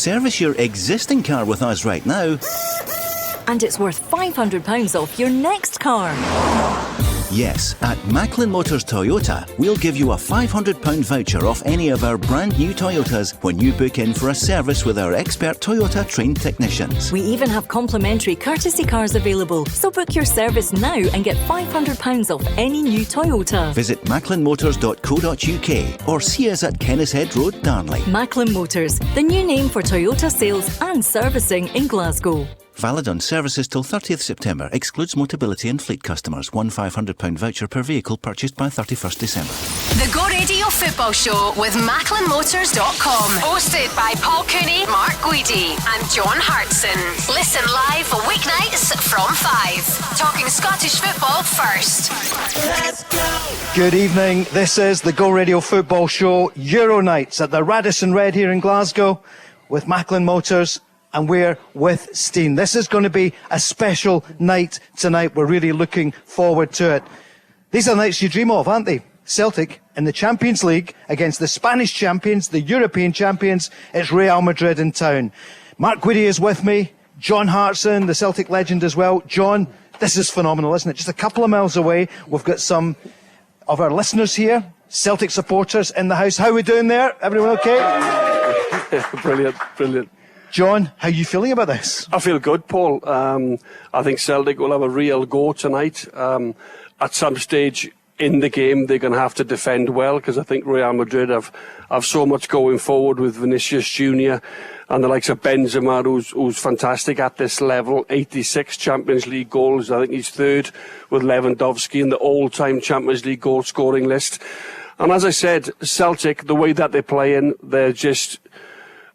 Service your existing car with us right now. And it's worth £500 off your next car. Yes, at Macklin Motors Toyota, we'll give you a £500 voucher off any of our brand new Toyotas when you book in for a service with our expert Toyota trained technicians. We even have complimentary courtesy cars available, so book your service now and get £500 off any new Toyota. Visit macklinmotors.co.uk or see us at Kennishead Road, Darnley. Macklin Motors, the new name for Toyota sales and servicing in Glasgow. Valid on services till 30th September. Excludes Motability and fleet customers. One £500 voucher per vehicle purchased by 31st December. The Go Radio Football Show with MacklinMotors.com. Hosted by Paul Cooney, Mark Guidi and John Hartson. Listen live weeknights from 5. Talking Scottish football first. Let's go! Good evening. This is the Go Radio Football Show Euro Nights at the Radisson RED here in Glasgow with Macklin Motors. And we're with Steen. This is going to be a special night tonight. We're really looking forward to it. These are the nights you dream of, aren't they? Celtic in the Champions League against the Spanish champions, the European champions. It's Real Madrid in town. Mark Guidi is with me. John Hartson, the Celtic legend as well. John, this is phenomenal, isn't it? Just a couple of miles away, we've got some of our listeners here, Celtic supporters in the house. How are we doing there? Everyone okay? Brilliant. John, how are you feeling about this? I feel good, Paul. I think Celtic will have a real go tonight. At some stage in the game, they're going to have to defend well because I think Real Madrid have so much going forward with Vinicius Jr. and the likes of Benzema, who's fantastic at this level. 86 Champions League goals. I think he's third with Lewandowski in the all-time Champions League goal-scoring list. And as I said, Celtic, the way that they're playing, they're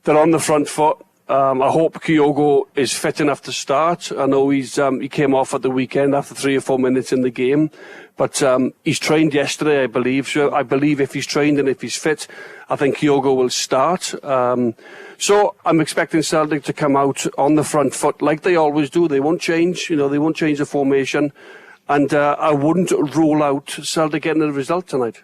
on the front foot. I hope Kyogo is fit enough to start. I know he came off at the weekend after 3 or 4 minutes in the game, but he's trained yesterday, I believe. So I believe if he's trained and if he's fit, I think Kyogo will start. So I'm expecting Celtic to come out on the front foot like they always do. They won't change, they won't change the formation, and I wouldn't rule out Celtic getting a result tonight.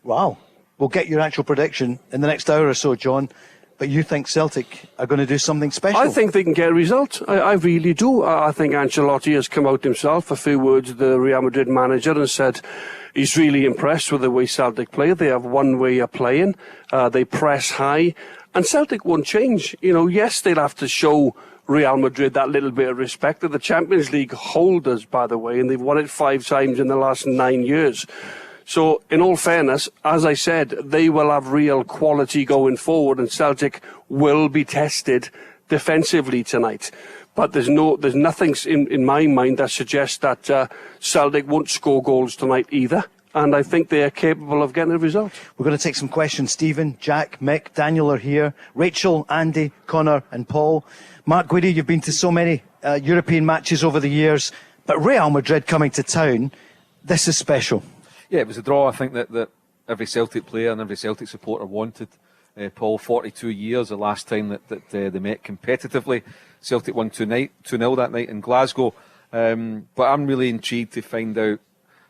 Wow. We'll get your actual prediction in the next hour or so, John. But you think Celtic are going to do something special? I think they can get a result. I really do. I think Ancelotti has come out himself, a few words to the Real Madrid manager, and said he's really impressed with the way Celtic play. They have one way of playing. They press high. And Celtic won't change. Yes, they'll have to show Real Madrid that little bit of respect. They're the Champions League holders, by the way, and they've won it 5 times in the last 9 years. So, in all fairness, as I said, they will have real quality going forward, and Celtic will be tested defensively tonight. But there's nothing in my mind that suggests that Celtic won't score goals tonight either. And I think they are capable of getting a result. We're going to take some questions. Stephen, Jack, Mick, Daniel are here. Rachel, Andy, Connor and Paul. Mark Guidi, you've been to so many European matches over the years. But Real Madrid coming to town, this is special. Yeah, it was a draw. I think that every Celtic player and every Celtic supporter wanted. Paul, 42 years, the last time that they met competitively. Celtic won 2-0 that night in Glasgow. But I'm really intrigued to find out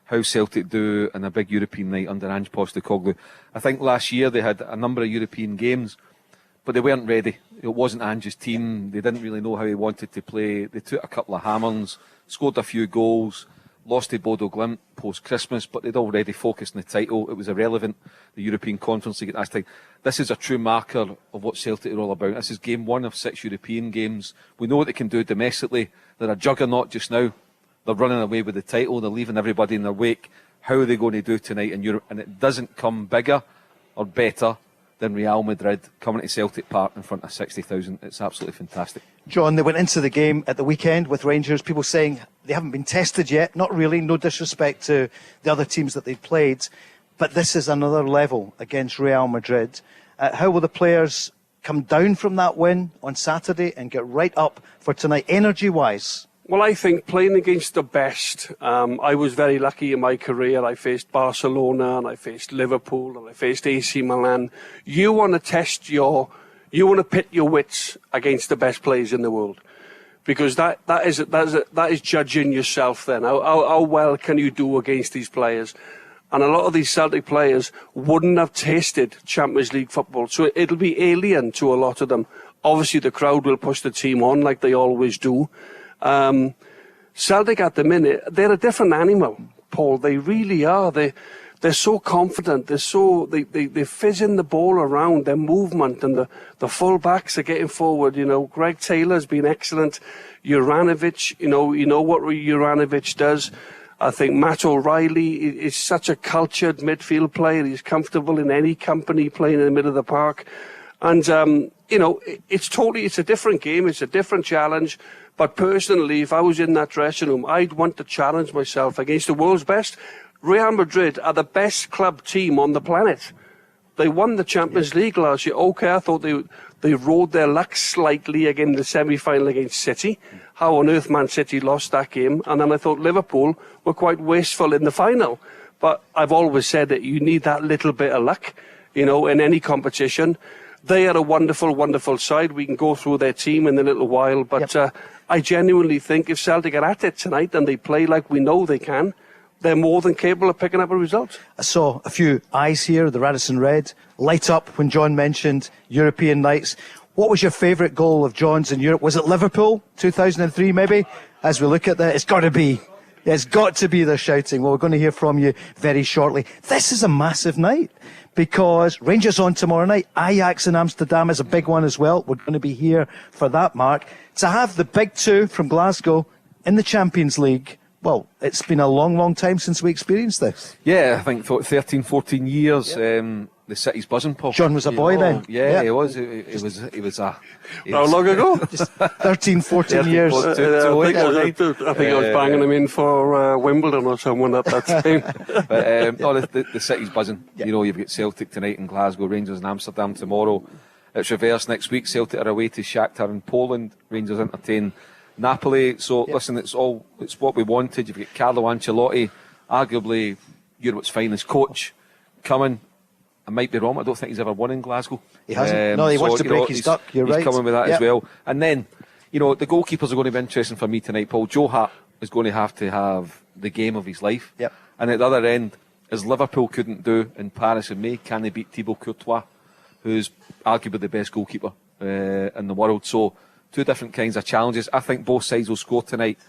how Celtic do in a big European night under Ange Postecoglou. I think last year they had a number of European games, but they weren't ready. It wasn't Ange's team. They didn't really know how he wanted to play. They took a couple of hammers, scored a few goals, lost to Bodo Glimt post-Christmas, but they'd already focused on the title. It was irrelevant, the European Conference League at that time. This is a true marker of what Celtic are all about. This is game 1 of 6 European games. We know what they can do domestically. They're a juggernaut just now. They're running away with the title. They're leaving everybody in their wake. How are they going to do tonight in Europe? And it doesn't come bigger or better than Real Madrid coming to Celtic Park in front of 60,000. It's absolutely fantastic. John, they went into the game at the weekend with Rangers. People saying they haven't been tested yet. Not really, no disrespect to the other teams that they've played. But this is another level against Real Madrid. How will the players come down from that win on Saturday and get right up for tonight, energy-wise? Well, I think playing against the best, I was very lucky in my career. I faced Barcelona and I faced Liverpool and I faced AC Milan. You want to pit your wits against the best players in the world, because that is judging yourself. Then how well can you do against these players? And a lot of these Celtic players wouldn't have tasted Champions League football, so it'll be alien to a lot of them. Obviously, the crowd will push the team on like they always do. Celtic at the minute, they're a different animal, Paul. They really are. They're so confident. They're fizzing the ball around. Their movement and the full backs are getting forward. Greg Taylor's been excellent. Juranovic, you know what Juranovic does. I think Matt O'Reilly is such a cultured midfield player. He's comfortable in any company playing in the middle of the park. And, it's a different game. It's a different challenge. But personally, if I was in that dressing room, I'd want to challenge myself against the world's best. Real Madrid are the best club team on the planet. They won the Champions League last year. Okay, I thought they rode their luck slightly again in the semi-final against City. How on earth Man City lost that game. And then I thought Liverpool were quite wasteful in the final. But I've always said that you need that little bit of luck, in any competition. They are a wonderful, wonderful side. We can go through their team in a little while. But I genuinely think if Celtic are at it tonight and they play like we know they can, they're more than capable of picking up a result. I saw a few eyes here, the Radisson Red, light up when John mentioned European nights. What was your favourite goal of John's in Europe? Was it Liverpool, 2003 maybe? As we look at that, it's got to be. It's got to be they're shouting. Well, we're going to hear from you very shortly. This is a massive night because Rangers on tomorrow night. Ajax in Amsterdam is a big one as well. We're going to be here for that, Mark. To have the big two from Glasgow in the Champions League, well, it's been a long, long time since we experienced this. Yeah, I think 13, 14 years. The city's buzzing, Paul. John was a boy then. Yeah, he was. He was How long ago? Just 13, 14 years. I think I was banging him in for Wimbledon or someone at that time. But the city's buzzing. Yeah. You've got Celtic tonight in Glasgow, Rangers in Amsterdam tomorrow. It's reversed next week. Celtic are away to Shakhtar in Poland. Rangers entertain Napoli. So listen, it's what we wanted. You've got Carlo Ancelotti, arguably Europe's finest coach, coming. I might be wrong. I don't think he's ever won in Glasgow. He hasn't. No, he wants to break his duck. You're right. He's coming with that as well. And then, the goalkeepers are going to be interesting for me tonight, Paul. Joe Hart is going to have the game of his life. Yep. And at the other end, as Liverpool couldn't do in Paris in May, can they beat Thibaut Courtois, who's arguably the best goalkeeper in the world? So, two different kinds of challenges. I think both sides will score tonight.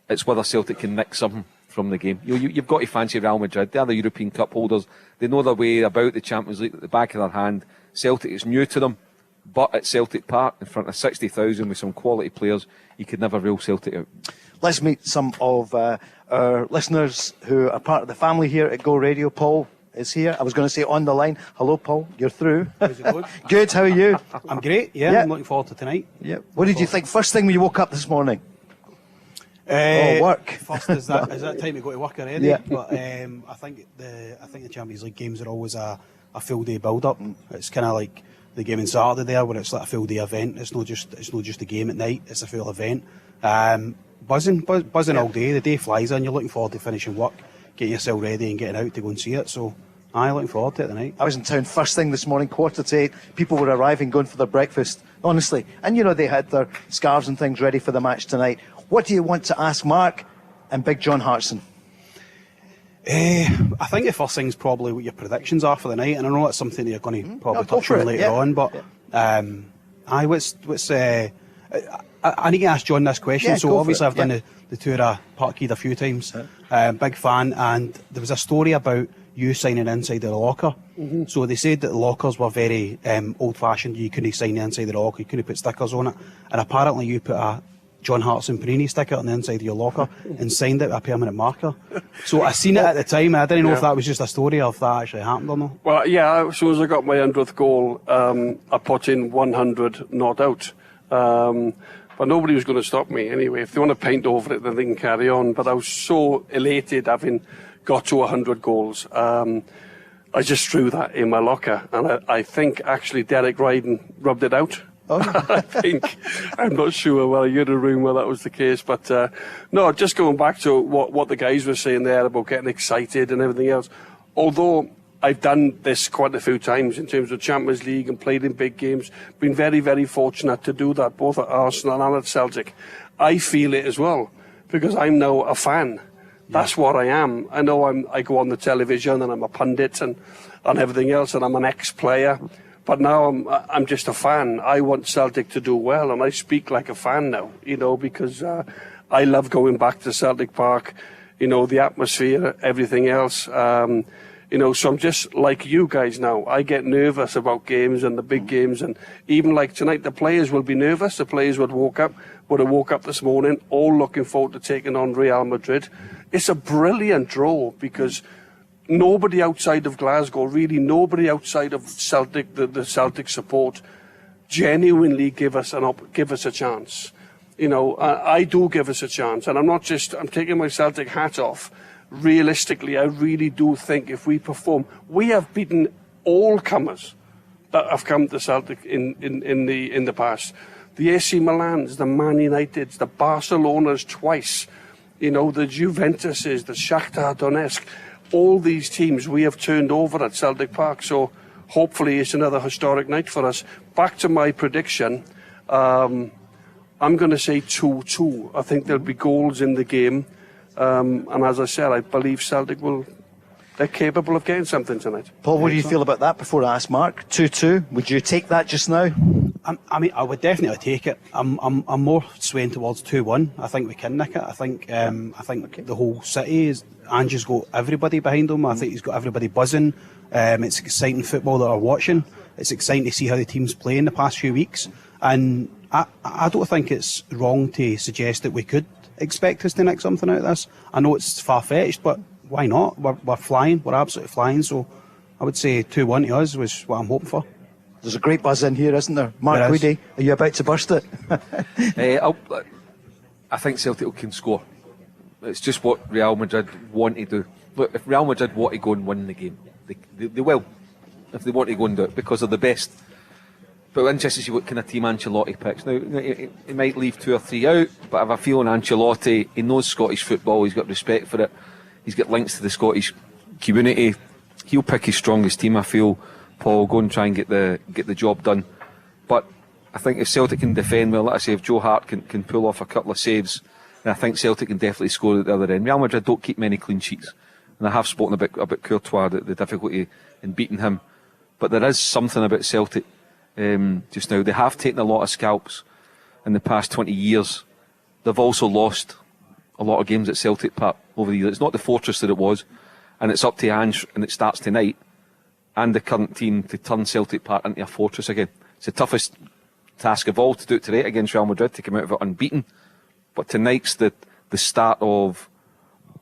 It's whether Celtic can nick something from the game. You've got to fancy Real Madrid. They're the European Cup holders. They know their way about the Champions League at the back of their hand. Celtic is new to them, but at Celtic Park, in front of 60,000 with some quality players, you could never rule Celtic out. Let's meet some of our listeners who are part of the family here at Go Radio. Paul is here. I was going to say on the line. Hello, Paul. You're through. How's it going? Good. How are you? I'm great. Yeah, I'm looking forward to tonight. Yeah. What did you think first thing when you woke up this morning? Work. First is that time to go to work already. Yeah. But I think the Champions League games are always a full day build up. It's kind of like the game on Saturday there, where it's like a full day event. It's not just a game at night. It's a full event. Buzzing all day. The day flies and you're looking forward to finishing work, getting yourself ready and getting out to go and see it. So I'm looking forward to it tonight. I was in town first thing this morning, 7:45. People were arriving, going for their breakfast, honestly. And they had their scarves and things ready for the match tonight. What do you want to ask Mark and Big John Hartson? I think the first thing's probably what your predictions are for the night, and I know that's something that you're going to probably touch on later on. But I need to ask John this question. So obviously I've done the tour of Parkhead a few times. Big fan, and there was a story about you signing inside of the locker. So they said that the lockers were very old-fashioned. You couldn't sign inside the locker. You couldn't put stickers on it, and apparently you put a John Hartson Panini sticker on the inside of your locker and signed it with a permanent marker. So I seen it at the time. I didn't know if that was just a story or if that actually happened or not. Well, yeah, as soon as I got my 100th goal, I put in 100 not out. But nobody was going to stop me anyway. If they want to paint over it, then they can carry on. But I was so elated having got to 100 goals. I just threw that in my locker. And I think actually Derek Ryden rubbed it out. Oh. I think. I'm not sure whether you're in the room where that was the case. But no, just going back to what the guys were saying there about getting excited and everything else. Although I've done this quite a few times in terms of Champions League and played in big games, been very, very fortunate to do that, both at Arsenal and at Celtic. I feel it as well, because I'm now a fan. That's what I am. I know I go on the television and I'm a pundit and everything else, and I'm an ex-player. But now I'm just a fan. I want Celtic to do well, and I speak like a fan now, because I love going back to Celtic Park, the atmosphere, everything else. So I'm just like you guys now. I get nervous about games and the big games, and even like tonight, the players will be nervous. The players would have woke up this morning, all looking forward to taking on Real Madrid. It's a brilliant draw because nobody outside of Glasgow, really nobody outside of Celtic, the Celtic support, genuinely give us a chance. I do give us a chance, and I'm taking my Celtic hat off. Realistically, I really do think if we perform, we have beaten all comers that have come to Celtic in the past. The AC Milans, the Man Uniteds, the Barcelonas twice, the Juventuses, the Shakhtar Donetsk. All these teams we have turned over at Celtic Park, so hopefully it's another historic night for us. Back to my prediction, I'm going to say 2-2. I think there'll be goals in the game, and as I said, I believe Celtic they're capable of getting something tonight. Paul, what do you feel about that before I ask Mark? 2-2, would you take that just now? I would definitely take it. I'm more swaying towards 2-1. I think we can nick it. I think the whole city Ange's got everybody behind him. I think he's got everybody buzzing. It's exciting football that we're watching. It's exciting to see how the teams play in the past few weeks. And I don't think it's wrong to suggest that we could expect us to nick something out of this. I know it's far-fetched, but why not? We're flying. We're absolutely flying. So I would say 2-1 to us was what I'm hoping for. There's a great buzz in here, isn't there? Mark Guidi, are you about to burst it? I think Celtic can score. It's just what Real Madrid want to do. Look, if Real Madrid want to go and win the game, they will. If they want to go and do it, because they're the best. But we're interested to see what kind of team Ancelotti picks. Now, he might leave 2 or 3 out, but I have a feeling Ancelotti, he knows Scottish football, he's got respect for it, he's got links to the Scottish community. He'll pick his strongest team, I feel. Paul, go and try and get the job done. But I think if Celtic can defend well, like I say, if Joe Hart can pull off a couple of saves, then I think Celtic can definitely score at the other end. Real Madrid don't keep many clean sheets, and I have spoken about Courtois, the difficulty in beating him. But there is something about Celtic just now. They have taken a lot of scalps in the past 20 years. They've also lost a lot of games at Celtic Park over the years. It's not the fortress that it was, and it's up to Ange, and it starts tonight, and the current team to turn Celtic Park into a fortress again. It's the toughest task of all to do it today against Real Madrid, to come out of it unbeaten. But tonight's the start of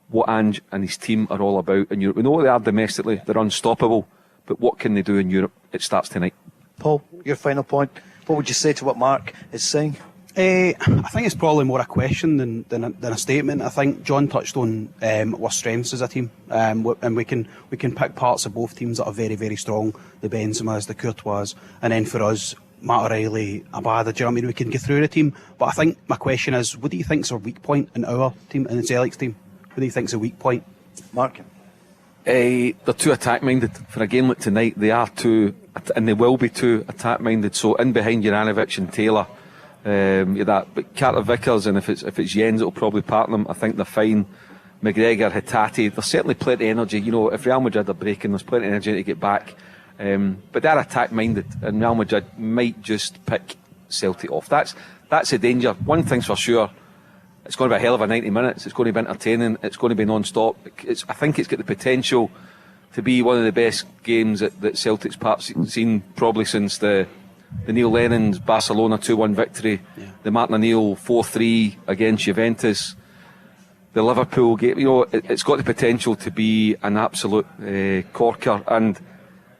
what Ange and his team are all about in Europe. We know what they are domestically, they're unstoppable, but what can they do in Europe? It starts tonight. Paul, your final point. What would you say to what Mark is saying? I think it's probably more a question than a statement. I think John touched on our strengths as a team, and we can pick parts of both teams that are very, very strong. The Benzemas, the Courtois, and then for us, Matt O'Reilly, Abada. Do you know what I mean? We can get through the team. But I think my question is, what do you think's our weak point in our team, in the Celtic's team? What do you think's a weak point, Mark? They're too attack-minded. For a game like tonight, they are too, and they will be too attack-minded. So in behind Juranovic and Taylor, but Carter Vickers, and if it's Jens, it'll probably partner them. I think they're fine. McGregor, Hatate, there's certainly plenty of energy. If Real Madrid are breaking, there's plenty of energy to get back. But they're attack-minded, and Real Madrid might just pick Celtic off. That's the danger. One thing's for sure, it's going to be a hell of a 90 minutes. It's going to be entertaining. It's going to be non-stop. I think it's got the potential to be one of the best games that Celtic's perhaps seen probably since the Neil Lennon's Barcelona 2-1 victory, the Martin O'Neill 4-3 against Juventus, the Liverpool game. It's got the potential to be an absolute corker. And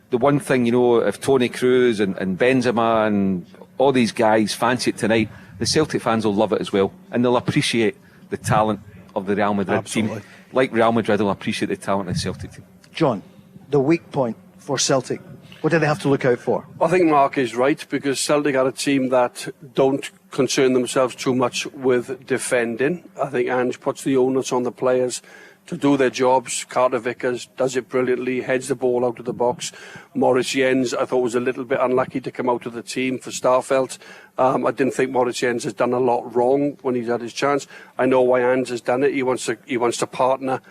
the one thing, if Toni Kroos and Benzema and all these guys fancy it tonight, the Celtic fans will love it as well, and they'll appreciate the talent of the Real Madrid team. Like Real Madrid will appreciate the talent of the Celtic team. John, the weak point for Celtic, what do they have to look out for? I think Mark is right, because Celtic are a team that don't concern themselves too much with defending. I think Ange puts the onus on the players to do their jobs. Carter Vickers does it brilliantly, heads the ball out of the box. Maurice Jens, I thought, was a little bit unlucky to come out of the team for Starfelt. I didn't think Maurice Jens has done a lot wrong when he's had his chance. I know why Ange has done it. He wants to partner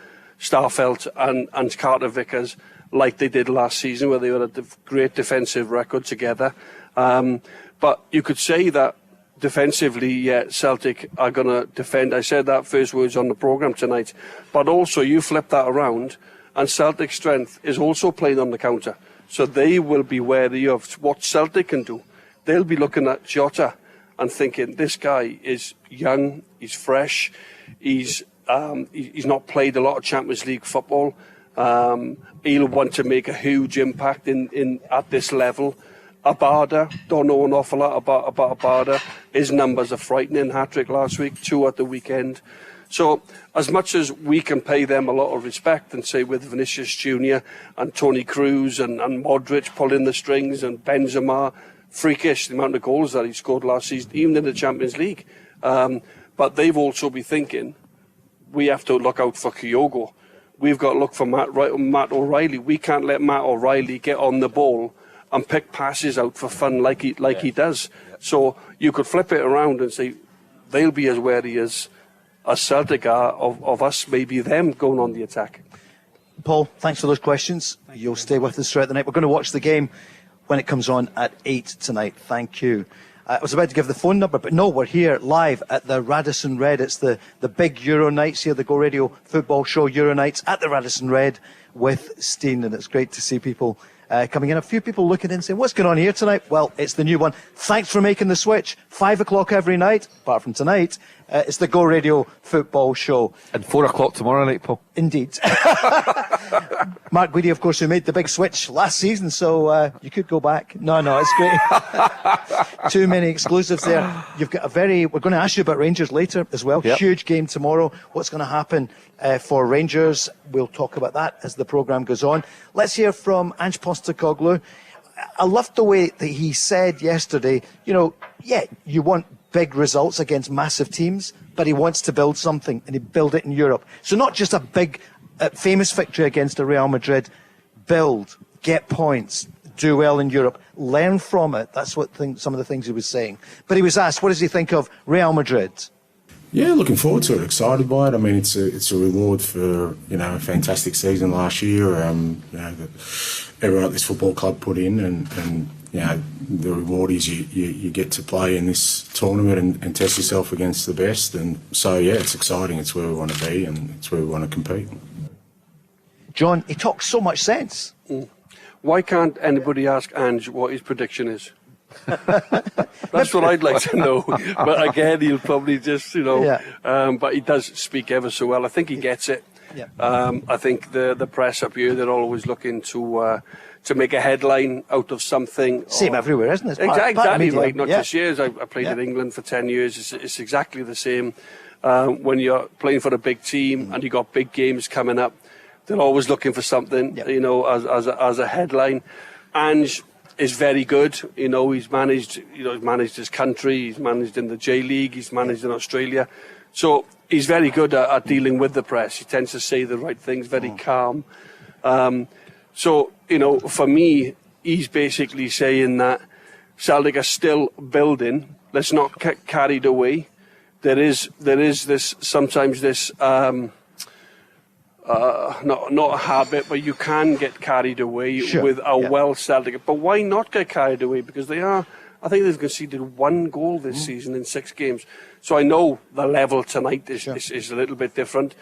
Starfelt and Carter Vickers. like they did last season, where they had a great defensive record together. But you could say that defensively, yeah, Celtic are going to defend. I said that first words on the programme tonight. But also, you flip that around, and Celtic's strength is also playing on the counter. So they will be wary of what Celtic can do. They'll be looking at Jota and thinking, this guy is young, he's fresh, he's not played a lot of Champions League football. He'll want to make a huge impact in at this level. Abada, don't know an awful lot about Abada. His numbers are frightening. Hat-trick last week, 2 at the weekend. So as much as we can pay them a lot of respect and say with Vinicius Jr. and Toni Kroos and Modric pulling the strings and Benzema, freakish the amount of goals that he scored last season, even in the Champions League. But they've also been thinking, we have to look out for Kyogo. We've got to look for Matt O'Reilly. We can't let Matt O'Reilly get on the ball and pick passes out for fun like he does. So you could flip it around and say they'll be as wary as Celtic are of us, maybe them going on the attack. Paul, thanks for those questions. You'll stay with us throughout the night. We're going to watch the game when it comes on at 8 tonight. Thank you. I was about to give the phone number, but no, we're here live at the Radisson Red. It's the big Euro nights here, the Go Radio Football Show Euro nights at the Radisson Red with Steen, and it's great to see people coming in. A few people looking in saying, what's going on here tonight? Well, it's the new one. Thanks for making the switch. 5 o'clock every night, apart from tonight. It's the Go Radio Football Show. And 4 o'clock tomorrow night, Paul. Indeed. Mark Guidi, of course, who made the big switch last season, so you could go back. No, it's great. Too many exclusives there. You've got we're going to ask you about Rangers later as well. Yep. Huge game tomorrow. What's going to happen for Rangers? We'll talk about that as the programme goes on. Let's hear from Ange Postecoglou. I loved the way that he said yesterday, you want big results against massive teams, but he wants to build something, and he build it in Europe. So not just a big, famous victory against a Real Madrid. Build, get points, do well in Europe, learn from it. That's what some of the things he was saying. But he was asked, what does he think of Real Madrid? Yeah, looking forward to it. Excited by it. I mean, it's a reward for a fantastic season last year. That everyone at this football club put in, and the reward is you get to play in this tournament and test yourself against the best. And so it's exciting. It's where we want to be, and it's where we want to compete. John, he talks so much sense. Why can't anybody ask Ange what his prediction is? That's what I'd like to know. But again, he'll probably just, but he does speak ever so well. I think he gets it. Yeah. I think the press up here, they're always looking to make a headline out of something. Same everywhere, isn't it? Exactly right. Not just years. I played in England for 10 years. It's exactly the same. When you're playing for a big team and you got big games coming up, they're always looking for something, as a headline. Ange is very good. He's managed his country. He's managed in the J League. He's managed in Australia. So he's very good at dealing with the press. He tends to say the right things, very calm. So, for me, he's basically saying that Celtic are still building. Let's not get carried away. There is sometimes this not a habit, but you can get carried away with a Celtic. But why not get carried away? Because I think they've conceded 1 goal this season in 6 games. So I know the level tonight is a little bit different,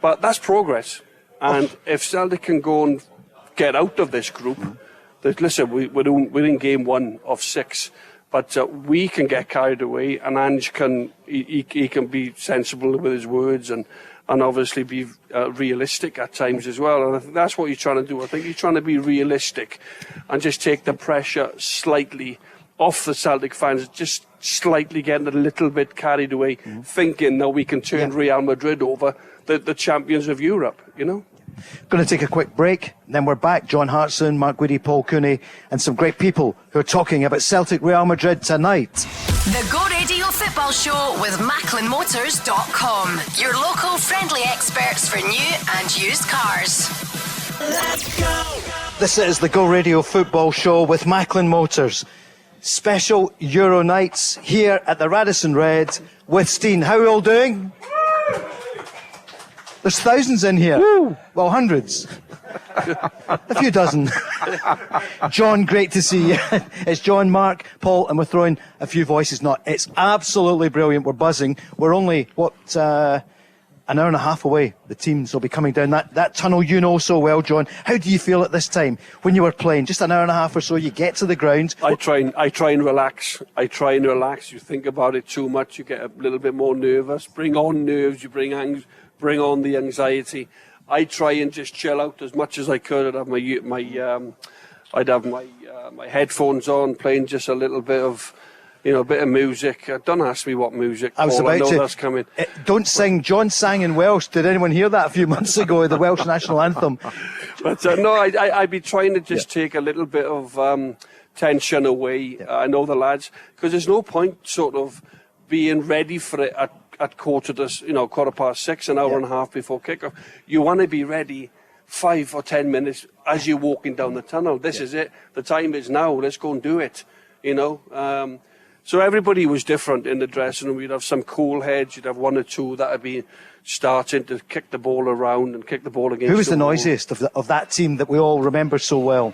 but that's progress. And if Celtic can go and get out of this group, listen, we're in game 1 of 6, but we can get carried away, and Ange can be sensible with his words and obviously be realistic at times as well. And I think that's what you're trying to do. I think you're trying to be realistic and just take the pressure slightly off the Celtic fans, just slightly getting a little bit carried away, thinking that we can turn Real Madrid over, the champions of Europe, Going to take a quick break, then we're back. John Hartson, Mark Guidi, Paul Cooney, and some great people who are talking about Celtic Real Madrid tonight. The Go Radio Football Show with MacklinMotors.com. Your local friendly experts for new and used cars. Let's go! This is the Go Radio Football Show with Macklin Motors. Special Euro nights here at the Radisson Red with Steen. How are we all doing? There's thousands in here. Woo. Well, hundreds. A few dozen. John, great to see you. It's John, Mark, Paul, and we're throwing a few voices. No, it's absolutely brilliant. We're buzzing. We're only, an hour and a half away. The teams will be coming down that tunnel you know so well, John. How do you feel at this time when you were playing? Just an hour and a half or so, you get to the ground. I try and relax. You think about it too much, you get a little bit more nervous. Bring on nerves, you bring on the anxiety. I try and just chill out as much as I could. I'd have my headphones on, playing just a little bit of, a bit of music. Don't ask me what music, Paul. I know that's coming. Don't sing. John sang in Welsh. Did anyone hear that a few months ago, the Welsh national anthem? But no, I'd be trying to just take a little bit of tension away. I know the lads, because there's no point sort of being ready for it at 6:15, an hour and a half before kickoff. You want to be ready 5 or 10 minutes as you're walking down the tunnel. This is it. The time is now. Let's go and do it. So everybody was different in the dressing room. You'd have some cool heads. You'd have one or two that had been starting to kick the ball around and kick the ball against. Who was the noisiest of that team that we all remember so well?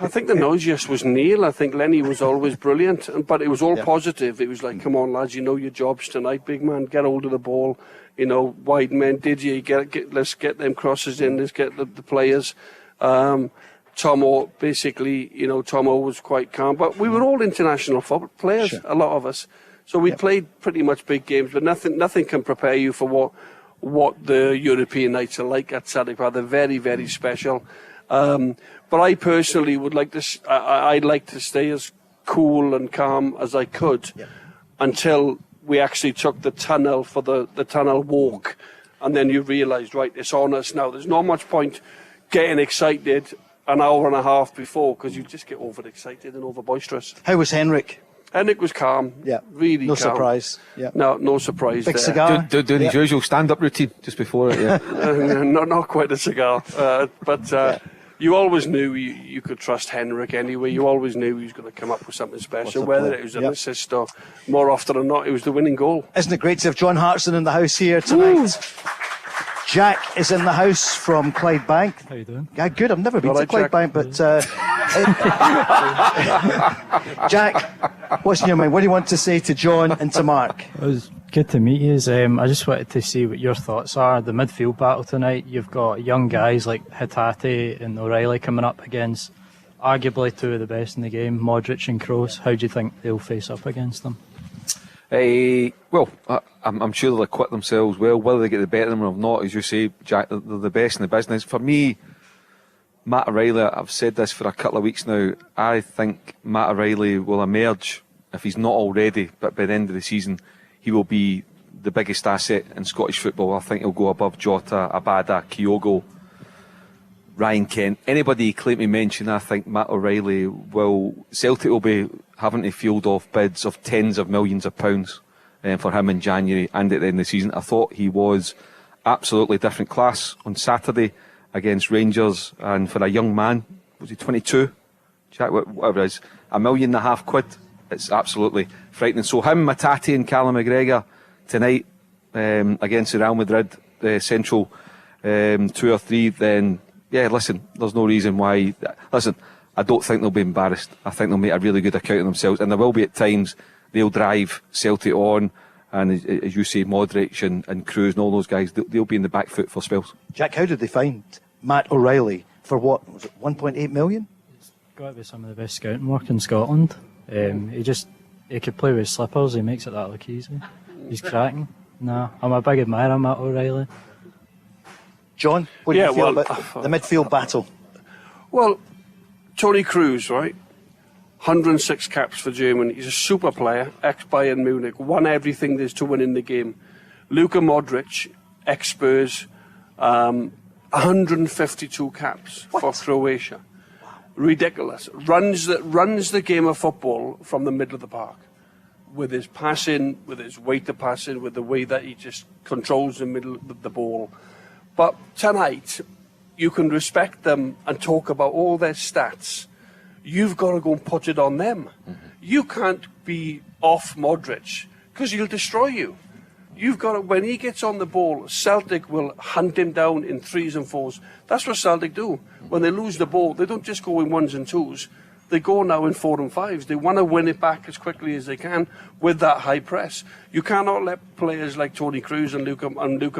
I think the noisiest was Neil. I think Lenny was always brilliant, but it was all positive. It was like, come on, lads, you know your jobs tonight. Big man, get hold of the ball. Wide men, let's get them crosses in. Let's get the players. Tomo, basically, Tomo was quite calm. But we were all international football players, a lot of us. So we played pretty much big games, but nothing can prepare you for what the European nights are like at Celtic. They're very, very special. But I personally would like to. I'd like to stay as cool and calm as I could until we actually took the tunnel for the tunnel walk, and then you realised, right, it's on us now. There's not much point getting excited an hour and a half before, because you just get overexcited and over boisterous. How was Henrik? Henrik was calm. Yeah, really no calm. Surprise. Yeah, no surprise. Big there. cigar. Doing his usual stand-up routine just before it. Yeah, not quite a cigar, but. You always knew you could trust Henrik anyway. You always knew he was going to come up with something special, whether it was an assist or, more often than not, it was the winning goal. Isn't it great to have John Hartson in the house here tonight? Woo! Jack is in the house from Clydebank. How you doing? Yeah, good. I've never been to Clydebank, but Jack, what's in your mind? What do you want to say to John and to Mark? It was good to meet you. I just wanted to see what your thoughts are. The midfield battle tonight, you've got young guys like Hatate and O'Reilly coming up against arguably two of the best in the game, Modric and Kroos. How do you think they'll face up against them? Well, I'm sure they'll acquit themselves well. Whether they get the better of them or not, as you say, Jack, they're the best in the business. For me, Matt O'Reilly, I've said this for a couple of weeks now, I think Matt O'Reilly will emerge, if he's not already, but by the end of the season, he will be the biggest asset in Scottish football. I think he'll go above Jota, Abada, Kyogo, Ryan Kent. Anybody he claim to mention, I think Matt O'Reilly Celtic will be having to field off bids of tens of millions of pounds for him in January and at the end of the season. I thought he was absolutely different class on Saturday against Rangers, and for a young man, was he 22? Jack, whatever it is, £1.5 million. It's absolutely frightening. So him, Matati and Callum McGregor tonight against the Real Madrid Central 2 or 3, then yeah, listen, there's no reason why. Listen, I don't think they'll be embarrassed. I think they'll make a really good account of themselves, and there will be at times they'll drive Celtic on, and as you say, Modric and Kroos and all those guys, they'll be in the back foot for spells. Jack, how did they find Matt O'Reilly for what was it, 1.8 million? He's got to be some of the best scouting work in Scotland. He could play with slippers. He makes it that look easy. He's cracking. I'm a big admirer of Matt O'Reilly. John, what do you feel about the midfield battle? Well, Tony Kroos, right? 106 caps for Germany. He's a super player, ex-Bayern Munich, won everything there's to win in the game. Luka Modric, ex-Spurs, 152 caps for Croatia. Ridiculous. Runs the game of football from the middle of the park. With his passing, with his weight of passing, with the way that he just controls the middle of the ball. But tonight, you can respect them and talk about all their stats. You've got to go and put it on them. Mm-hmm. You can't be off Modric, because he'll destroy you. You've got to, when he gets on the ball, Celtic will hunt him down in 3s and 4s. That's what Celtic do. When they lose the ball, they don't just go in 1s and 2s. They go now in 4 and 5s. They want to win it back as quickly as they can with that high press. You cannot let players like Toni Kroos and Luka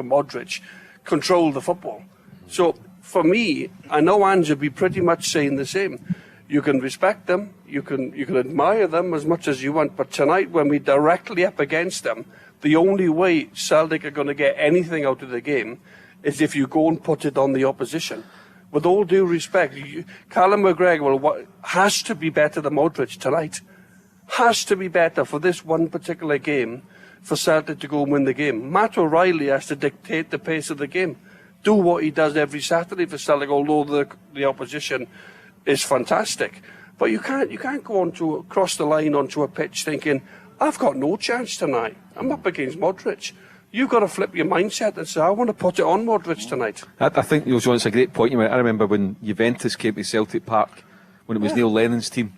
Modric control the football. So for me, I know Ange will be pretty much saying the same. You can respect them, you can admire them as much as you want, but tonight when we're directly up against them, the only way Celtic are going to get anything out of the game is if you go and put it on the opposition. With all due respect, Callum McGregor has to be better than Modric tonight. Has to be better for this one particular game for Celtic to go and win the game. Matt O'Reilly has to dictate the pace of the game. Do what he does every Saturday for Celtic, although the opposition is fantastic. But you can't go across the line onto a pitch thinking, I've got no chance tonight. I'm up against Modric. You've got to flip your mindset and say, I want to put it on Modric tonight. I think, John, it's a great point you made. I remember when Juventus came to Celtic Park, when it was Neil Lennon's team,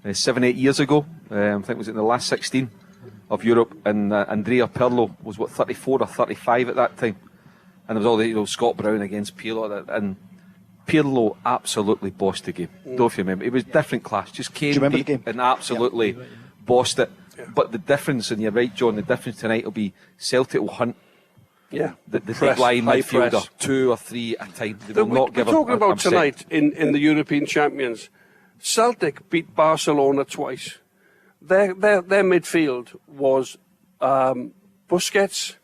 7-8 years ago. I think it was in the last 16 of Europe, and Andrea Pirlo was, 34 or 35 at that time. And there was all the, Scott Brown against Pirlo, and Pirlo absolutely bossed the game. Don't if you remember. It was different class. Just came deep and absolutely bossed it. Yeah. But the difference, and you're right, John, the difference tonight will be Celtic will hunt the big line midfielder 2 or 3 at a time. They will not give we're talking about tonight in the European Champions. Celtic beat Barcelona twice. Their midfield was Busquets,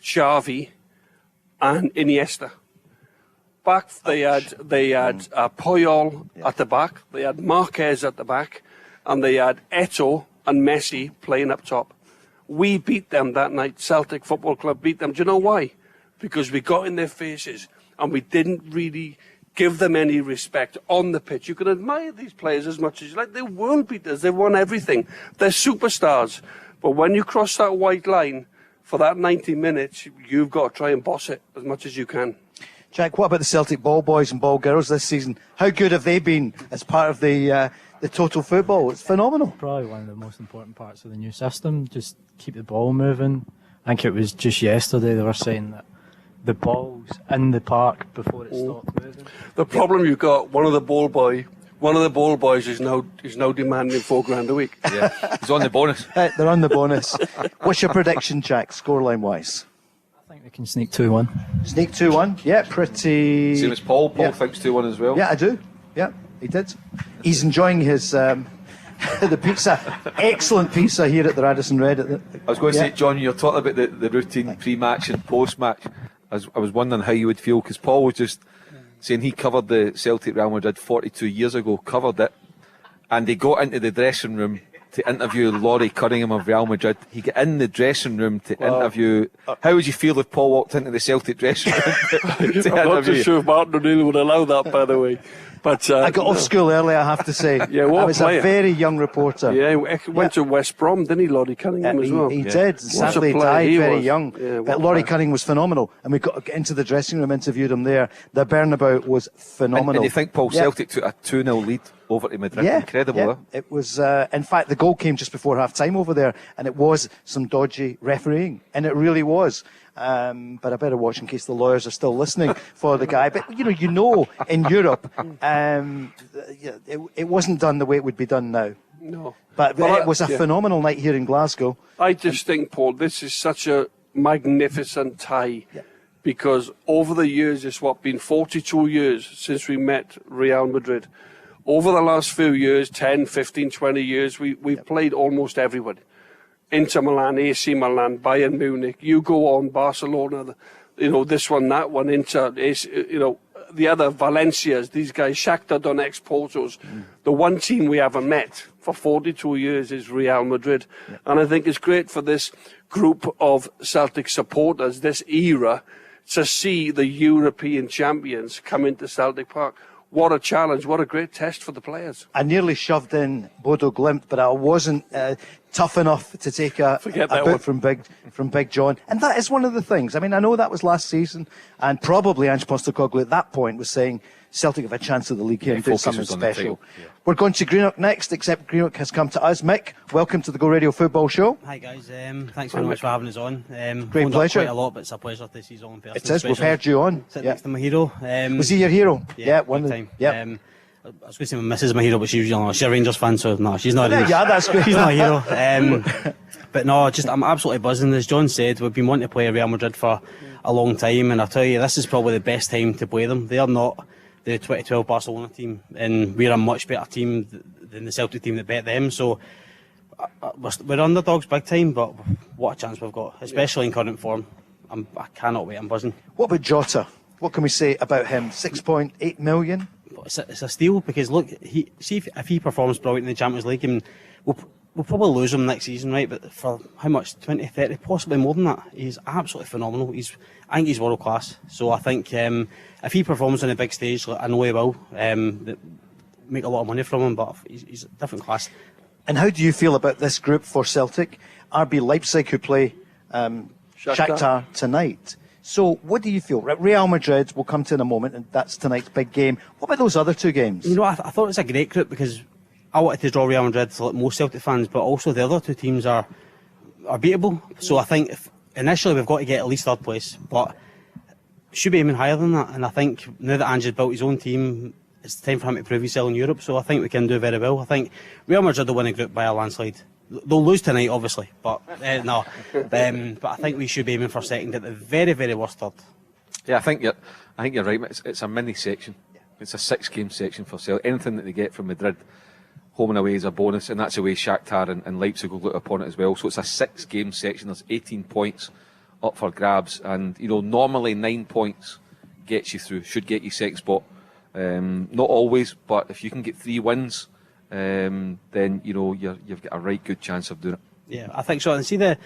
Xavi, and Iniesta. Back they had Puyol at the back, they had Marquez at the back, and they had Eto'o and Messi playing up top. We beat them that night. Celtic Football Club beat them. Do you know why? Because we got in their faces and we didn't really give them any respect on the pitch. You can admire these players as much as you like. They're world beaters. They've won everything. They're superstars. But when you cross that white line for that 90 minutes, you've got to try and boss it as much as you can. Jack, what about the Celtic ball boys and ball girls this season? How good have they been as part of the total football? It's phenomenal. Probably one of the most important parts of the new system. Just keep the ball moving. I think it was just yesterday they were saying that the ball's in the park before it stopped moving. The problem you've got, one of the ball boys is now demanding $4,000 a week. Yeah, he's on the bonus. They're on the bonus. What's your prediction, Jack, scoreline wise? I think they can sneak 2-1. Sneak 2-1. Yeah, pretty. Same as Paul. Paul thinks 2-1 as well. Yeah, I do. Yeah, he did. He's enjoying his the pizza. Excellent pizza here at the Radisson Red. I was going to say, John, you're talking about the routine pre-match and post-match. I was wondering how you would feel, because Paul was just saying he covered the Celtic Real Madrid 42 years ago, covered it, and they got into the dressing room to interview Laurie Cunningham of Real Madrid. He got in the dressing room to interview. How would you feel if Paul walked into the Celtic dressing room to I'm not too sure if Martin O'Neill would allow that, by the way. But I got off school early, I have to say. Yeah, I was a very young reporter. Yeah, he went to West Brom, didn't he, Laurie Cunningham, as well? He did. Sadly, died very young. Yeah, but Laurie Cunningham was phenomenal. And we got to get into the dressing room, interviewed him there. The Burnabout was phenomenal. And you think Paul Celtic took a 2-0 lead over to Madrid? Incredible, yeah. It was, in fact, the goal came just before half-time over there, and it was some dodgy refereeing. And it really was. But I better watch in case the lawyers are still listening for the guy. But, you know, in Europe, it wasn't done the way it would be done now. No. But it was a phenomenal night here in Glasgow. I just think, Paul, this is such a magnificent tie. Yeah. Because over the years, it's been 42 years since we met Real Madrid. Over the last few years, 10, 15, 20 years, we've played almost everyone. Inter Milan, AC Milan, Bayern Munich, you go on, Barcelona, this one, that one, Inter, the other, Valencias, these guys, Shakhtar Donetsk, Portos. The one team we haven't met for 42 years is Real Madrid. Yeah. And I think it's great for this group of Celtic supporters, this era, to see the European champions come into Celtic Park. What a challenge, what a great test for the players. I nearly shoved in Bodo Glimt, but I wasn't tough enough to take a boot from Big John. And that is one of the things. I mean, I know that was last season, and probably Ange Postecoglou at that point was saying Celtic have a chance of the league here and do something special. We're going to Greenock next, except Greenock has come to us. Mick, welcome to the Go Radio Football Show. Hi guys, thanks very much for having us on. Great pleasure. Quite a lot, but it's a pleasure to see you all in person. It is, we've heard you on. Sitting next to my hero. Was he your hero? Yeah, one time. Yeah. I was going to say my missus is my hero, but she's a Rangers fan, so no, she's not. Yeah, that's good. She's not a hero. But no, I'm absolutely buzzing. As John said, we've been wanting to play Real Madrid for a long time, and I tell you, this is probably the best time to play them. They are not the 2012 Barcelona team, and we're a much better team than the Celtic team that bet them. So we're underdogs big time, but what a chance we've got, especially in current form. I cannot wait. I'm buzzing. What about Jota? What can we say about him? 6.8 million. It's a steal, because look, if he performs brilliantly in the Champions League, and we'll probably lose him next season, right? But for how much? 20, 30, possibly more than that. He's absolutely phenomenal. I think he's world class. So I think if he performs on a big stage, I know he will, make a lot of money from him. But he's a different class. And how do you feel about this group for Celtic? RB Leipzig, who play Shakhtar tonight. So what do you feel? Real Madrid will come to in a moment, and that's tonight's big game. What about those other two games? You know, I thought it was a great group, because I wanted to draw Real Madrid like most Celtic fans, but also the other two teams are beatable. So I think initially we've got to get at least third place, but should be aiming higher than that. And I think now that Ange has built his own team, it's time for him to prove himself in Europe. So I think we can do very well. I think Real Madrid will win a group by a landslide. They'll lose tonight, obviously, but no. But I think we should be aiming for second, at the very, very worst third. Yeah, I think you're right. It's a mini section. It's a 6-game section for Celtic. Anything that they get from Madrid, home and away, is a bonus, and that's the way Shakhtar and Leipzig will look upon it as well. So it's a 6-game section. There's 18 points up for grabs, and normally 9 points gets you through. Should get you second spot. Not always, but if you can get 3 wins. Then you've got a right good chance of doing it. Yeah, I think so. And see, the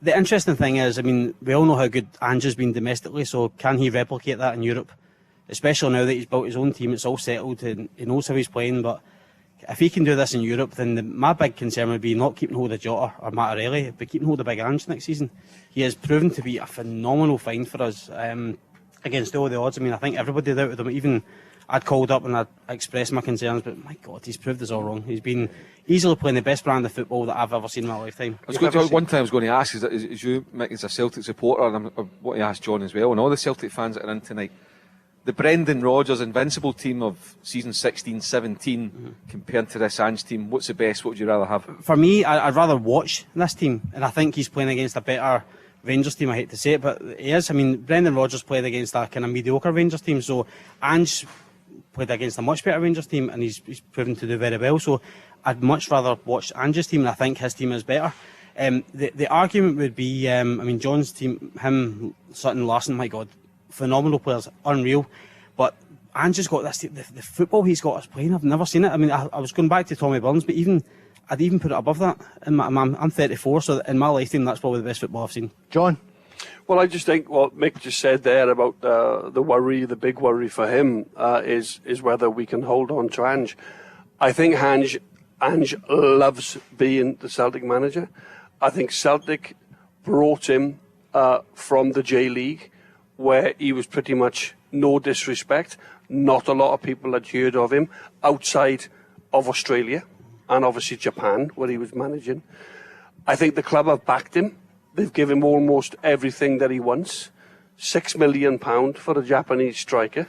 interesting thing is, I mean, we all know how good Ange has been domestically, so can he replicate that in Europe? Especially now that he's built his own team, it's all settled, and he knows how he's playing. But if he can do this in Europe, then my big concern would be not keeping hold of Jota or Mattarelli, but keeping hold of Big Ange next season. He has proven to be a phenomenal find for us against all the odds. I mean, I think everybody doubted him. Even I'd called up and I'd expressed my concerns, but my God, he's proved us all wrong. He's been easily playing the best brand of football that I've ever seen in my lifetime. One thing I was going to ask is you, Mick, as a Celtic supporter, and I want to ask John as well, and all the Celtic fans that are in tonight, the Brendan Rodgers invincible team of season 16-17 compared to this Ange team, what's the best? What would you rather have? For me, I'd rather watch this team, and I think he's playing against a better Rangers team. I hate to say it, but he is. I mean, Brendan Rodgers played against a kind of mediocre Rangers team, so Ange played against a much better Rangers team, and he's proven to do very well. So I'd much rather watch Ange's team, and I think his team is better. The argument would be, I mean, John's team, him, Sutton, Larson, my God, phenomenal players, unreal. But Ange's got this, the football he's got us playing, I've never seen it. I mean, I was going back to Tommy Burns, but I'd even put it above that. I'm 34, so in my lifetime, that's probably the best football I've seen. John? Well, I just think what Mick just said there about the big worry for him is whether we can hold on to Ange. I think Ange loves being the Celtic manager. I think Celtic brought him from the J-League, where he was pretty much no disrespect. Not a lot of people had heard of him outside of Australia and obviously Japan, where he was managing. I think the club have backed him. They've given him almost everything that he wants. £6 million for a Japanese striker,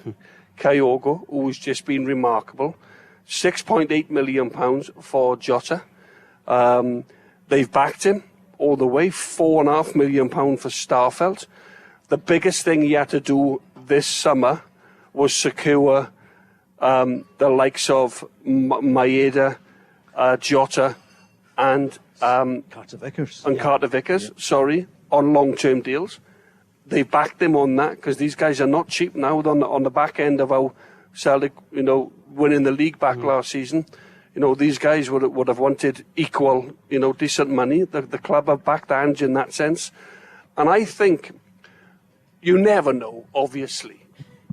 Kyogo, who's just been remarkable. £6.8 million for Jota. They've backed him all the way. £4.5 million for Starfelt. The biggest thing he had to do this summer was secure the likes of Maeda, Jota, and Carter Vickers. Carter Vickers, on long-term deals. They backed him on that because these guys are not cheap now. On the back end of how Celtic, winning the league back last season, these guys would have wanted equal, decent money. The club have backed Ange in that sense, and I think you never know, obviously,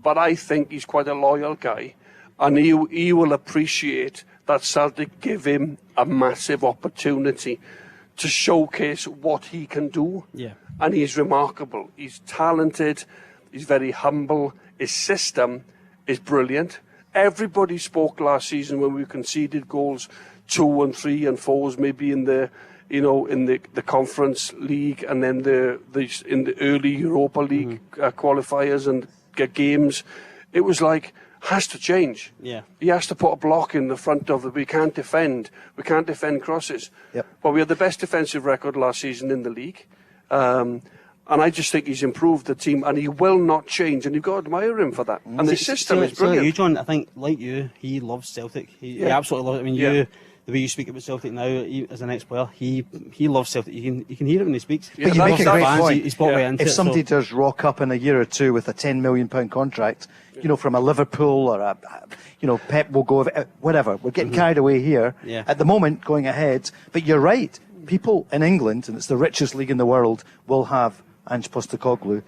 but I think he's quite a loyal guy, and he will appreciate that Celtic give him a massive opportunity to showcase what he can do. Yeah. And he's remarkable. He's talented. He's very humble. His system is brilliant. Everybody spoke last season when we conceded goals 2 and 3 and 4s, maybe in the Conference League, and then in the early Europa League qualifiers and games. It was like, has to change. Yeah. He has to put a block in the front of we can't defend. We can't defend crosses. Yep. But we had the best defensive record last season in the league. And I just think he's improved the team, and he will not change, and you've got to admire him for that. And the system is brilliant. Like you, John, I think, like you, he loves Celtic. He absolutely loves it. I mean, the way you speak about Celtic now, as an ex-player, he loves Celtic. You can hear it when he speaks. Yeah, but you make a great point. He's bought right into if it, somebody does rock up in a year or two with a £10 million contract, from a Liverpool or a, Pep will go, whatever. We're getting carried away here at the moment, going ahead. But you're right. People in England, and it's the richest league in the world, will have Ange Postecoglou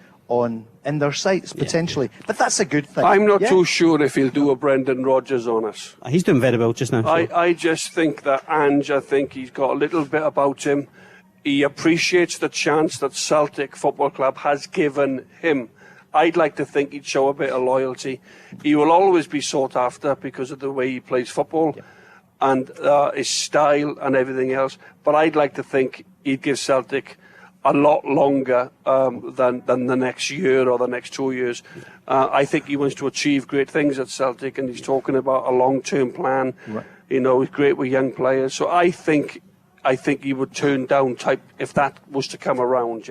in their sights potentially, but that's a good thing. I'm not too sure if he'll do a Brendan Rodgers on us. He's doing very well just now. So. I just think that Ange, I think he's got a little bit about him. He appreciates the chance that Celtic Football Club has given him. I'd like to think he'd show a bit of loyalty. He will always be sought after because of the way he plays football and his style and everything else. But I'd like to think he'd give Celtic a lot longer than the next year or the next 2 years. I think he wants to achieve great things at Celtic, and he's talking about a long-term plan. Right. He's great with young players. So I think he would turn down if that was to come around.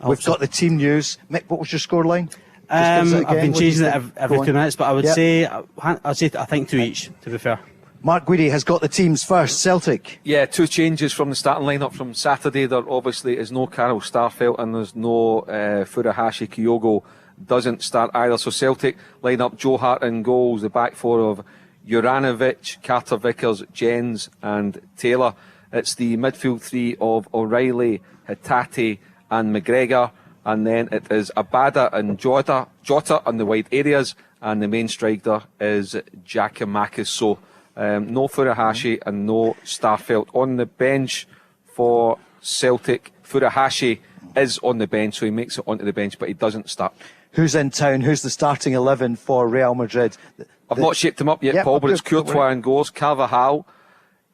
We've got the team news. Mick, what was your scoreline? I've been changing it every 2 minutes, but I would say I think 2 each. To be fair. Mark Guidi has got the teams first. Celtic. Yeah, 2 changes from the starting lineup from Saturday. There obviously is no Carol Starfelt and there's no Furuhashi. Kyogo doesn't start either. So Celtic line up Joe Hart in goals, the back four of Juranovic, Carter Vickers, Jens and Taylor. It's the midfield 3 of O'Reilly, Hatate and McGregor. And then it is Abada and Jota on the wide areas. And the main striker is Giacomakis. So no Furuhashi and no Starfelt on the bench for Celtic. Furuhashi is on the bench, so he makes it onto the bench, but he doesn't start. Who's in town? Who's the starting 11 for Real Madrid? I've not shaped him up yet, Paul, but it's Courtois and goals, Carvajal,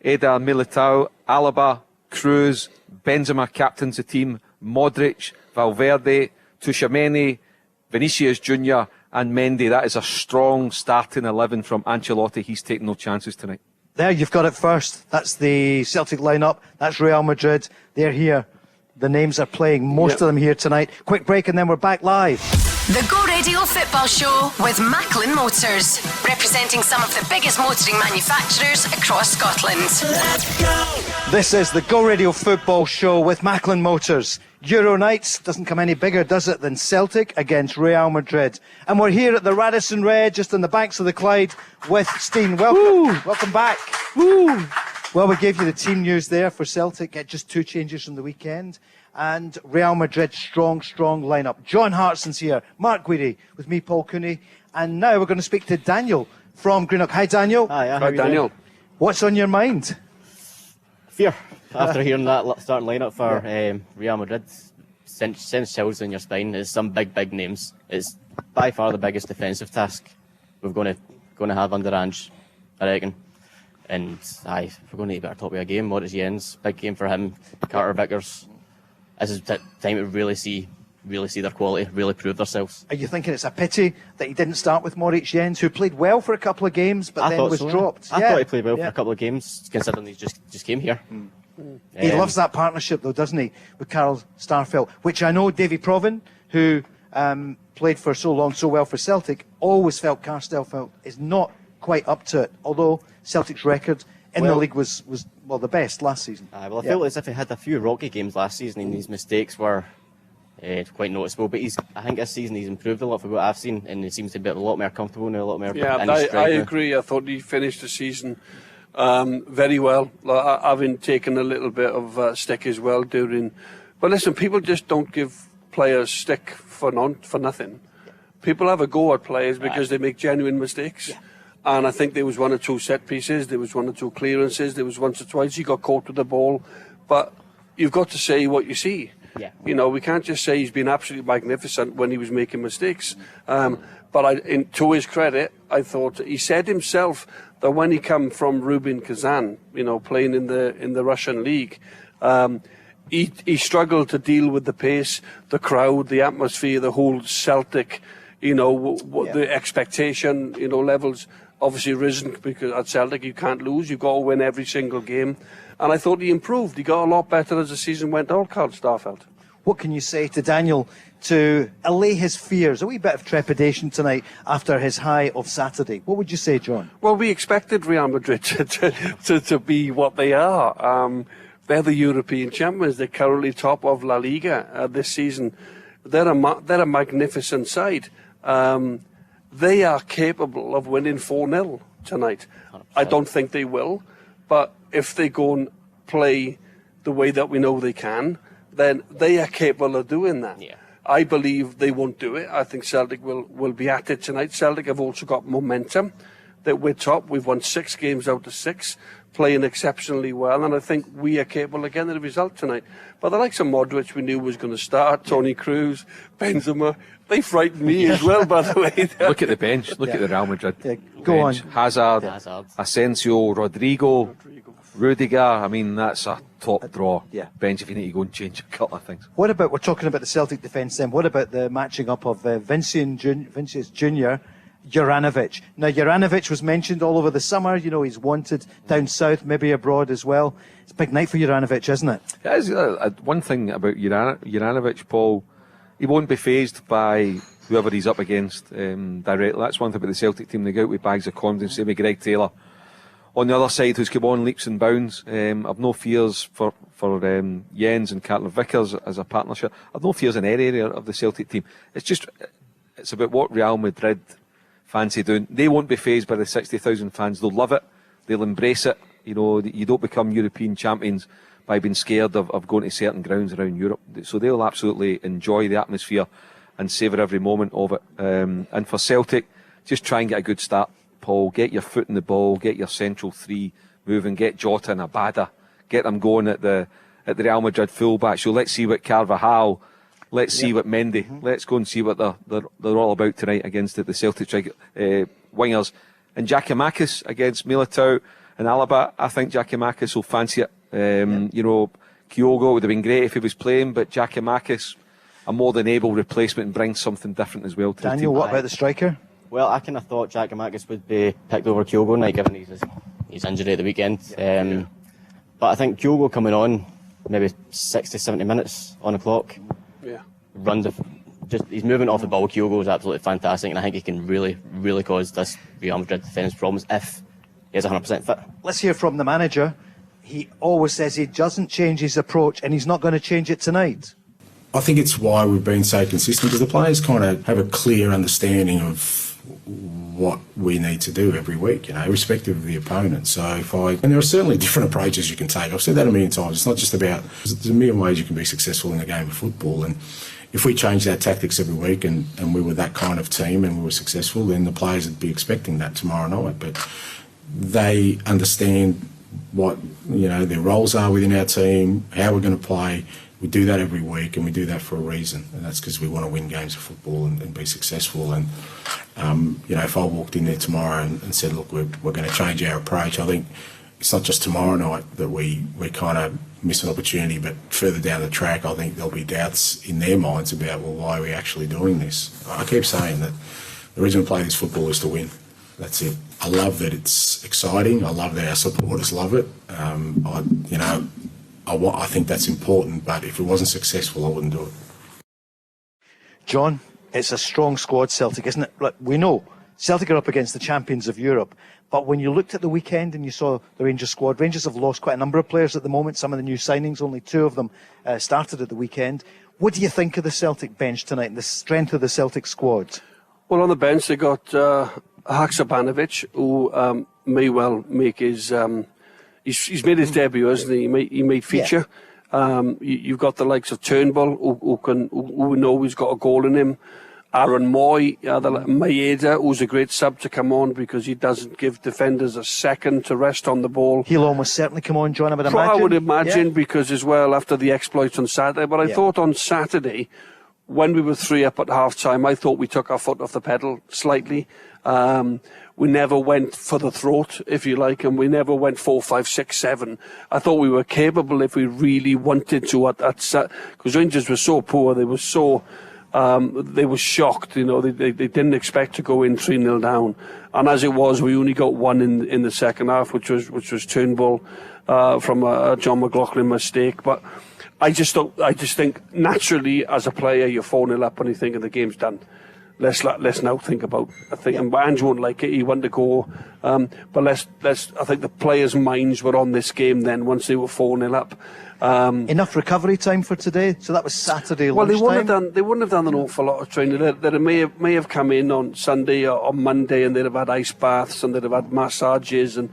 Eder Militao, Alaba, Cruz, Benzema captains the team, Modric, Valverde, Tchouaméni, Vinicius Jr. and Mendy. That is a strong starting 11 from Ancelotti. He's taking no chances tonight. There, you've got it first. That's the Celtic lineup. That's Real Madrid. They're here. The names are playing, most of them here tonight. Quick break and then we're back live. The Go Radio Football Show with Macklin Motors, representing some of the biggest motoring manufacturers across Scotland. Let's go! This is the Go Radio Football Show with Macklin Motors. Euro nights doesn't come any bigger, does it, than Celtic against Real Madrid. And we're here at the Radisson Red, just on the banks of the Clyde, with Steen. Welcome back. Woo. Well, we gave you the team news there for Celtic. Just 2 changes from the weekend. And Real Madrid, strong lineup. John Hartson's here. Mark Guidi with me, Paul Cooney. And now we're going to speak to Daniel from Greenock. Hi, Daniel. Hi, Daniel. What's on your mind? Fear. After hearing that starting lineup for Real Madrid, sends chills in your spine. It's some big names. It's by far the biggest defensive task we're going to have under Ange, I reckon. And we're going to need a better top of a game. Modric Jens, big game for him. Carter Vickers. This is the time to really see their quality, really prove themselves. Are you thinking it's a pity that he didn't start with Modric Jens, who played well for a couple of games, but then was dropped? I thought he played well for a couple of games, considering he just came here. He loves that partnership, though, doesn't he, with Carl Starfelt, which I know Davy Provan, who played for so long, so well for Celtic, always felt Carl Starfelt is not quite up to it, although Celtic's record in the league was the best last season. I feel as if he had a few rocky games last season and his mistakes were quite noticeable, but I think this season he's improved a lot from what I've seen, and he seems to be a lot more comfortable now, a lot more I agree. I thought he finished the season very well, having taken a little bit of stick as well but listen, people just don't give players stick for nothing. People have a go at players because they make genuine mistakes. And I think there was 1 or 2 set pieces, there was 1 or 2 clearances, there was once or twice he got caught with the ball. But you've got to say what you see. Yeah. You know, we can't just say he's been absolutely magnificent when he was making mistakes. But to his credit, I thought he said himself that when he came from Rubin Kazan, you know, playing in the Russian league, he struggled to deal with the pace, the crowd, the atmosphere, the whole Celtic, you know, the expectation, you know, levels obviously risen, because at Celtic you can't lose, you've got to win every single game. And I thought he improved. He got a lot better as the season went on, Carl Starfelt. What can you say to Daniel to allay his fears? A wee bit of trepidation tonight after his high of Saturday. What would you say, John? Well, we expected Real Madrid to be what they are. They're the European champions. They're currently top of La Liga this season. They're a magnificent side. They are capable of winning 4-0 tonight. 100%. I don't think they will, but if they go and play the way that we know they can, then they are capable of doing that. Yeah. I believe they won't do it. I think Celtic will be at it tonight. Celtic have also got momentum. That we're top. We've won 6 games out of 6, playing exceptionally well, and I think we are capable of getting the result tonight. But the likes of Modric, we knew was going to start. Toni Kroos, Benzema, they frightened me as well, by the way. Look at the bench. Look at the Real Madrid Go bench. on. Hazard, Asensio, Rodrigo, Rudiger. I mean, that's a top draw bench if you need to go and change a couple of things. What about, we're talking about the Celtic defence then, what about the matching up of Vinicius Junior, Juranovic? Now, Juranovic was mentioned all over the summer. You know, he's wanted down south, maybe abroad as well. It's a big night for Juranovic, isn't it? It is. One thing about Juranovic, Paul, he won't be fazed by whoever he's up against directly. That's one thing about the Celtic team. They go out with bags of confidence. Same with Greg Taylor on the other side, who's come on leaps and bounds. I've no fears for Jens and Carter Vickers as a partnership. I've no fears in any area of the Celtic team. It's about what Real Madrid fancy doing. They won't be fazed by the 60,000 fans. They'll love it. They'll embrace it. You know, you don't become European champions by being scared of going to certain grounds around Europe. So they'll absolutely enjoy the atmosphere and savour every moment of it. And for Celtic, just try and get a good start, Paul. Get your foot in the ball, get your central three moving, get Jota and Abada, get them going at the Real Madrid fullback. So let's see what Carvajal, let's see what Mendy, let's go and see what they're all about tonight against the Celtic wingers. And Giakoumakis against Militao and Alaba. I think Giakoumakis will fancy it. You know, Kyogo would have been great if he was playing, but Giakoumakis, a more than able replacement, and brings something different as well to Daniel, the team. what about the striker? Well, I kind of thought Giakoumakis would be picked over Kyogo tonight, given his injury at the weekend. But I think Kyogo coming on, maybe 60, 70 minutes on the clock. Yeah. He's moving off the ball. Kyogo is absolutely fantastic, and I think he can really, really cause this Real Madrid defence problems if he is 100% fit. Let's hear from the manager. He always says he doesn't change his approach, and he's not going to change it tonight. I think it's why we've been so consistent, because the players kind of have a clear understanding of what we need to do every week, you know, irrespective of the opponent. And there are certainly different approaches you can take. I've said that a million times. It's not just about, there's a million ways you can be successful in a game of football. And if we changed our tactics every week and we were that kind of team and we were successful, then the players would be expecting that tomorrow night. But they understand what, you know, their roles are within our team, how we're going to play. We do that every week, and we do that for a reason, and that's because we want to win games of football and be successful. And you know, if I walked in there tomorrow and said, look, we're going to change our approach, I think it's not just tomorrow night that we kind of miss an opportunity, but further down the track, I think there'll be doubts in their minds about, well, why are we actually doing this? I keep saying that the reason we play this football is to win. That's it. I love that it's exciting. I love that our supporters love it. I think that's important, but if it wasn't successful, I wouldn't do it. John, it's a strong squad, Celtic, isn't it? Look, we know Celtic are up against the champions of Europe, but when you looked at the weekend and you saw the Rangers squad, Rangers have lost quite a number of players at the moment. Some of the new signings, only 2 of them started at the weekend. What do you think of the Celtic bench tonight and the strength of the Celtic squad? Well, on the bench they got Haksabanovic, who may well make his... He's made his debut, hasn't he? He may feature. Yeah. You've got the likes of Turnbull, who we know he's got a goal in him. Aaron Moy, Maeda, who's a great sub to come on because he doesn't give defenders a second to rest on the ball. He'll almost certainly come on, John, I would imagine. I would imagine, because as well, after the exploits on Saturday. But I thought on Saturday, when we were 3 up at half-time, I thought we took our foot off the pedal slightly. We never went for the throat, if you like, and we never went 4, 5, 6, 7. I thought we were capable if we really wanted to, because Rangers were so poor, they were so... they were shocked, they didn't expect to go in 3-0 down. And as it was, we only got one in the second half, which was Turnbull from a John McLaughlin mistake. But I just think naturally, as a player, you're 4-0 up and you think the game's done. Let's now think about. And Ange won't like it. He wanted to go, but let's. I think the players' minds were on this game then once they were 4-0 up. Enough recovery time for today, so that was Saturday lunchtime. Well, they wouldn't have done an awful lot of training. They may have come in on Sunday or on Monday, and they'd have had ice baths and they'd have had massages and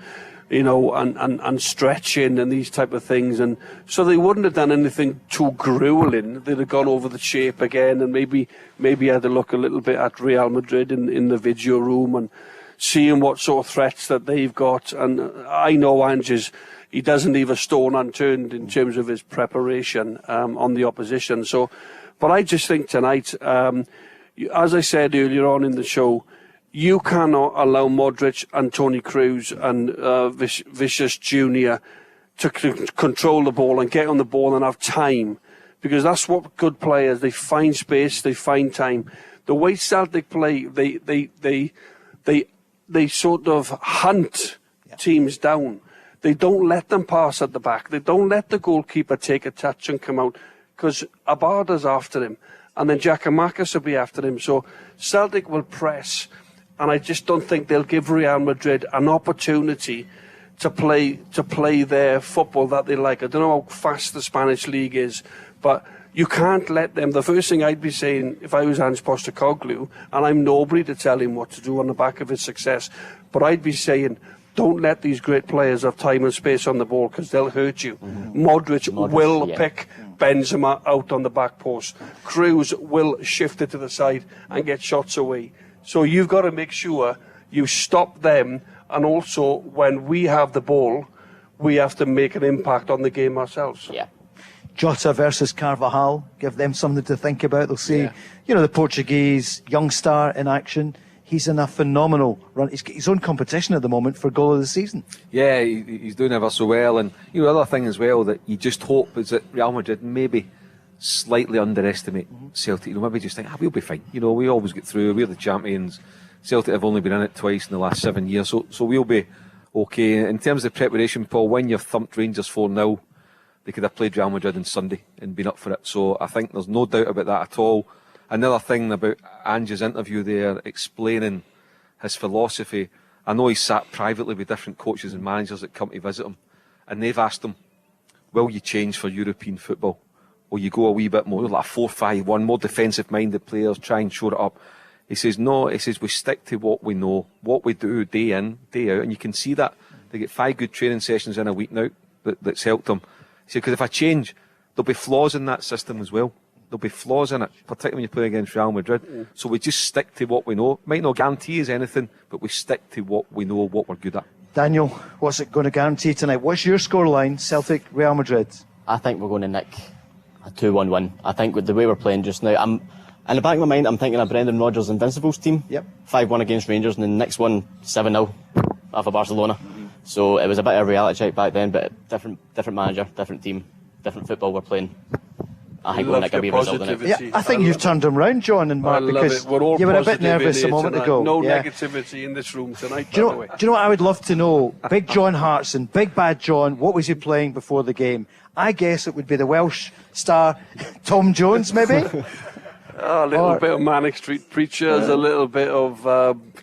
and stretching and these type of things, and so they wouldn't have done anything too grueling. They'd have gone over the shape again and maybe had a look a little bit at Real Madrid in the video room and seeing what sort of threats that they've got. And I know Ange's. He doesn't leave a stone unturned in terms of his preparation on the opposition. So, but I just think tonight, as I said earlier on in the show, you cannot allow Modric and Toni Kroos and Vicious Jr. to control the ball and get on the ball and have time, because that's what good players, they find space, they find time. The way Celtic play, they sort of hunt teams down. They don't let them pass at the back. They don't let the goalkeeper take a touch and come out, because Abada's after him, and then Giakoumakis will be after him. So Celtic will press, and I just don't think they'll give Real Madrid an opportunity to play their football that they like. I don't know how fast the Spanish league is, but you can't let them. The first thing I'd be saying if I was Ange Postecoglou, and I'm nobody to tell him what to do on the back of his success, but I'd be saying, don't let these great players have time and space on the ball, because they'll hurt you. Modric will pick Benzema out on the back post. Kroos will shift it to the side and get shots away. So you've got to make sure you stop them, and also when we have the ball, we have to make an impact on the game ourselves. Yeah. Jota versus Carvajal, give them something to think about. They'll see, the Portuguese young star in action. He's in a phenomenal run. He's got his own competition at the moment for goal of the season. Yeah, he's doing ever so well. And the other thing as well that you just hope is that Real Madrid maybe slightly underestimate Celtic. Maybe just think, we'll be fine. We always get through. We're the champions. Celtic have only been in it twice in the last 7 years, so we'll be okay. In terms of preparation, Paul, when you've thumped Rangers 4-0, they could have played Real Madrid on Sunday and been up for it. So I think there's no doubt about that at all. Another thing about Ange's interview there, explaining his philosophy. I know he's sat privately with different coaches and managers that come to visit him, and they've asked him, will you change for European football? Will you go a wee bit more, like a 4-5-1, more defensive-minded players, try and shore it up? He says, no, he says, we stick to what we know, what we do day in, day out, and you can see that. They get 5 good training sessions in a week now that's helped them. He said, because if I change, there'll be flaws in that system as well. There'll be flaws in it, particularly when you play against Real Madrid. So we just stick to what we know. Might not guarantee us anything, but we stick to what we know, what we're good at. Daniel, what's it going to guarantee tonight? What's your scoreline, Celtic, Real Madrid? I think we're going to nick a 2-1 win. I think with the way we're playing just now, in the back of my mind, I'm thinking of Brendan Rodgers' Invincibles team. 5-1 against Rangers, and then the next one, 7-0 off of Barcelona. So it was a bit of a reality check back then, but different manager, different team, different football we're playing. I think we'll nick a wee result in it. Yeah, I think you've turned them round, John and Mark, because you were a bit nervous a moment ago. No negativity in this room tonight, do you know what I would love to know? Big John Hartson, Big Bad John, what was he playing before the game? I guess it would be the Welsh star Tom Jones, maybe? A little bit of Manic Street Preachers, a little bit of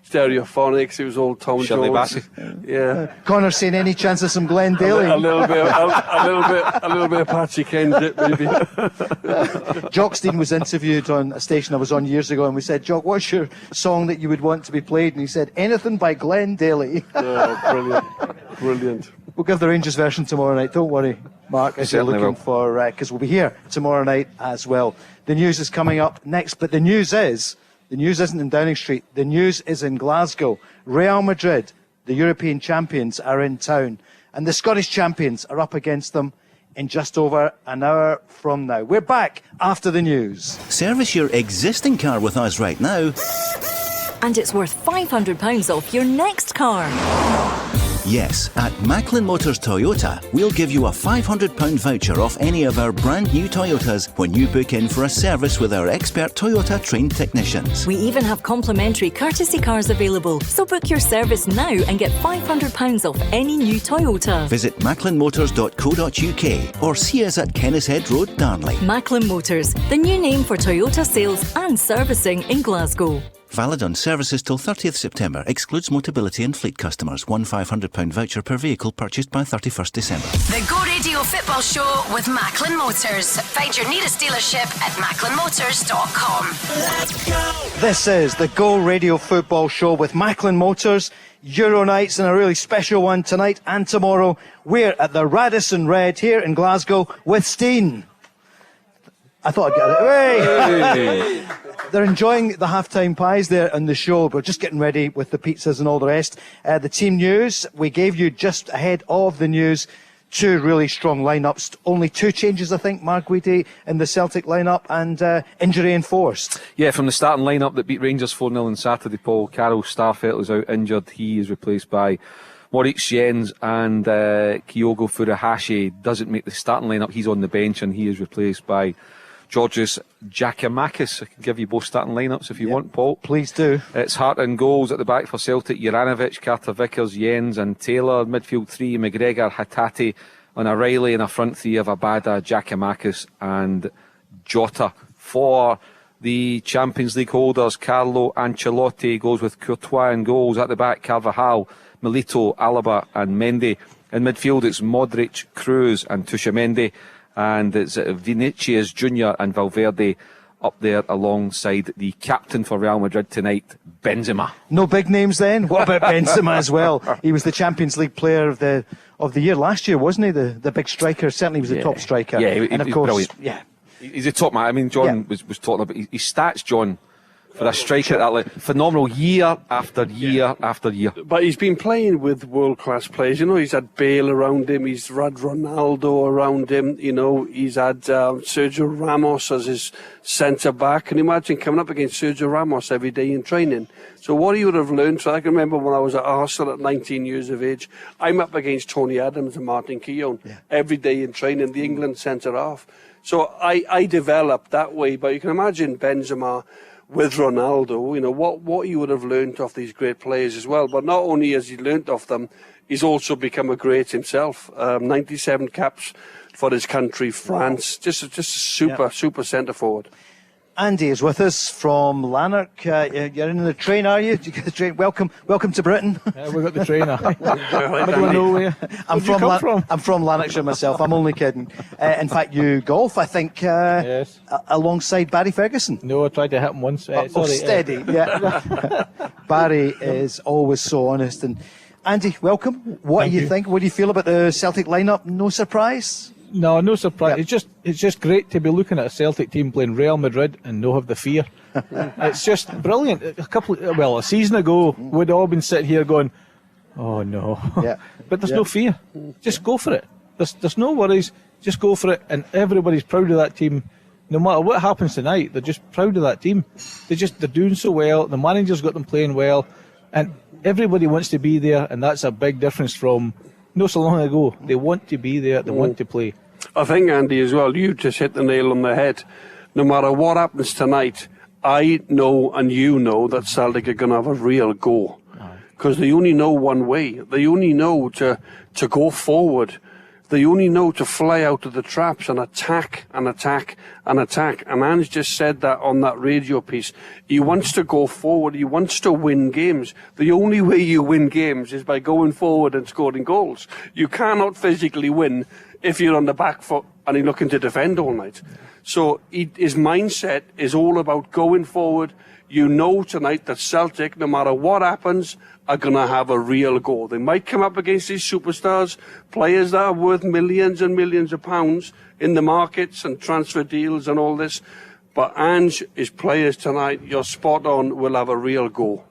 Stereophonics. It was all Tom Jones. Yeah. Connor saying any chance of some Glenn Daly? A little bit of Patsy Kensit, maybe. Jock Stein was interviewed on a station I was on years ago, and we said, Jock, what's your song that you would want to be played? And he said, anything by Glenn Daly. Brilliant. We'll give the Rangers version tomorrow night. Don't worry, Mark, if you're looking for, because we'll be here tomorrow night as well. The news is coming up next, but the news is The news isn't in Downing Street. The news is in Glasgow. Real Madrid, the European champions, are in town. And the Scottish champions are up against them in just over an hour from now. We're back after the news. Service your existing car with us right now. And it's worth £500 off your next car. Yes, at Macklin Motors Toyota, we'll give you a £500 voucher off any of our brand new Toyotas when you book in for a service with our expert Toyota trained technicians. We even have complimentary courtesy cars available, so book your service now and get £500 off any new Toyota. Visit macklinmotors.co.uk or see us at Kennishead Road, Darnley. Macklin Motors, the new name for Toyota sales and servicing in Glasgow. Valid on services till 30th September. Excludes Motability and fleet customers. One £500 voucher per vehicle purchased by 31st December. The Go Radio Football Show with Macklin Motors. Find your nearest dealership at macklinmotors.com. Let's go! This is the Go Radio Football Show with Macklin Motors. Euro nights and a really special one tonight and tomorrow. We're at the Radisson Red here in Glasgow with Steen. I thought I'd get it. Hey! They're enjoying the half-time pies there on the show. We're just getting ready with the pizzas and all the rest. The team news, we gave you just ahead of the news 2 really strong lineups. Only 2 changes, I think, Mark Guidi in the Celtic lineup, and injury enforced. Yeah, from the starting lineup that beat Rangers 4-0 on Saturday, Paul, Carol Starfelt is out injured. He is replaced by Moritz Jens, and Kyogo Furuhashi doesn't make the starting lineup. He's on the bench and he is replaced by Georgios Giacomakis. I can give you both starting lineups if you want, Paul. Please do. It's Hartson goals at the back for Celtic. Juranovic, Carter Vickers, Jens and Taylor. Midfield 3, McGregor, Hatate. On O'Reilly in a front 3 of Abada, Giacomakis and Jota. For the Champions League holders, Carlo Ancelotti goes with Courtois in goals. At the back, Carvajal, Milito, Alaba and Mendy. In midfield, it's Modric, Kroos and Tuchamendi. And it's Vinicius Jr. and Valverde up there alongside the captain for Real Madrid tonight, Benzema. No big names then? What about Benzema as well? He was the Champions League player of the year last year, wasn't he? The big striker. Certainly he was the top striker. Yeah, and of course, brilliant. Yeah. He's a top man. I mean, John was talking about his stats, John, for a striker at that level. Phenomenal year after year after year. But he's been playing with world-class players. You know, he's had Bale around him. He's had Ronaldo around him. You know, he's had Sergio Ramos as his centre-back. Can you imagine coming up against Sergio Ramos every day in training? So what he would have learned, so I can remember when I was at Arsenal at 19 years of age, I'm up against Tony Adams and Martin Keown every day in training, the England centre-half. So I developed that way. But you can imagine Benzema with Ronaldo, you know, what he would have learnt off these great players as well. But not only has he learnt off them, he's also become a great himself. 97 caps for his country, France. Just a super centre forward. Andy is with us from Lanark. You're in the train, are you? Did you get the train? Welcome to Britain. We got the train. I'm from Lanarkshire myself. I'm only kidding. In fact, you golf, I think, yes. Alongside Barry Ferguson. No, I tried to hit him once. Steady. Yeah. Barry is always so honest. And Andy, welcome. What do you think? What do you feel about the Celtic lineup? No surprise? No surprise. Yep. It's just great to be looking at a Celtic team playing Real Madrid and no have the fear. It's just brilliant. A season ago, we'd all been sitting here going, "Oh no," but there's no fear. Just go for it. There's no worries. Just go for it, and everybody's proud of that team. No matter what happens tonight, they're just proud of that team. They're doing so well. The manager's got them playing well, and everybody wants to be there, and that's a big difference from not so long ago. They want to be there. They want to play. I think, Andy, as well, you just hit the nail on the head. No matter what happens tonight, I know and you know that Celtic are going to have a real go. Because they only know one way. They only know to go forward. They only know to fly out of the traps and attack and attack and attack. And Ange just said that on that radio piece. He wants to go forward. He wants to win games. The only way you win games is by going forward and scoring goals. You cannot physically win if you're on the back foot and you're looking to defend all night. So his mindset is all about going forward. You know tonight that Celtic, no matter what happens, are going to have a real go. They might come up against these superstars, players that are worth millions and millions of pounds in the markets and transfer deals and all this. But Ange, his players tonight, you're spot on, will have a real go.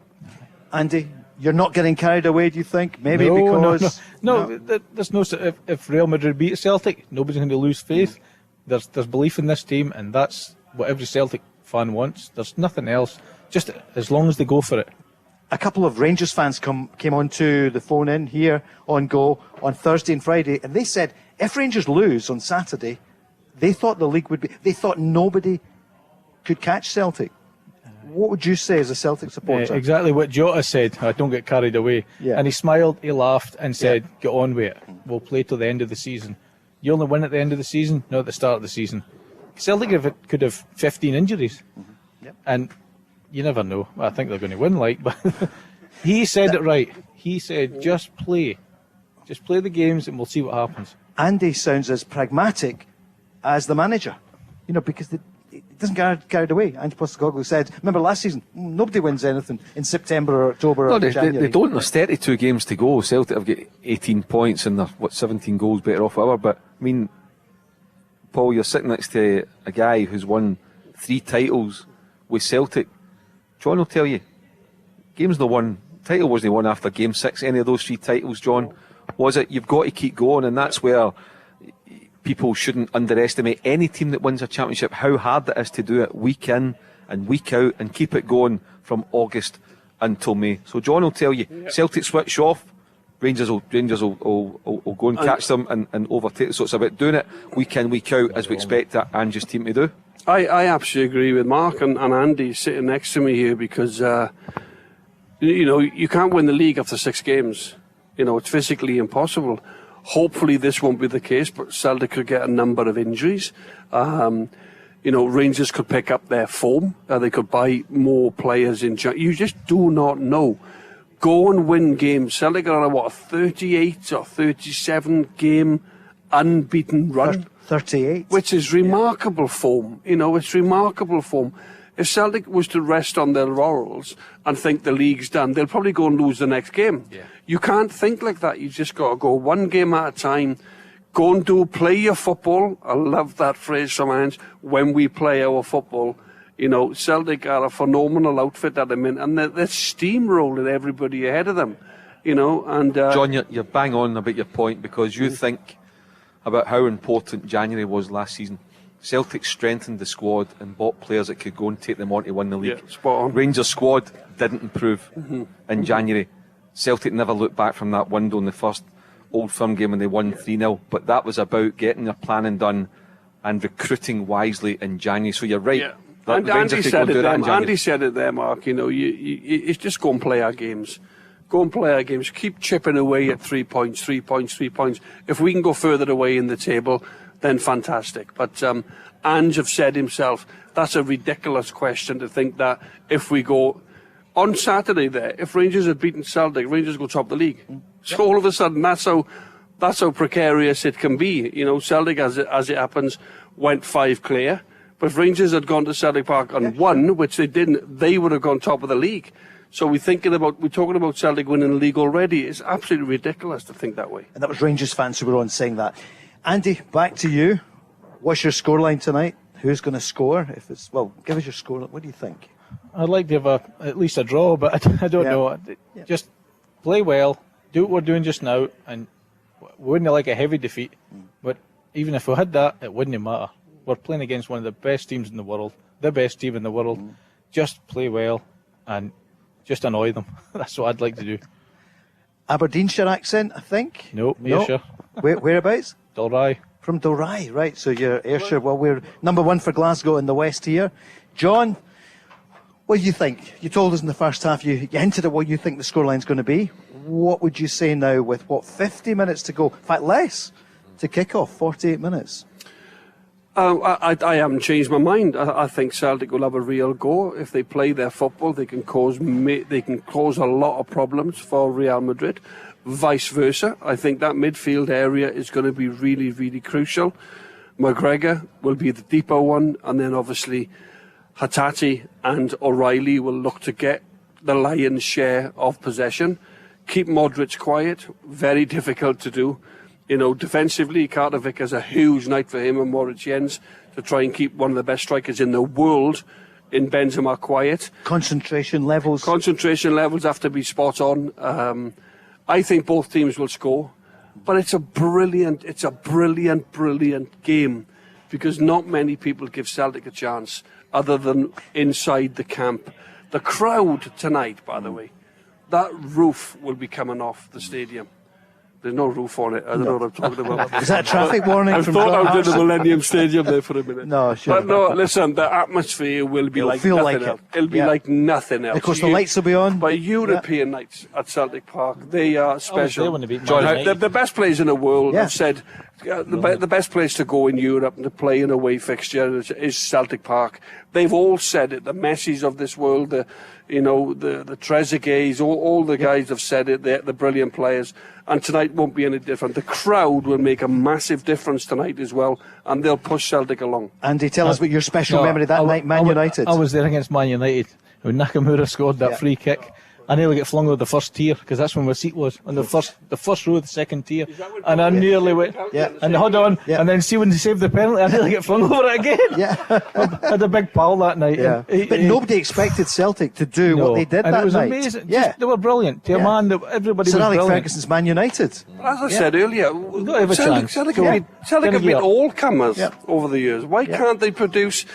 Andy, you're not getting carried away, do you think? Maybe because... No, there's no... If Real Madrid beat Celtic, nobody's going to lose faith. There's belief in this team, and that's what every Celtic fan wants. There's nothing else, just as long as they go for it. A couple of Rangers fans came onto the phone in here on Go on Thursday and Friday, and they said if Rangers lose on Saturday, they thought the league would be... They thought nobody could catch Celtic. What would you say as a Celtic supporter? Exactly what Jota said. I don't get carried away. Yeah. And he smiled, he laughed and said, get on with it. We'll play till the end of the season. You only win at the end of the season, not at the start of the season. Celtic could have 15 injuries. Yep. And you never know. I think they're going to win, but he said it right. He said, just play. Just play the games and we'll see what happens. Andy sounds as pragmatic as the manager, because it doesn't get carried away. Ange Postecoglou said, remember last season, nobody wins anything in September or October or January. They don't. There's 32 games to go. Celtic have got 18 points and they're, 17 goals better off, whatever. But, I mean, Paul, you're sitting next to a guy who's won 3 titles with Celtic. John will tell you, game's not won. Title wasn't won after game 6, any of those 3 titles, John. Was it? You've got to keep going, and that's where people shouldn't underestimate any team that wins a championship, how hard it is to do it week in and week out and keep it going from August until May. So John will tell you, Celtic switch off, Rangers will go and catch them and overtake. So it's about doing it week in, week out, as we expect that Ange's team to do. I absolutely agree with Mark and Andy sitting next to me here because, you can't win the league after 6 games. It's physically impossible. Hopefully this won't be the case, but Celtic could get a number of injuries. Rangers could pick up their form. They could buy more players in. You just do not know. Go and win games. Celtic are on a 38 or 37 game unbeaten run. 38. Which is remarkable form. It's remarkable form. If Celtic was to rest on their laurels and think the league's done, they'll probably go and lose the next game. Yeah. You can't think like that. You just got to go one game at a time. Go and play your football. I love that phrase from Ange. When we play our football, Celtic are a phenomenal outfit at the minute, and they're steamrolling everybody ahead of them. John, you're bang on about your point, because you think about how important January was last season. Celtic strengthened the squad and bought players that could go and take them on to win the league. Yeah, spot on. Rangers squad didn't improve in January. Celtic never looked back from that window in the first Old Firm game when they won 3-0. But that was about getting their planning done and recruiting wisely in January. So you're right. Yeah. And Andy said it there, Mark. It's just go and play our games. Go and play our games. Keep chipping away at 3 points. If we can go further away in the table, then fantastic. But Ange have said himself, that's a ridiculous question to think that if we go on Saturday there, if Rangers had beaten Celtic, Rangers go top of the league. So all of a sudden, that's how precarious it can be. Celtic, as it happens, went 5 clear. But if Rangers had gone to Celtic Park and won, which they didn't, they would have gone top of the league. So we're talking about Celtic winning the league already. It's absolutely ridiculous to think that way. And that was Rangers fans who were on saying that. Andy, back to you. What's your scoreline tonight? Who's going to score? Give us your score. What do you think? I'd like to have at least a draw, but I don't know. Just play well, do what we're doing just now, and we wouldn't like a heavy defeat. But even if we had that, it wouldn't matter. We're playing against one of the best teams in the world, the best team in the world. Just play well and just annoy them. That's what I'd like to do. Aberdeenshire accent, I think? No, Ayrshire. Whereabouts? Dalry. From Dalry, right. So you're Ayrshire. Well, we're number 1 for Glasgow in the West here. John, what do you think? You told us in the first half, you hinted at what you think the scoreline's going to be. What would you say now with, 50 minutes to go? In fact, less to kick off, 48 minutes. I haven't changed my mind. I think Celtic will have a real go. If they play their football, they can cause a lot of problems for Real Madrid. Vice versa, I think that midfield area is going to be really, really crucial. McGregor will be the deeper one, and then obviously Hatate and O'Reilly will look to get the lion's share of possession. Keep Modric quiet, very difficult to do. Defensively, Carter Vickers a huge night for him and Maurice Jens to try and keep one of the best strikers in the world in Benzema quiet. Concentration levels have to be spot on. I think both teams will score, but it's a brilliant game, because not many people give Celtic a chance other than inside the camp. The crowd tonight, by the way, that roof will be coming off the stadium. There's no roof on it. I don't know what I'm talking about. Is that a traffic warning? I thought I was in the Millennium Stadium there for a minute. No, sure. But no, listen, the atmosphere will be like nothing else. It'll be like nothing else. Of course, the lights will be on. But European nights at Celtic Park, they are special. John, the best players in the world have said the best place to go in Europe and to play an away fixture is Celtic Park. They've all said it. The Messis of this world, the Trezeguets, all the guys have said it. They're the brilliant players. And tonight won't be any different. The crowd will make a massive difference tonight as well, and they'll push Celtic along. Andy, tell us about your special memory that night, Man United. I was there against Man United when Nakamura scored that free kick. I nearly get flung over the first tier, because that's when my seat was, on the first row of the second tier, and I nearly went. And hold on, and then see when they saved the penalty, I nearly get flung over it again. I had a big pal that night. But nobody expected Celtic to do what they did that night. It was amazing. They were brilliant. To a man that everybody Sir was Alex brilliant. Ferguson's Man United. As I said earlier, Celtic have been all comers over the years. Why can't they produce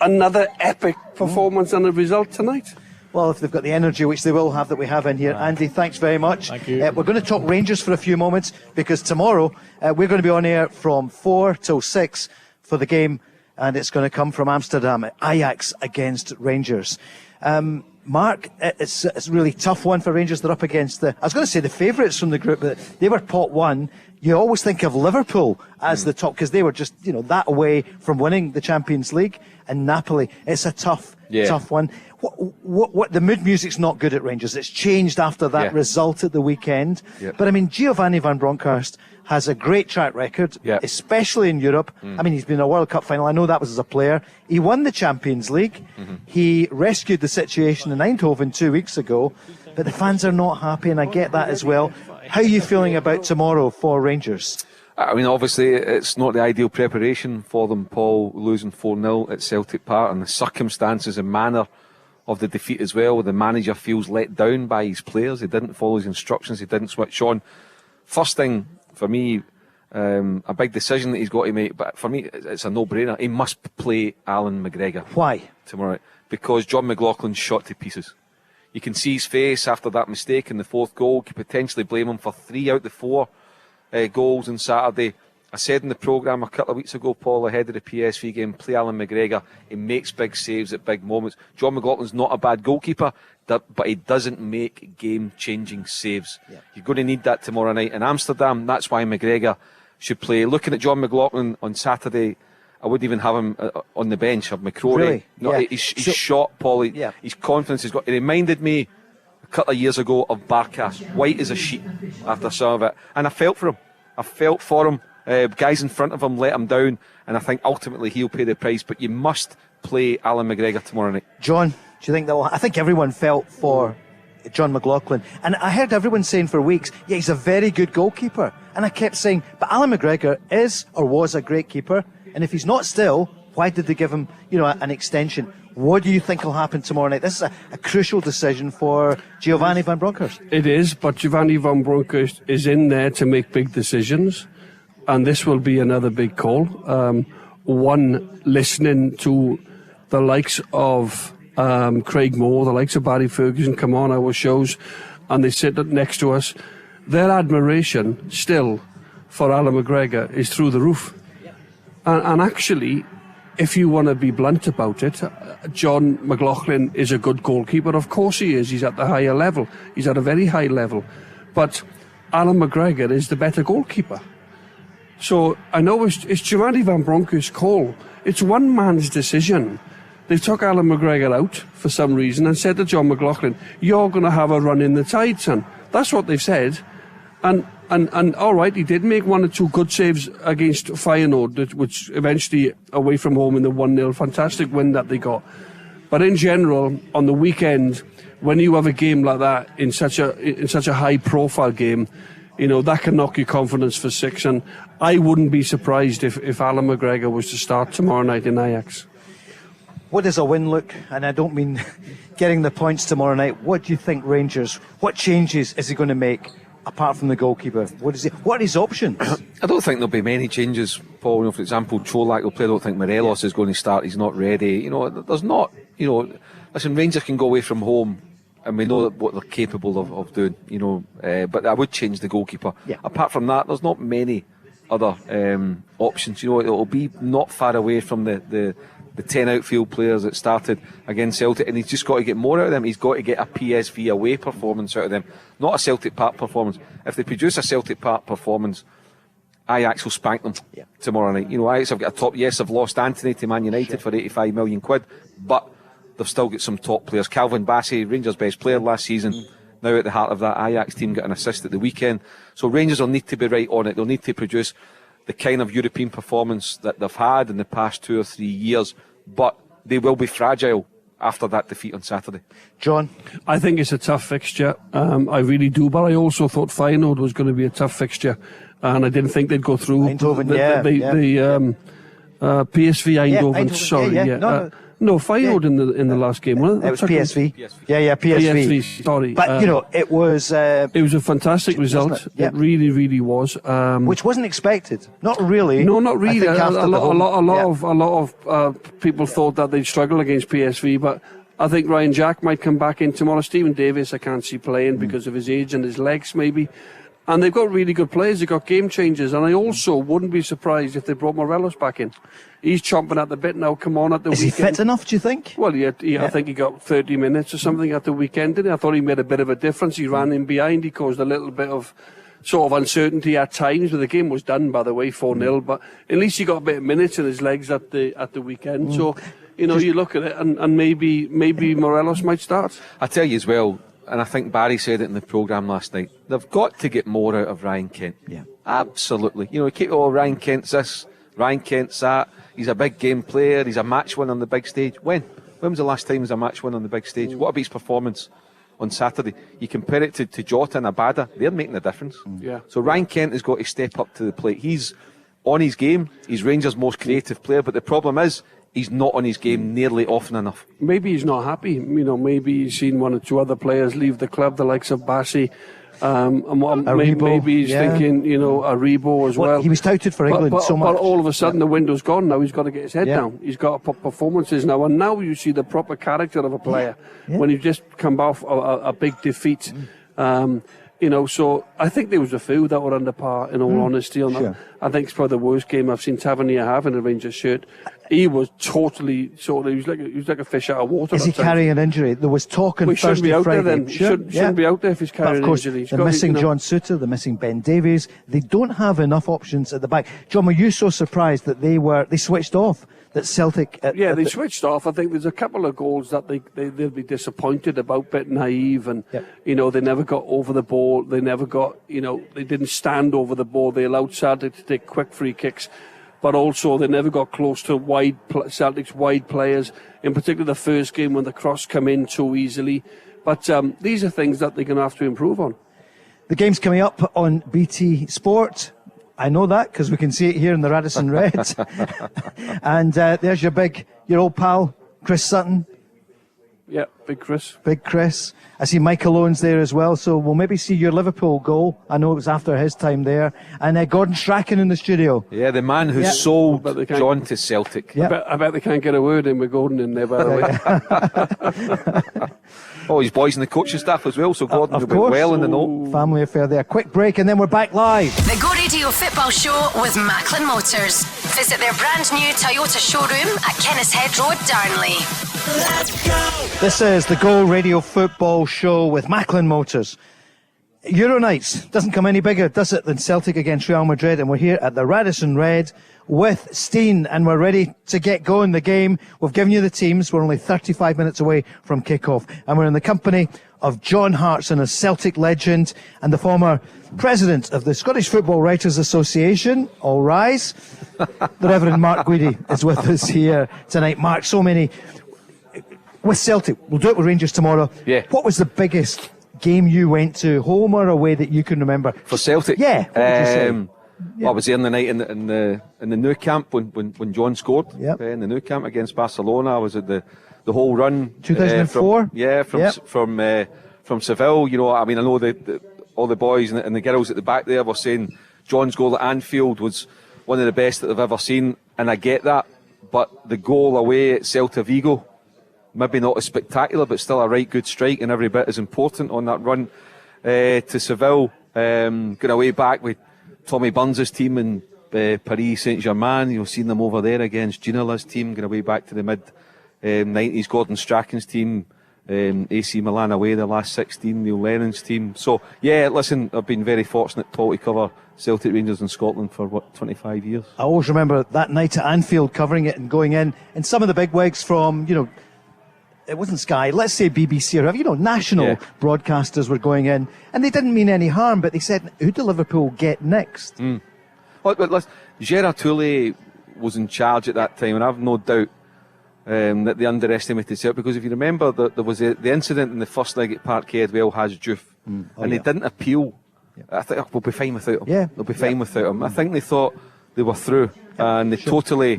another epic performance and a result tonight? Well, if they've got the energy, which they will have, that we have in here. Andy, thanks very much. Thank you. We're going to talk Rangers for a few moments, because tomorrow we're going to be on air from 4 till 6 for the game, and it's going to come from Amsterdam, Ajax against Rangers. Mark, it's a really tough one for Rangers. They're up against I was going to say the favourites from the group, but they were pot one. You always think of Liverpool as the top, because they were just, that away from winning the Champions League, and Napoli. It's a tough one. What the mood music's not good at Rangers. It's changed after that result at the weekend. But I mean, Giovanni van Bronckhorst has a great track record, especially in Europe. I mean, he's been in a World Cup final. I know that was as a player. He won the Champions League. He rescued the situation in Eindhoven 2 weeks ago. But the fans are not happy, and I get that as well. How are you feeling about tomorrow for Rangers? I mean, obviously, it's not the ideal preparation for them, Paul, losing 4-0 at Celtic Park, and the circumstances and manner of the defeat as well. The manager feels let down by his players. He didn't follow his instructions. He didn't switch on. First thing for me, a big decision that he's got to make, but for me, it's a no-brainer. He must play Alan McGregor. Why? Tomorrow. Because John McLaughlin's shot to pieces. You can see his face after that mistake in the fourth goal. You could potentially blame him for 3 out of the 4 goals on Saturday. I said in the programme a couple of weeks ago, Paul, ahead of the PSV game, play Alan McGregor. He makes big saves at big moments. John McLaughlin's not a bad goalkeeper, but he doesn't make game-changing saves. You're going to need that tomorrow night in Amsterdam. That's why McGregor should play. Looking at John McLaughlin on Saturday, I wouldn't even have him on the bench. Of McCrory. Really? No, he's shot, Paul. His confidence has got. He reminded me a couple of years ago of Barkas, white as a sheet after some of it, and I felt for him. I felt for him. Guys in front of him let him down, and I think ultimately he'll pay the price. But you must play Alan McGregor tomorrow night. John, do you think that I think everyone felt for John McLaughlin, and I heard everyone saying for weeks, he's a very good goalkeeper, and I kept saying, but Alan McGregor is or was a great keeper, and if he's not still, why did they give him an extension? What do you think will happen tomorrow night? This is a crucial decision for Giovanni van Bronckhorst. It is, but Giovanni van Bronckhorst is in there to make big decisions, and this will be another big call. One, listening to the likes of Craig Moore, the likes of Barry Ferguson come on our shows, and they sit next to us. Their admiration still for Alan McGregor is through the roof. And actually, if you want to be blunt about it, John McLaughlin is a good goalkeeper. Of course he is. He's at the higher level. He's at a very high level. But Alan McGregor is the better goalkeeper. So I know it's Giovanni van Bronckhorst's call. It's one man's decision. They took Alan McGregor out for some reason and said to John McLaughlin, you're going to have a run in the tide, son. That's what they've said. And all right, he did make 1 or 2 good saves against Feyenoord, which eventually away from home in the 1-0 fantastic win that they got. But in general, on the weekend, when you have a game like that in such a high-profile game, that can knock your confidence for 6. And I wouldn't be surprised if Alan McGregor was to start tomorrow night in Ajax. What does a win look? And I don't mean getting the points tomorrow night. What do you think, Rangers? What changes is he going to make apart from the goalkeeper? What are his options? I don't think there'll be many changes, Paul. For example, Cholak will play. I don't think Morelos is going to start. He's not ready. There's not. Listen, Rangers can go away from home, and we know what they're capable of doing. But I would change the goalkeeper. Yeah. Apart from that, there's not many other options. It'll be not far away from the 10 outfield players that started against Celtic, and he's just got to get more out of them. He's got to get a PSV away performance out of them, not a Celtic Park performance. If they produce a Celtic Park performance, Ajax will spank them tomorrow night. Ajax have got a top. Yes, they've lost Anthony to Man United for 85 million quid, but they've still got some top players. Calvin Bassey, Rangers' best player last season, now at the heart of that Ajax team, got an assist at the weekend. So Rangers will need to be right on it. They'll need to produce the kind of European performance that they've had in the past 2 or 3 years, but they will be fragile after that defeat on Saturday. John? I think it's a tough fixture. I really do, but I also thought Feyenoord was going to be a tough fixture, and I didn't think they'd go through. Eindhoven, PSV Eindhoven, No, Feyenoord in the last game, wasn't it? It was PSV. PSV. Sorry. But, it was... it was a fantastic result. It really, really was. Which wasn't expected. Not really. No, not really. A lot of people thought that they'd struggle against PSV, but I think Ryan Jack might come back in tomorrow. Stephen Davis I can't see playing because of his age and his legs, maybe. And they've got really good players. They've got game changers. And I also wouldn't be surprised if they brought Morelos back in. He's chomping at the bit now. Come on at the weekend. Is he fit enough, do you think? Well, I think he got 30 minutes or something at the weekend, didn't he? I thought he made a bit of a difference. He ran in behind. He caused a little bit of sort of uncertainty at times. But the game was done, by the way, 4-0. But at least he got a bit of minutes in his legs at the weekend. So, you look at it and maybe Morelos might start. I tell you as well, and I think Barry said it in the programme last night, they've got to get more out of Ryan Kent. Yeah. Absolutely. Ryan Kent's this, Ryan Kent's that. He's a big game player. He's a match winner on the big stage. When was the last time he was a match winner on the big stage? What about his performance on Saturday? You compare it to Jota and Abada, they're making a difference. Yeah. So Ryan Kent has got to step up to the plate. He's on his game. He's Rangers' most creative player, but the problem is, he's not on his game nearly often enough. Maybe he's not happy. Maybe he's seen 1 or 2 other players leave the club, the likes of Bassey. Maybe he's thinking, Aribo as well. He was touted for England so much. But all of a sudden the window's gone now. He's got to get his head down. He's got to put performances now. And now you see the proper character of a player when you just come off a big defeat. So I think there was a few that were under par, in all honesty. I think it's probably the worst game I've seen Tavernier have in a Rangers shirt. He was totally he was like a fish out of water. Is he carrying an injury? There was talk on Thursday, Friday. Shouldn't be out there if he's carrying an injury. They're missing John Souttar, they're missing Ben Davies. They don't have enough options at the back. John, were you so surprised that they switched off? That Celtic... they switched off. I think there's a couple of goals that they'll be disappointed about, bit naive, and they never got over the ball. They never got, they didn't stand over the ball. They allowed Celtic to take quick free kicks, but also they never got close to Celtic's wide players, in particular the first game when the cross come in too easily. But these are things that they're going to have to improve on. The game's coming up on BT Sport. I know that because we can see it here in the Radisson RED. And there's your old pal, Chris Sutton. Yeah, Big Chris. Big Chris. I see Michael Owens there as well, so we'll maybe see your Liverpool goal. I know it was after his time there. And Gordon Strachan in the studio. Yeah, the man who sold John to Celtic. I bet they can't get a word in with Gordon in there, by the way. Oh, his boys and the coaching staff as well, so Gordon will be well in the know. Family affair there. Quick break and then we're back live. The Go Radio Football Show with Macklin Motors. Visit their brand new Toyota showroom at Kennishead Road, Darnley. Let's go! This is the Go Radio Football Show with Macklin Motors. Euro nights doesn't come any bigger, does it, than Celtic against Real Madrid, and we're here at the Radisson RED with Steen, and we're ready to get going the game. We've given you the teams. We're only 35 minutes away from kick-off, and we're in the company of John Hartson, a Celtic legend and the former president of the Scottish Football Writers Association. All rise. The Reverend Mark Guidi is with us here tonight. Mark, so many with Celtic. We'll do it with Rangers tomorrow. Yeah. What was the biggest game you went to, home or away, that you can remember? For Celtic? Yeah. What would you say? Well, I was there in the night in the Nou Camp when John scored in the Nou Camp against Barcelona. I was at the whole run. 2004? From Seville. You know, I mean, I know all the boys and the girls at the back there were saying John's goal at Anfield was one of the best that they've ever seen, and I get that. But the goal away at Celta Vigo, maybe not as spectacular, but still a right good strike, and every bit as important on that run to Seville. Going away back with Tommy Burns' team in Paris Saint-Germain, you know, seen them over there against Ginola's team, going away back to the mid-90s, Gordon Strachan's team, AC Milan away, the last 16, Neil Lennon's team. So, yeah, listen, I've been very fortunate, Paul, to cover Celtic, Rangers in Scotland for, 25 years. I always remember that night at Anfield, covering it and going in, and some of the big wigs from, you know, it wasn't Sky, let's say BBC or whatever, you know, national broadcasters were going in, and they didn't mean any harm, but they said, who do Liverpool get next? But listen, Gerard Touré was in charge at that time, and I've no doubt that they underestimated Celtic, because if you remember, there was the incident in the first leg at Parquet at El Hadj Diouf, and they didn't appeal. I think we'll be fine without him. They'll be fine without him. I think they thought they were through, and they totally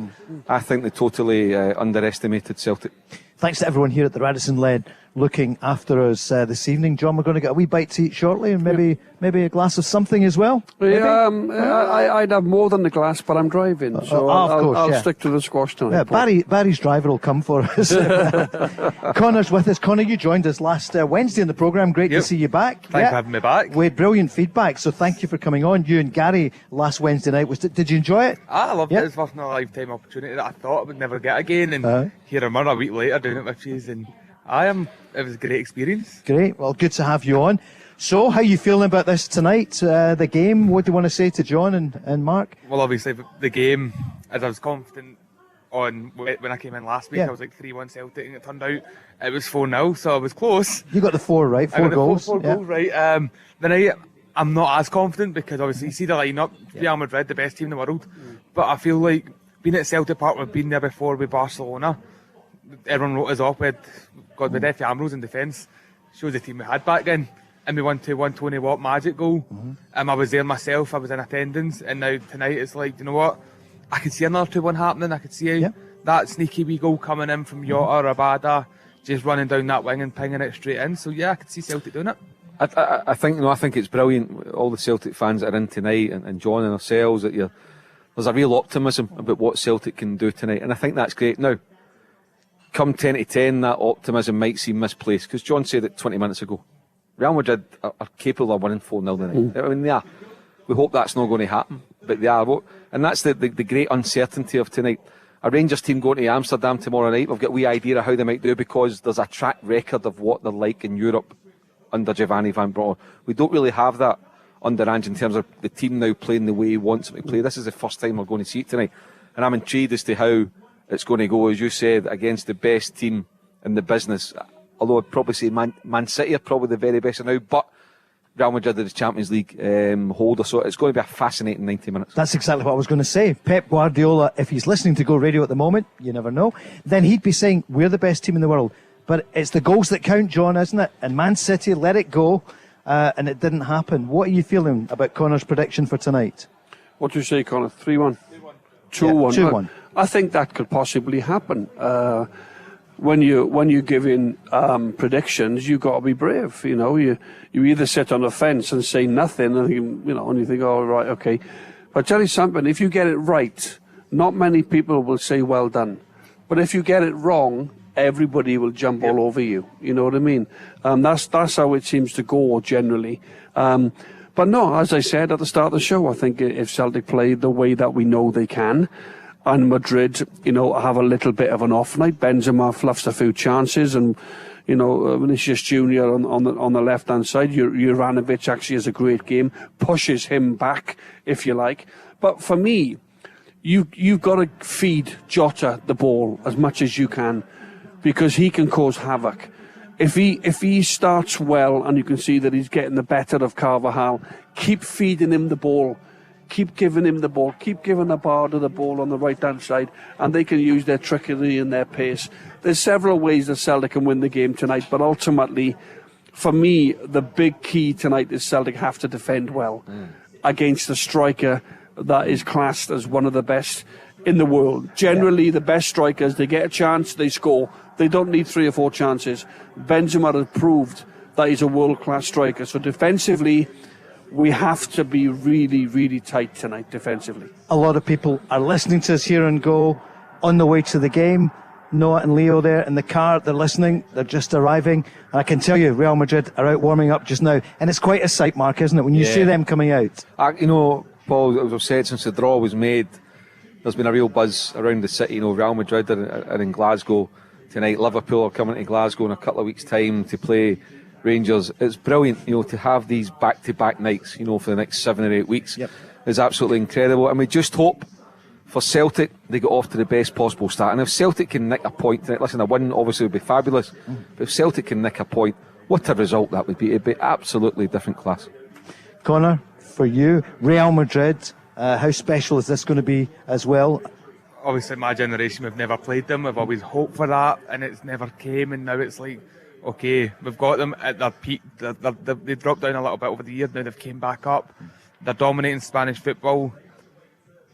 underestimated Celtic. Thanks to everyone here at the Radisson RED looking after us this evening. John, we're going to get a wee bite to eat shortly, and maybe a glass of something as well. I'd have more than the glass, but I'm driving, so I'll stick to the squash tonight. Yeah, Barry's driver will come for us. Connor's with us. Connor, you joined us last Wednesday in the programme. Great to see you back. Thanks for having me back. We had brilliant feedback, so thank you for coming on. You and Gary last Wednesday night. Did you enjoy it? I loved it. It was a lifetime opportunity that I thought I would never get again, and here I'm a week later doing it with you, and it was a great experience. Great. Well, good to have you on. So, how are you feeling about this tonight? The game, what do you want to say to John and Mark? Well, obviously, the game, as I was confident on when I came in last week, I was like 3-1 Celtic, and it turned out it was 4-0, so I was close. You got the 4 right, 4 goals. Four goals right. Tonight, I'm not as confident, because obviously you see the lineup, Real Madrid, the best team in the world, but I feel like being at Celtic Park, we've been there before with Barcelona. Everyone wrote us off with Efe Ambrose in defence. Shows the team we had back then. And we won 2-1 Tony Watt magic goal. I was there myself, I was in attendance, and now tonight it's like, you know what? I could see another 2-1 happening. I could see that sneaky wee goal coming in from Jota or Abada, just running down that wing and pinging it straight in. So yeah, I could see Celtic doing it. I think it's brilliant, all the Celtic fans that are in tonight, and John and ourselves, that there's a real optimism about what Celtic can do tonight, and I think that's great. Now, come 10 to 10, that optimism might seem misplaced, because John said it 20 minutes ago. Real Madrid are capable of winning 4-0 tonight. I mean, they are. We hope that's not going to happen, but they are. And that's the great uncertainty of tonight. A Rangers team going to Amsterdam tomorrow night, we've got a wee idea of how they might do, because there's a track record of what they're like in Europe under Giovanni Van Bronckhorst. We don't really have that under Ange in terms of the team now playing the way he wants them to play. This is the first time we're going to see it tonight. And I'm intrigued as to how it's going to go, as you said, against the best team in the business. Although I'd probably say Man City are probably the very best now, but Real Madrid are the Champions League holder, so it's going to be a fascinating 90 minutes. That's exactly what I was going to say. Pep Guardiola, if he's listening to Go Radio at the moment, you never know, then he'd be saying, we're the best team in the world. But it's the goals that count, John, isn't it? And Man City let it go, and it didn't happen. What are you feeling about Connor's prediction for tonight? What do you say, Connor? 3-1? 2-1. 2-1. I think that could possibly happen. When you give in predictions, you've got to be brave. You know, you either sit on the fence and say nothing, and you think, oh right, okay. But I'll tell you something: if you get it right, not many people will say well done. But if you get it wrong, everybody will jump all over you. You know what I mean? That's how it seems to go generally. But no, as I said at the start of the show, I think if Celtic play the way that we know they can, and Madrid, have a little bit of an off night. Benzema fluffs a few chances, and Vinicius Junior on the left hand side. Juranovic actually has a great game, pushes him back, if you like. But for me, you've got to feed Jota the ball as much as you can, because he can cause havoc. If he starts well, and you can see that he's getting the better of Carvajal, keep feeding him the ball. Keep giving him the ball. Keep giving Abada the ball on the right-hand side, and they can use their trickery and their pace. There's several ways that Celtic can win the game tonight, but ultimately, for me, the big key tonight is Celtic have to defend well against a striker that is classed as one of the best in the world. Generally, the best strikers, they get a chance, they score. They don't need 3 or 4 chances. Benzema has proved that he's a world-class striker. So defensively, we have to be really, really tight tonight defensively. A lot of people are listening to us here on Go on the way to the game. Noah and Leo there in the car, they're listening, they're just arriving. And I can tell you, Real Madrid are out warming up just now. And it's quite a sight, Mark, isn't it, when you see them coming out? Paul, as I've said since the draw was made, there's been a real buzz around the city. Real Madrid are in Glasgow tonight. Liverpool are coming to Glasgow in a couple of weeks' time to play Rangers. It's brilliant, to have these back-to-back nights, for the next 7 or 8 weeks. It's absolutely incredible. And we just hope for Celtic, they get off to the best possible start. And if Celtic can nick a point tonight, listen, a win obviously would be fabulous. But if Celtic can nick a point, what a result that would be. It'd be absolutely different class. Connor, for you, Real Madrid, how special is this going to be as well? Obviously, my generation, we've never played them. We've always hoped for that, and it's never came. And now it's like, okay, we've got them at their peak. They dropped down a little bit over the years. Now they've came back up. They're dominating Spanish football.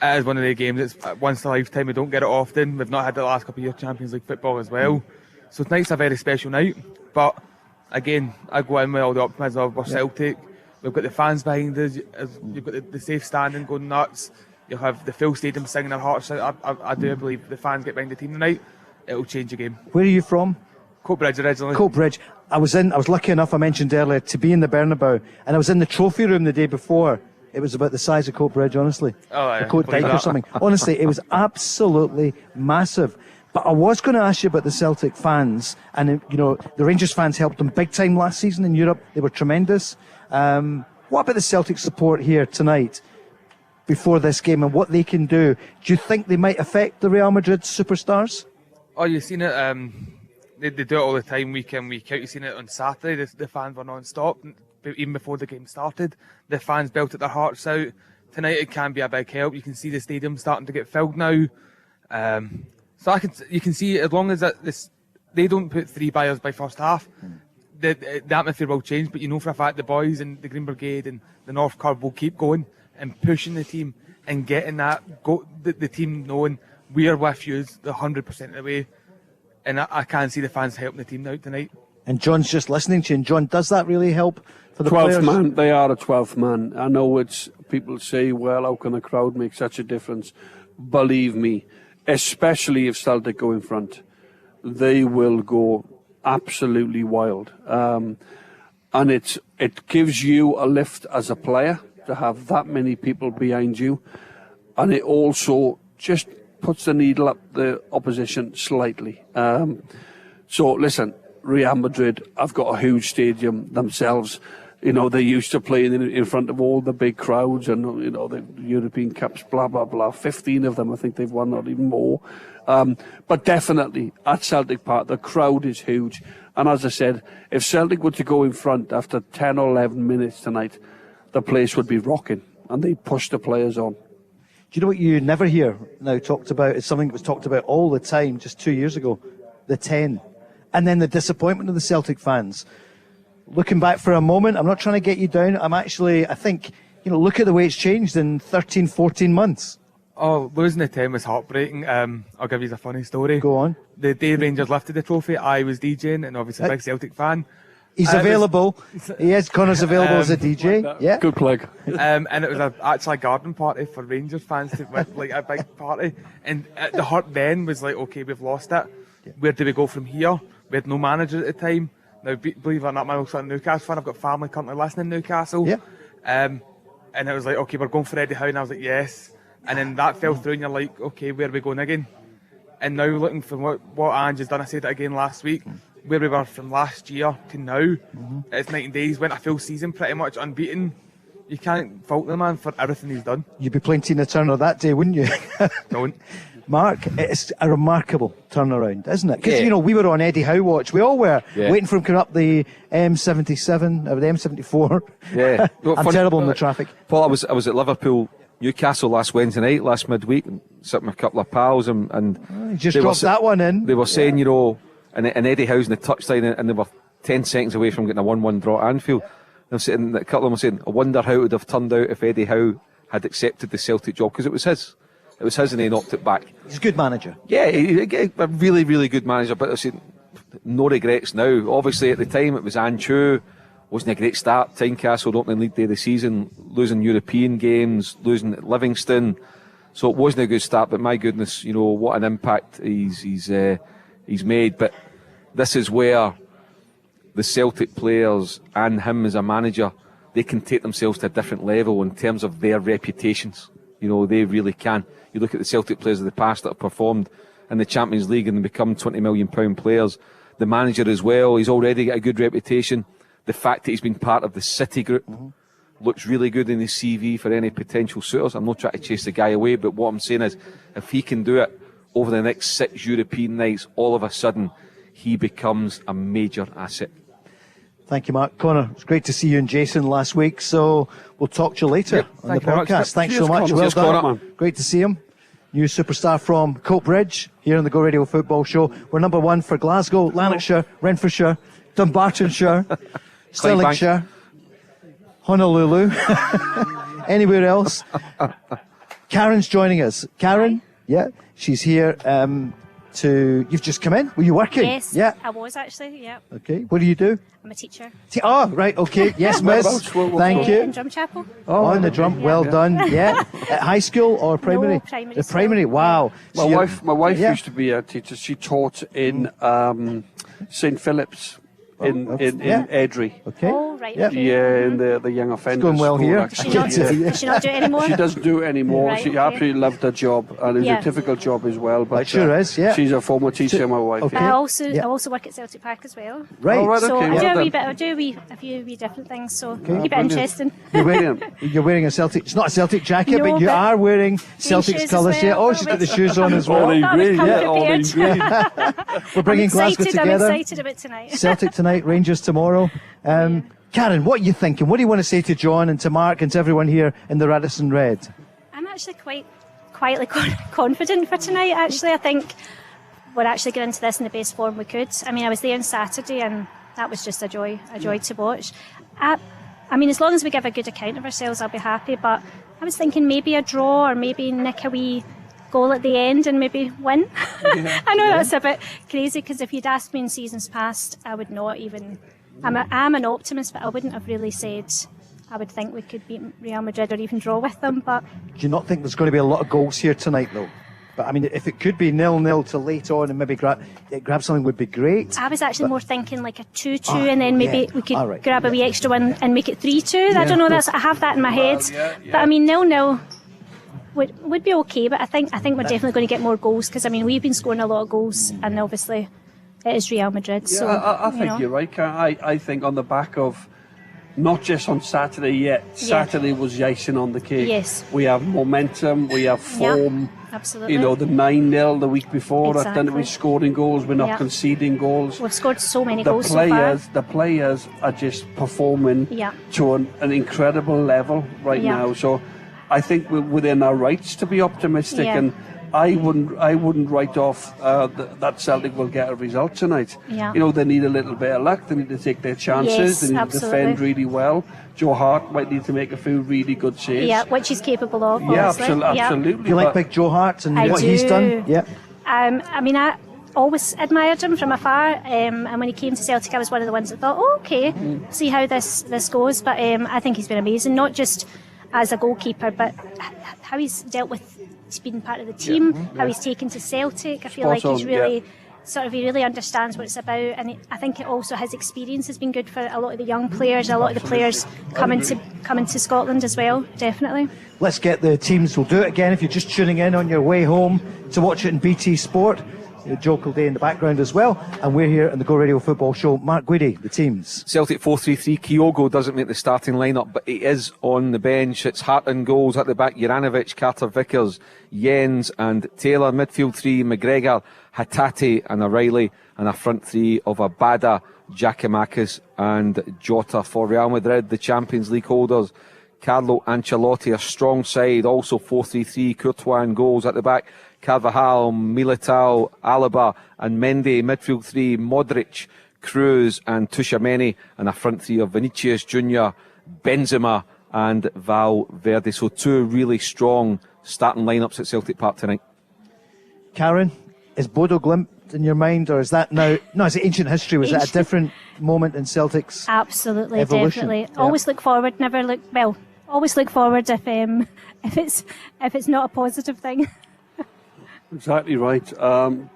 It is one of the games. It's once in a lifetime. We don't get it often. We've not had the last couple of years Champions League football as well. So tonight's a very special night. But again, I go in with all the optimism of we're Celtic. We've got the fans behind us. You've got the safe standing going nuts. You'll have the full stadium singing their hearts out. I do believe the fans get behind the team tonight. It'll change the game. Where are you from? Coatbridge originally. Coatbridge. I was lucky enough, I mentioned earlier, to be in the Bernabeu, and I was in the trophy room the day before. It was about the size of Coatbridge, honestly. The Coat Dyke or something. Honestly, it was absolutely massive. But I was going to ask you about the Celtic fans, and the Rangers fans helped them big time last season in Europe. They were tremendous. What about the Celtic support here tonight before this game and what they can do? Do you think they might affect the Real Madrid superstars? Oh, you've seen it. They do it all the time, week in, week out. You've seen it on Saturday. The fans were non-stop. Even before the game started, the fans belted their hearts out. Tonight it can be a big help. You can see the stadium starting to get filled now. So you can see, as long as they don't put 3 by us by first half, the atmosphere will change. But for a fact the boys and the Green Brigade and the North Curve will keep going and pushing the team and getting the team knowing we're with you the 100% of the way. And I can see the fans helping the team out tonight. And John's just listening to you. And John, does that really help for the 12th players? man, they are a 12th man. I know people say, well, how can a crowd make such a difference? Believe me, especially if Celtic go in front, they will go absolutely wild. And it gives you a lift as a player to have that many people behind you. And it also just puts the needle up the opposition slightly. So listen, Real Madrid have got a huge stadium themselves. They're used to playing in front of all the big crowds and, the European Cups, blah, blah, blah. 15 of them, I think they've won, not even more. But definitely, at Celtic Park, the crowd is huge. And as I said, if Celtic were to go in front after 10 or 11 minutes tonight, the place would be rocking. And they'd push the players on. Do you know what you never hear now talked about? It's something that was talked about all the time just 2 years ago. The 10. And then the disappointment of the Celtic fans. Looking back for a moment, I'm not trying to get you down. I think, look at the way it's changed in 13, 14 months. Oh, losing the 10 was heartbreaking. I'll give you a funny story. Go on. The day Rangers lifted the trophy, I was DJing and obviously a big Celtic fan. He's available. Connor's available as a DJ. Yeah. Good plug. And it was actually a garden party for Rangers fans, like a big party. And the hurt then was like, okay, we've lost it. Where do we go from here? We had no manager at the time. Now, believe it or not, I'm also a Newcastle fan. I've got family currently listening in Newcastle. Yeah. And it was like, okay, we're going for Eddie Howe. And I was like, yes. And then that fell through and you're like, okay, where are we going again? And now looking for what Ange has done, I said it again last week, where we were from last year to now, it's 19 days, went a full season pretty much unbeaten. You can't fault the man for everything he's done. You'd be playing Tina Turner that day, wouldn't you? Don't. Mark, it's a remarkable turnaround, isn't it? Because, we were on Eddie Howe watch. We all were, waiting for him coming up the M77, or the M74. Yeah. I'm terrible in the traffic. Paul, I was at Liverpool, Newcastle last Wednesday night, last midweek, sitting with a couple of pals, and you just dropped that one in. They were saying, and Eddie Howe's in the touchline, and they were 10 seconds away from getting a 1-1 draw at Anfield. I'm sitting, a couple of them were saying, I wonder how it would have turned out if Eddie Howe had accepted the Celtic job, because it was his. It was his and he knocked it back. He's a good manager. Yeah, a really, really good manager, but I said, no regrets now. Obviously, at the time, it was Anchu. Wasn't a great start. Tynecastle opening league day of the season, losing European games, losing at Livingston. So it wasn't a good start, but my goodness, what an impact he's made. But this is where the Celtic players and him as a manager, they can take themselves to a different level in terms of their reputations. They really can. You look at the Celtic players of the past that have performed in the Champions League and become £20 million players. The manager as well, he's already got a good reputation. The fact that he's been part of the City group looks really good in his CV for any potential suitors. I'm not trying to chase the guy away, but what I'm saying is, if he can do it over the next 6 European nights, all of a sudden, he becomes a major asset. Thank you, Mark. Connor, it's great to see you and Jason last week, so we'll talk to you later on the podcast. Thanks so much. Well done. Great to see him. New superstar from Coatbridge here on the Go Radio Football Show. We're number 1 for Glasgow, Lanarkshire, Renfrewshire, Dumbartonshire, Stirlingshire, Honolulu, anywhere else. Karen's joining us. Karen, yeah, she's here you've just come in. Were you working? Yes, yeah. I was actually, yeah. Okay, what do you do? I'm a teacher. Oh, right, okay. Yes, miss. Thank you. In Drum Chapel. Oh, on the drum. Yeah. Well done. Yeah. At high school or primary? No, primary. The primary. Wow. My wife used to be a teacher. She taught in St. Philip's in Edry. Okay. Oh, right. Yep. Okay. Yeah, in the young offenders. It's going well school, here. Does she not do it anymore? She doesn't do it anymore. Right, She okay. absolutely loved her job, and it was a difficult job as well. But It sure is, yeah. She's a former teacher, my wife. Okay. I also work at Celtic Park as well. Right. Oh, right, So okay, I do a few wee different things, so keep it interesting. You're wearing a Celtic. It's not a Celtic jacket, No, but you but are wearing Celtic's shoes colours. as Yeah. well. Oh, she's got the shoes on as well. All in green, yeah, all in green. We're bringing Glasgow together. I'm excited about tonight. Celtic tonight, Rangers tomorrow. Karen, what are you thinking? What do you want to say to John and to Mark and to everyone here in the Radisson Red? I'm actually quite quietly confident for tonight, actually. I think we're actually going into this in the best form we could. I mean, I was there on Saturday and that was just a joy to watch. I mean, as long as we give a good account of ourselves, I'll be happy, but I was thinking maybe a draw or maybe nick a wee goal at the end and maybe win. I know that's a bit crazy, because if you'd asked me in seasons past, I would not even... I'm an optimist, but I wouldn't have really said I would think we could beat Real Madrid or even draw with them. But do you not think there's going to be a lot of goals here tonight, though? But I mean, if it could be 0-0 to late on and maybe grab something would be great. I was actually more thinking like a 2-2, and then maybe we could grab a wee extra one and make it 3-2. I don't know. I have that in my head. But I mean, 0-0 would be okay. But I think we're definitely going to get more goals, because I mean we've been scoring a lot of goals, and obviously it is Real Madrid. Yeah, so I think you're right, Karen. I think on the back of not just on Saturday yet. Saturday was the icing on the cake. Yes. We have momentum, we have form. Absolutely. You know, the 9-0 the week before, Exactly. then we're scoring goals, we're not conceding goals. We've scored so many goals so far. The players are just performing to an incredible level right now. So I think we're within our rights to be optimistic, and I wouldn't write off that Celtic will get a result tonight. Yeah. You know, they need a little bit of luck. They need to take their chances. Yes, they need absolutely. to defend really well. Joe Hart might need to make a few really good saves. Yeah, which he's capable of. Yeah, obviously. absolutely. Do you like big Joe Hart and what do. he's done? Yeah. I mean, I always admired him from afar, and when he came to Celtic, I was one of the ones that thought, oh, okay, see how this goes. But I think he's been amazing, not just as a goalkeeper, but how he's dealt with being part of the team, how he's taken to Celtic. I feel like he's really he really understands what it's about, and I think it also his experience has been good for a lot of the young players, a lot of the players coming to Scotland as well, definitely. Let's get the teams. We'll do it again if you're just tuning in on your way home to watch it in BT Sport. Joe Kildare in the background as well, and we're here on the Go Radio Football Show. Mark Guidi, the teams. Celtic 4-3-3. Kyogo doesn't make the starting lineup, but he is on the bench. It's Hartson goals at the back. Juranovic, Carter Vickers, Jens and Taylor. Midfield 3, McGregor, Hatate and O'Reilly, and a front 3 of Abada, Giakoumakis and Jota. For Real Madrid, the Champions League holders, Carlo Ancelotti, a strong side, also 4-3-3, Courtois and goals at the back, Carvajal, Militao, Alaba and Mendy. Midfield 3, Modric, Cruz and Tchouaméni, and a front three of Vinicius Junior, Benzema and Valverde. So 2 really strong starting lineups at Celtic Park tonight. Karen, is Bodo Glimt in your mind, or is that now? No, is it ancient history? Was that a different moment in Celtic's Absolutely, evolution? definitely. Yeah. Always look forward, never look. Well, always look forward if it's not a positive thing. Exactly right.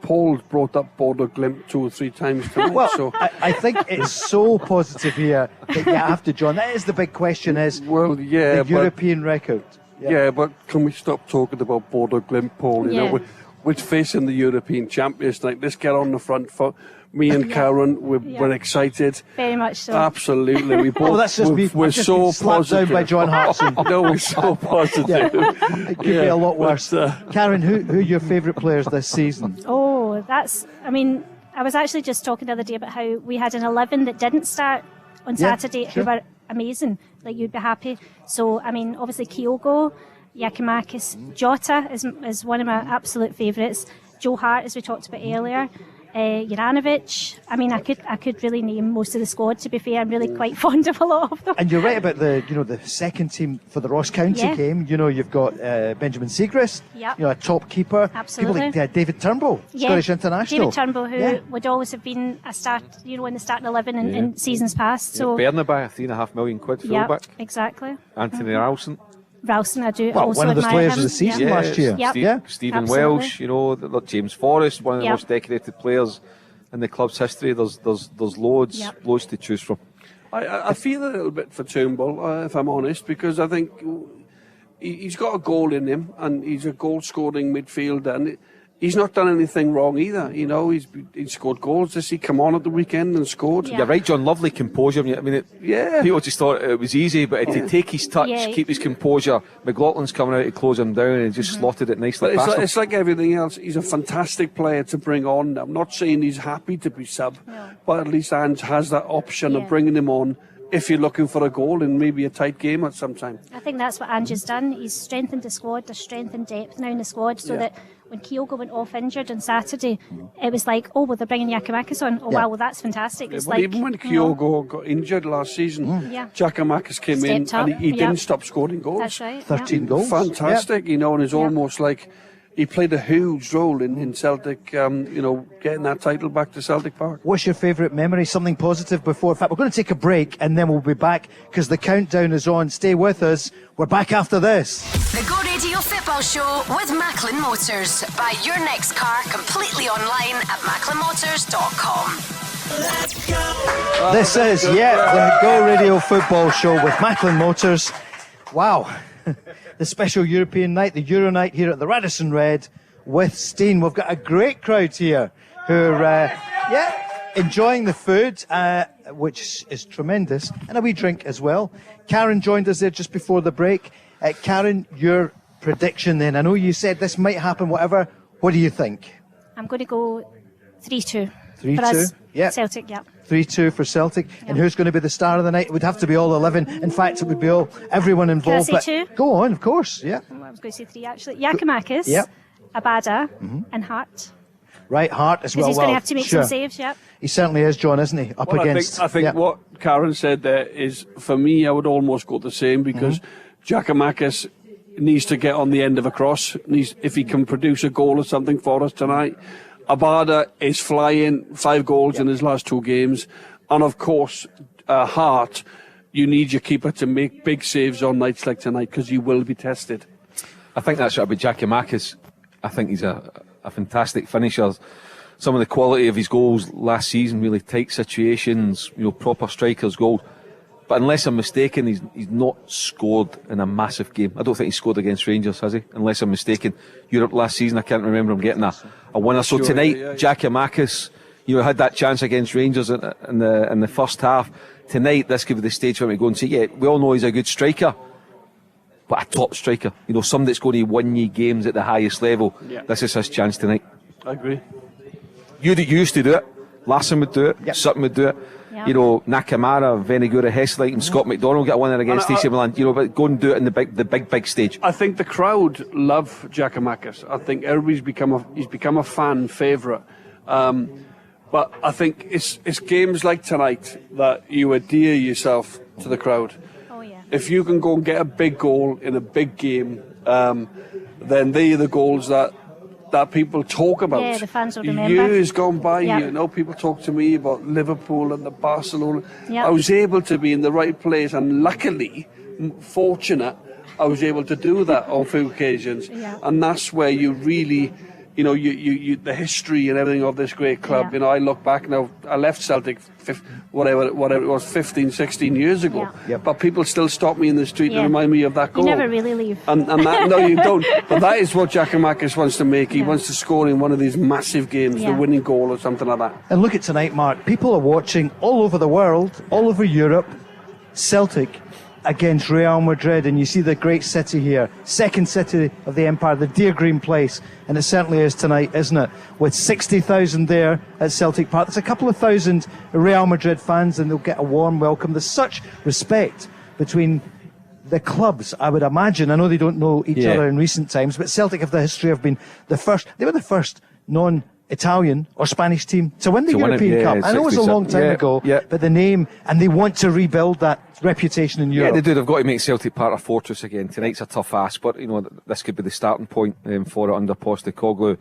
Paul's brought up Bodo Glimt 2 or 3 times tonight. Well, so I think it's so positive here that you have to, John. That is the big question: is well, yeah, the European record. Yeah, but can we stop talking about Bodo Glimt, Paul? You Yeah. know, we're facing the European champions tonight. Let's get on the front foot. Me and Karen, we're excited. Very much so. Absolutely. We both, that's just me. we're I've just so been slapped down positive. by John Hartson. No, we're so positive. Yeah. It could be a lot worse. Karen, who are your favourite players this season? Oh, I was actually just talking the other day about how we had an 11 that didn't start on Saturday who were amazing. Like, you'd be happy. So, obviously Kyogo, Giakoumakis, Jota is one of my absolute favourites. Joe Hart, as we talked about earlier. Juranovic. I could really name most of the squad. To be fair, I'm really quite fond of a lot of them. And you're right about the second team for the Ross County game. You've got Benjamin Siegrist, a top keeper. Absolutely. People like David Turnbull, Scottish international. David Turnbull, who would always have been a start, in the starting 11 in seasons past. So Bernabei, a £3.5 million fullback. Exactly. Anthony Ralston. Ralston, I do Well, also one of the admire players him. of the season last year. Stephen Absolutely. Welsh, James Forrest, one of the most decorated players in the club's history. There's loads to choose from. I feel a little bit for Turnbull, if I'm honest, because I think he's got a goal in him, and he's a goal-scoring midfielder, and he's not done anything wrong either. He's scored goals. Does he come on at the weekend and scored? You're right, John. Lovely composure. People just thought it was easy, but to take his touch, keep his composure. McLaughlin's coming out to close him down, and he just slotted it nicely. But it's like everything else. He's a fantastic player to bring on. I'm not saying he's happy to be sub, but at least Ange has that option of bringing him on if you're looking for a goal in maybe a tight game at some time. I think that's what Ange has done. He's strengthened the squad. There's strength and depth now in the squad, so that when Kyogo went off injured on Saturday, it was like, they're bringing Giakoumakis on. Wow, well, that's fantastic. It's like, even when Kyogo got injured last season, Giakoumakis came in and he didn't stop scoring goals. That's right. 13 goals. Fantastic, and it's almost like he played a huge role in Celtic, getting that title back to Celtic Park. What's your favourite memory? Something positive before? In fact, we're going to take a break and then we'll be back because the countdown is on. Stay with us. We're back after this. The Go Radio Football Show with Macklin Motors. Buy your next car completely online at macklinmotors.com. Let's go. This is, the Go Radio Football Show with Macklin Motors. Wow. The special European night, the Euro night here at the Radisson Red with Steen. We've got a great crowd here who are, enjoying the food, which is tremendous, and a wee drink as well. Karen joined us there just before the break. Karen, your prediction then. I know you said this might happen, whatever. What do you think? I'm going to go 3-2. 3-2? For us, Yeah. Celtic, 3-2 for Celtic. And who's going to be the star of the night? It would have to be all 11. In fact, it would be everyone involved. Can I say 2? Go on, of course, I was going to say 3, actually. Giakoumakis, Abada, and Hart. Right, Hart as well. Because he's going to have to make some saves, He certainly is, John, isn't he? Up against. I think what Karen said there is, for me, I would almost go the same because Giakoumakis needs to get on the end of a cross. If he can produce a goal or something for us tonight. Abada is flying, 5 goals in his last 2 games. And of course, Hart, you need your keeper to make big saves on nights like tonight because you will be tested. I think that's what about Giakoumakis. I think he's a fantastic finisher. Some of the quality of his goals last season, really tight situations, proper striker's goals. But unless I'm mistaken, he's not scored in a massive game. I don't think he scored against Rangers, has he? Unless I'm mistaken. Europe last season, I can't remember him getting a winner. So tonight, Giakoumakis, had that chance against Rangers in the first half. Tonight, this could be the stage for him to go and say, we all know he's a good striker, but a top striker. Somebody that's going to win you games at the highest level. This is his chance tonight. I agree. You used to do it. Larsson would do it. Sutton would do it. Nakamara, Venegura, Hesselink and Scott McDonald get a winner against AC Milan. But go and do it in the big stage. I think the crowd love Giakoumakis. I think everybody's become a fan favourite. But I think it's games like tonight that you endear yourself to the crowd. Oh yeah. If you can go and get a big goal in a big game, then they are the goals that people talk about. Yeah, the fans will remember. Years gone by, Yep. people talk to me about Liverpool and the Barcelona. Yep. I was able to be in the right place, and luckily, fortunate, I was able to do that on a few occasions. Yeah. And that's where you really, you the history and everything of this great club. Yeah. I look back now. I left Celtic, whatever it was, 15, 16 years ago. Yeah. Yep. But people still stop me in the street Yeah. and remind me of that You goal. never really leave. And that, no, you don't. But that is what Giakoumakis wants to make. He wants to score in one of these massive games, the Yeah. winning goal or something like that. And look at tonight, Mark. People are watching all over the world, all over Europe. Celtic against Real Madrid, and you see the great city here, second city of the empire, the dear green place, and it certainly is tonight, isn't it? With 60,000 there at Celtic Park. There's a couple of thousand Real Madrid fans, and they'll get a warm welcome. There's such respect between the clubs, I would imagine. I know they don't know each other in recent times, but Celtic have the history of being the first. They were the first non-Italian or Spanish team to win the European Cup. I know it was a long time ago, but the name, and they want to rebuild that reputation in Europe. Yeah, they do. They've got to make Celtic Park a fortress again. Tonight's a tough ask, but this could be the starting point for it under Postecoglou.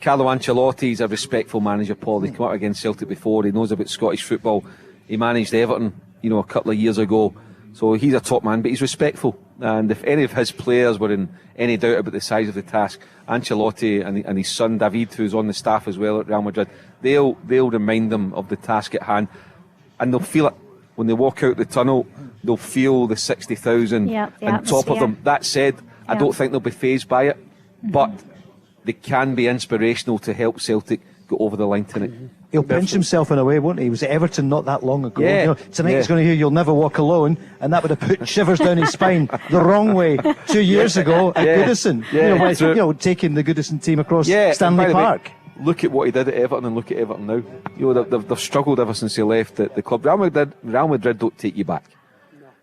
Carlo Ancelotti's a respectful manager, Paul. He's come up against Celtic before. He knows about Scottish football. He managed Everton, a couple of years ago. So he's a top man, but he's respectful. And if any of his players were in any doubt about the size of the task, Ancelotti and his son David, who's on the staff as well at Real Madrid, they'll remind them of the task at hand, and they'll feel it when they walk out the tunnel. They'll feel the 60,000 on top of them. That said, I don't think they'll be fazed by it, but they can be inspirational to help Celtic go over the line tonight. He'll pinch himself in a way, won't he? He was at Everton not that long ago. Yeah. Tonight he's going to hear "You'll Never Walk Alone," and that would have put shivers down his spine the wrong way 2 years ago at Goodison. Taking the Goodison team across Stanley Park. Look at what he did at Everton and look at Everton now. They've struggled ever since he left the club. Real Madrid don't take you back.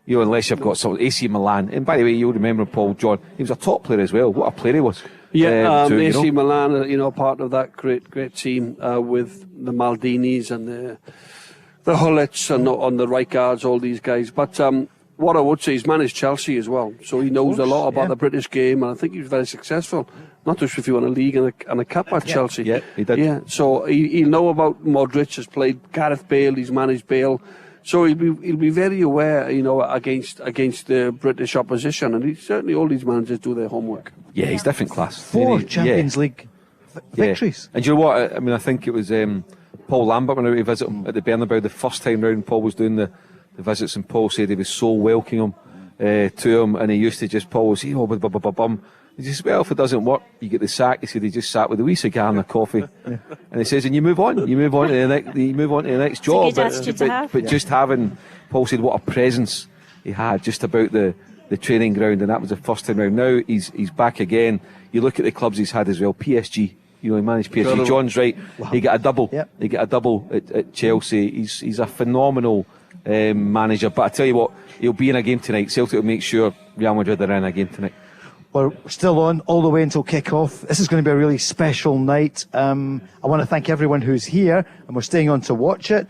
Unless you've got some AC Milan. And by the way, you'll remember Paul John. He was a top player as well. What a player he was. AC Milan, part of that great team with the Maldinis and the Hullets and on the right guards, all these guys. But what I would say, he's managed Chelsea as well, so he knows a lot about the British game, and I think he was very successful. Not just if you won a league and a cup at Chelsea. Yeah, he did. Yeah, so he'll know about Modric. Has played Gareth Bale. He's managed Bale. So he'll be very aware, against the British opposition, and certainly all these managers do their homework. Yeah, he's different class. 4 Champions League victories. And you know what? I mean, I think it was Paul Lambert went out to visit him at the Bernabeu the first time round. Paul was doing the visits, and Paul said he was so welcoming to him, and he used to Paul would say, bum. He says, well, if it doesn't work, you get the sack. He said he just sat with a wee cigar and a coffee, and he says, and you move on to the next job. But just having, Paul said, what a presence he had just about the training ground, and that was the first time round. Now he's back again. You look at the clubs he's had as well. PSG, he managed PSG. Incredible. John's right. Wow. He got a double. Yep. He got a double at Chelsea. He's a phenomenal manager. But I tell you what, he'll be in a game tonight. Celtic will make sure Real Madrid are in a game tonight. We're still on all the way until kick-off. This is going to be a really special night. I want to thank everyone who's here, and we're staying on to watch it.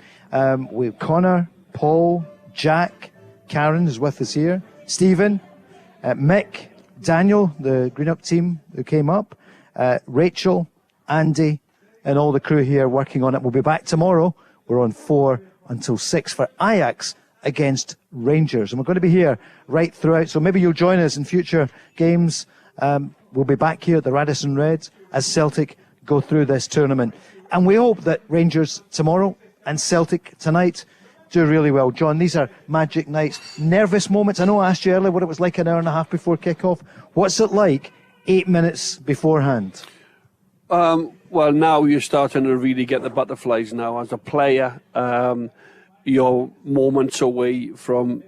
We've Connor, Paul, Jack, Karen is with us here, Stephen, Mick, Daniel, the Green Up team who came up, Rachel, Andy, and all the crew here working on it. We'll be back tomorrow. We're on 4 until 6 for Ajax against Rangers, and we're going to be here right throughout, so maybe you'll join us in future games. We'll be back here at the Radisson Red as Celtic go through this tournament, and we hope that Rangers tomorrow and Celtic tonight do really well. John, these are magic nights, nervous moments. I know I asked you earlier what it was like an hour and a half before kick-off. What's it like 8 minutes beforehand? Well, now you're starting to really get the butterflies now as a player. You're moments away from,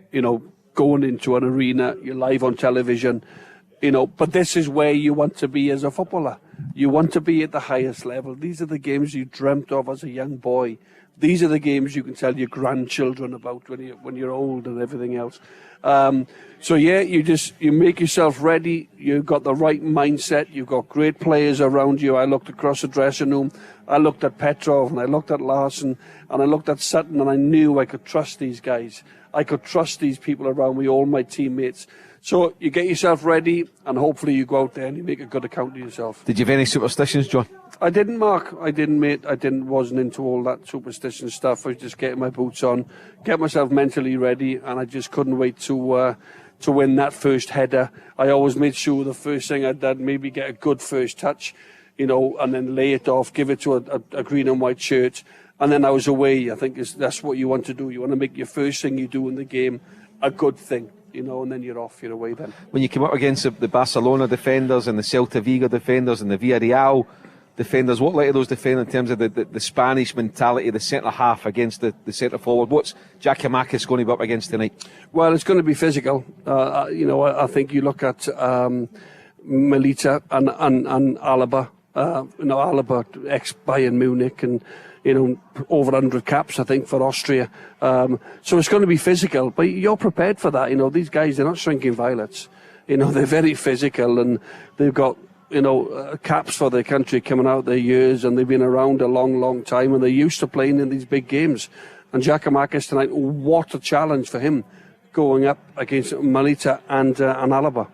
going into an arena, you're live on television, but this is where you want to be as a footballer. You want to be at the highest level. These are the games you dreamt of as a young boy. These are the games you can tell your grandchildren about when you're old and everything else. You make yourself ready. You've got the right mindset. You've got great players around you. I looked across the dressing room. I looked at Petrov and I looked at Larson and I looked at Sutton, and I knew I could trust these guys. I could trust these people around me, all my teammates. So you get yourself ready, and hopefully you go out there and you make a good account of yourself. Did you have any superstitions, John? I didn't, Mark. I didn't, mate. Wasn't into all that superstition stuff. I was just getting my boots on, get myself mentally ready, and I just couldn't wait to win that first header. I always made sure the first thing I'd done, maybe get a good first touch, and then lay it off, give it to a green and white shirt, and then I was away. I think that's what you want to do. You want to make your first thing you do in the game a good thing. And then you're off, you're away then. When you came up against the Barcelona defenders and the Celta Vigo defenders and the Villarreal defenders, what like those defenders in terms of the Spanish mentality, the centre-half against the centre-forward? What's Giakoumakis going to be up against tonight? Well, it's going to be physical. I think you look at Milita and Alaba. Alaba, ex-Bayern Munich, and over 100 caps, I think, for Austria. So it's going to be physical, but you're prepared for that. These guys, they're not shrinking violets. They're very physical, and they've got, caps for their country coming out their years, and they've been around a long, long time, and they're used to playing in these big games. And Giakoumakis tonight, what a challenge for him, going up against Milita and Alaba.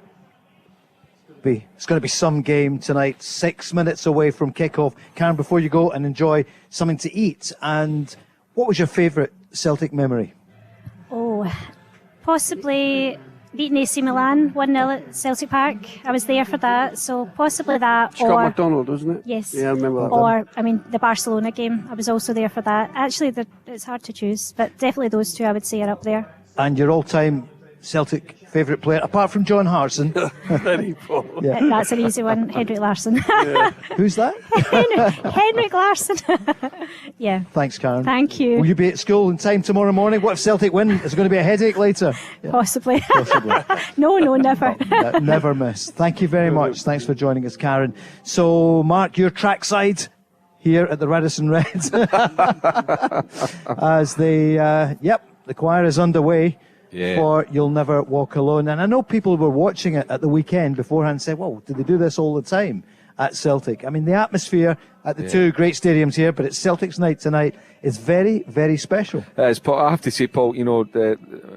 It's going to be some game tonight, 6 minutes away from kickoff. Karen, before you go and enjoy something to eat, and what was your favourite Celtic memory? Oh, possibly beating AC Milan 1-0 at Celtic Park. I was there for that, so possibly that. Scott McDonald, wasn't it? Yes. Yeah, I remember that. Or, the Barcelona game. I was also there for that. Actually, it's hard to choose, but definitely those two I would say are up there. And your all-time Celtic favourite player, apart from John Hartson? Very Paul. Yeah. That's an easy one. Henrik Larsson. Who's that? Henrik Larsson. Yeah. Thanks, Karen. Thank you. Will you be at school in time tomorrow morning? What if Celtic win? Is it going to be a headache later? Yeah. Possibly. No, never. Never miss. Thank you very much. Thanks for joining us, Karen. So, Mark, your trackside here at the Radisson RED as the choir is underway. Yeah. For You'll Never Walk Alone. And I know people were watching it at the weekend beforehand and said, well, do they do this all the time at Celtic? I mean, the atmosphere at the two great stadiums here, but it's Celtic's night tonight, is very, very special. I have to say, Paul,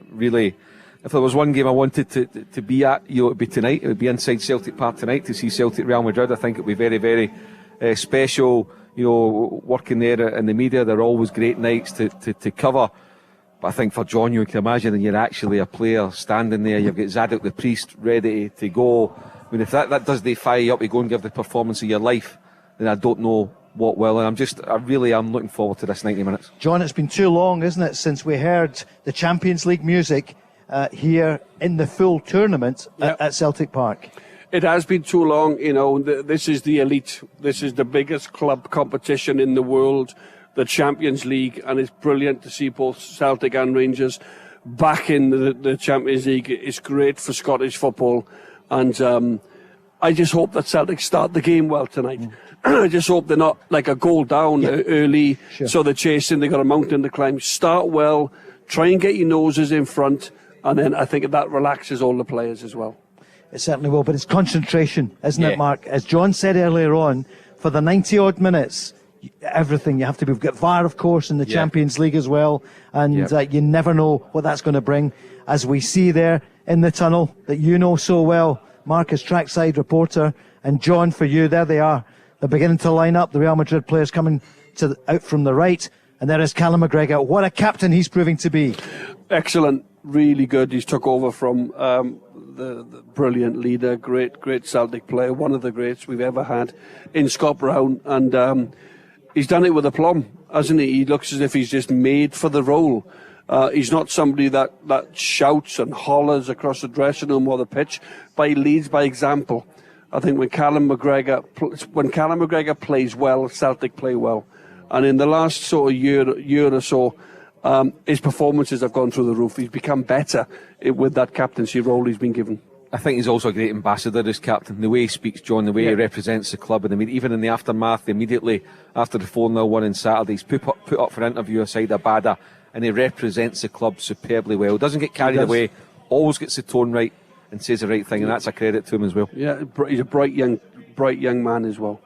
really, if there was one game I wanted to be at, it would be tonight. It would be inside Celtic Park tonight to see Celtic Real Madrid. I think it would be very, very special. Working there in the media, they're always great nights to cover. But I think for John, you can imagine that you're actually a player standing there. You've got Zadok the priest ready to go. I mean, if that does they fire you up to go and give the performance of your life, then I don't know what will. And I really am looking forward to this 90 minutes. John, it's been too long, isn't it, since we heard the Champions League music here in the full tournament at Celtic Park. It has been too long. This is the elite. This is the biggest club competition in the world, the Champions League, and it's brilliant to see both Celtic and Rangers back in the Champions League. It's great for Scottish football, and I just hope that Celtic start the game well tonight. I just hope they're not like a goal down early, so they're chasing, they've got a mountain to climb. Start well, try and get your noses in front, and then I think that relaxes all the players as well. It certainly will, but it's concentration, isn't it, Mark? As John said earlier on, for the 90-odd minutes, everything you have to be. We've got VAR, of course, in the Champions League as well, and you never know what that's going to bring. As we see there in the tunnel that you know so well, Mark is trackside reporter, and John, for you, there they are. They're beginning to line up. The Real Madrid players coming out from the right, and there is Callum McGregor. What a captain he's proving to be. Excellent, really good. He's took over from the brilliant leader, great Celtic player, one of the greats we've ever had in Scott Brown, and he's done it with aplomb, hasn't he? He looks as if he's just made for the role. He's not somebody that shouts and hollers across the dressing room or the pitch, but he leads by example. I think when Callum McGregor plays well, Celtic play well. And in the last sort of year or so, his performances have gone through the roof. He's become better with that captaincy role he's been given. I think he's also a great ambassador as captain. The way he speaks, John, the way he represents the club, and I mean, even in the aftermath, immediately after the 4-0 win on Saturday, he's put up for interview aside Abada, and he represents the club superbly well. Doesn't get carried away, always gets the tone right, and says the right thing, and that's a credit to him as well. Yeah, he's a bright young man as well.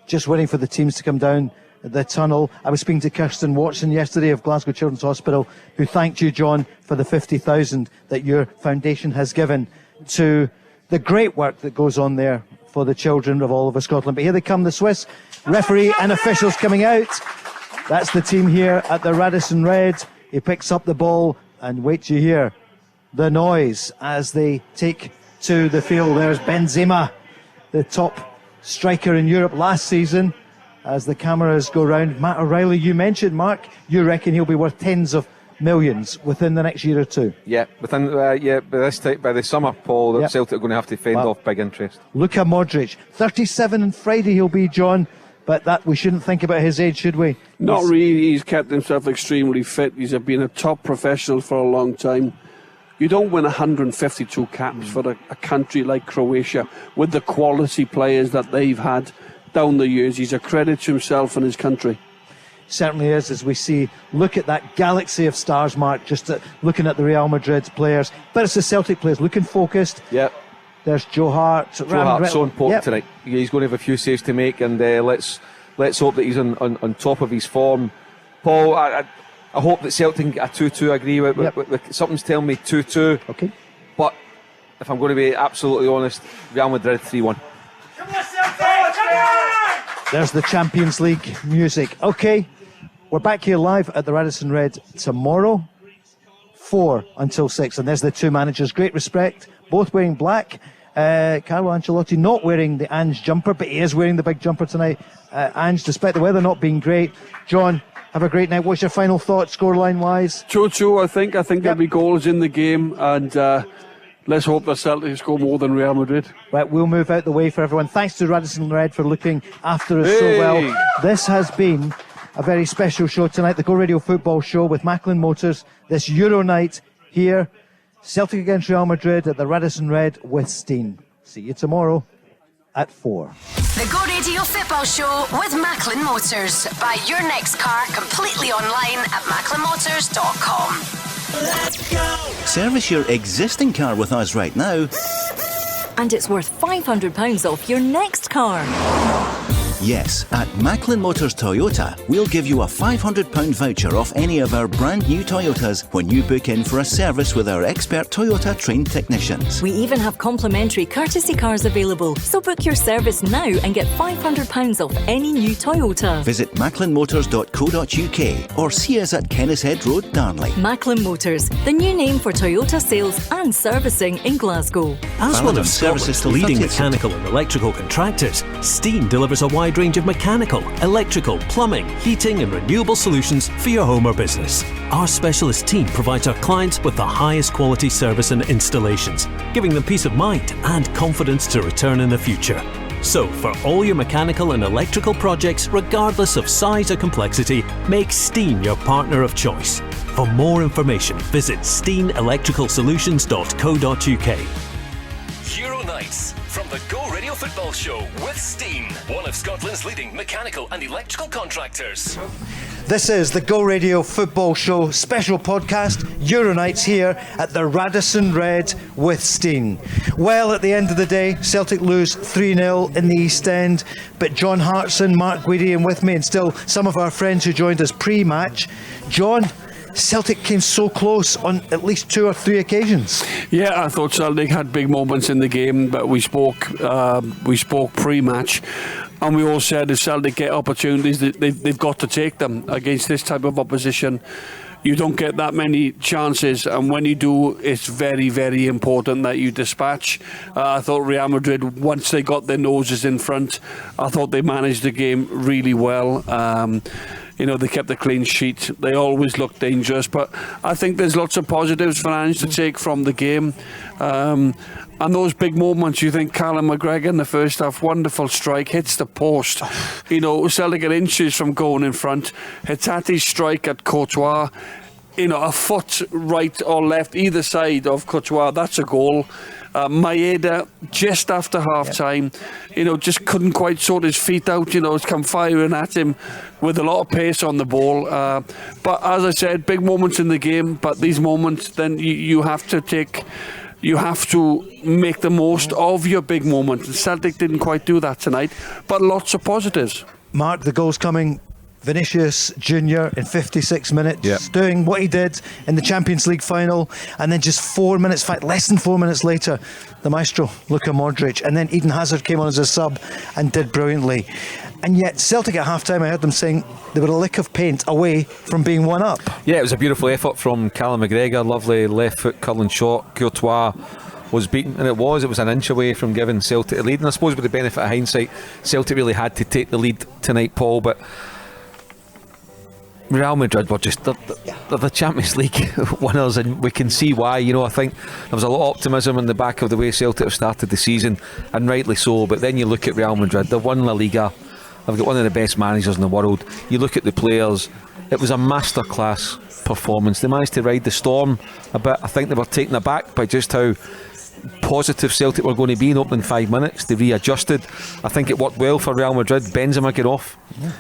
Just waiting for the teams to come down the tunnel. I was speaking to Kirsten Watson yesterday of Glasgow Children's Hospital, who thanked you, John, for the 50,000 that your foundation has given to the great work that goes on there for the children of all over Scotland. But here they come, the Swiss referee and officials coming out. That's the team here at the Radisson Red. He picks up the ball, and wait till you hear the noise as they take to the field. There's Benzema, the top striker in Europe last season. As the cameras go round, Matt O'Reilly, you mentioned, Mark, you reckon he'll be worth tens of millions within the next year or two. Yeah, by the summer, Paul, Celtic are going to have to fend off big interest. Luka Modric, 37 on Friday he'll be, John, but that we shouldn't think about his age, should we? Not really. He's kept himself extremely fit. He's been a top professional for a long time. You don't win 152 caps for a country like Croatia with the quality players that they've had down the years. He's a credit to himself and his country. Certainly is, as we see, look at that galaxy of stars, Mark, just looking at the Real Madrid players. But it's the Celtic players looking focused. Yep. There's Joe Hart. Joe Hart's so important tonight. He's going to have a few saves to make, and let's hope that he's on top of his form. Paul, I hope that Celtic get a 2-2. I agree with something's telling me 2-2. Okay. But if I'm going to be absolutely honest, Real Madrid 3-1. There's the Champions League music. Okay, we're back here live at the Radisson Red tomorrow, 4 until 6. And there's the two managers. Great respect, both wearing black. Carlo Ancelotti not wearing the Ange jumper, but he is wearing the big jumper tonight. Ange, despite the weather not being great. John, have a great night. What's your final thoughts, scoreline-wise? 2-2, I think. I think there'll be goals in the game, and let's hope the Celtics score more than Real Madrid. Right, we'll move out the way for everyone. Thanks to Radisson Red for looking after us so well. This has been a very special show tonight, the Go Radio Football Show with Macklin Motors. This Euro night here, Celtic against Real Madrid at the Radisson Red with Steen. See you tomorrow at 4. The Go Radio Football Show with Macklin Motors. Buy your next car completely online at macklinmotors.com. Let's go! Service your existing car with us right now, and it's worth £500 off your next car. Yes, at Macklin Motors Toyota, we'll give you a £500 voucher off any of our brand new Toyotas when you book in for a service with our expert Toyota trained technicians. We even have complimentary courtesy cars available, so book your service now and get £500 off any new Toyota. Visit macklinmotors.co.uk or see us at Kennishead Road, Darnley. Macklin Motors, the new name for Toyota sales and servicing in Glasgow. As one of Scotland's leading mechanical and electrical contractors, Steen delivers a wide range of mechanical, electrical, plumbing, heating and renewable solutions for your home or business. Our specialist team provides our clients with the highest quality service and installations, giving them peace of mind and confidence to return in the future. So, for all your mechanical and electrical projects, regardless of size or complexity, make Steen your partner of choice. For more information, visit steenelectricalsolutions.co.uk. Euro Nights from the Go Radio Football Show with Steen, one of Scotland's leading mechanical and electrical contractors. This is the Go Radio Football Show special podcast, Euro Nights here at the Radisson Red with Steen. Well, at the end of the day, Celtic lose 3-0 in the East End, but John Hartson, Mark Guidi, and with me, and still some of our friends who joined us pre-match. John, Celtic came so close on at least 2 or 3 occasions. Yeah, I thought Celtic had big moments in the game, but we spoke pre-match, and we all said if Celtic get opportunities, they've got to take them against this type of opposition. You don't get that many chances, and when you do, it's very, very important that you dispatch. I thought Real Madrid, once they got their noses in front, I thought they managed the game really well. They kept a clean sheet. They always look dangerous. But I think there's lots of positives for Ange to take from the game. And those big moments, you think Callum McGregor in the first half, wonderful strike, hits the post. Celtic are inches from going in front. Hitate's strike at Courtois, a foot right or left, either side of Courtois, that's a goal. Maeda, just after half-time, just couldn't quite sort his feet out, it's come firing at him with a lot of pace on the ball. But as I said, big moments in the game, but these moments, then you have to make the most of your big moments. And Celtic didn't quite do that tonight, but lots of positives. Mark, the goals coming Vinicius Junior in 56 minutes, doing what he did in the Champions League final, and then just 4 minutes, less than 4 minutes later, the maestro, Luka Modric, and then Eden Hazard came on as a sub and did brilliantly. And yet Celtic at half-time, I heard them saying they were a lick of paint away from being one up. Yeah, it was a beautiful effort from Callum McGregor, lovely left foot curling shot. Courtois was beaten, and it was an inch away from giving Celtic the lead. And I suppose with the benefit of hindsight, Celtic really had to take the lead tonight, Paul, but Real Madrid were just they're the Champions League winners, and we can see why. I think there was a lot of optimism in the back of the way Celtic have started the season, and rightly so. But then you look at Real Madrid, they've won La Liga, they've got one of the best managers in the world. You look at the players, it was a masterclass performance. They managed to ride the storm a bit. I think they were taken aback by just how positive Celtic were going to be in opening 5 minutes. They readjusted. I think it worked well for Real Madrid. Benzema get off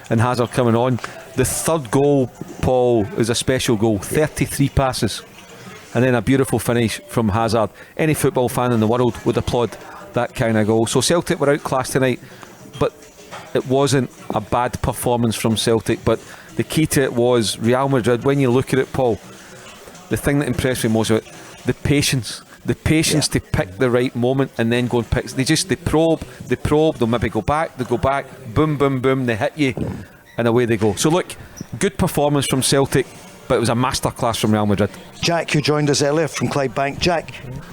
and Hazard coming on. The third goal, Paul, is a special goal. 33 passes and then a beautiful finish from Hazard. Any football fan in the world would applaud that kind of goal. So Celtic were outclassed tonight, but it wasn't a bad performance from Celtic. But the key to it was Real Madrid. When you look at it, Paul, the thing that impressed me most was the patience. The patience to pick the right moment and then go and pick. They probe, they'll maybe go back, boom, boom, boom, they hit you, and away they go. So look, good performance from Celtic, but it was a masterclass from Real Madrid. Jack, who joined us earlier from Clydebank. Jack,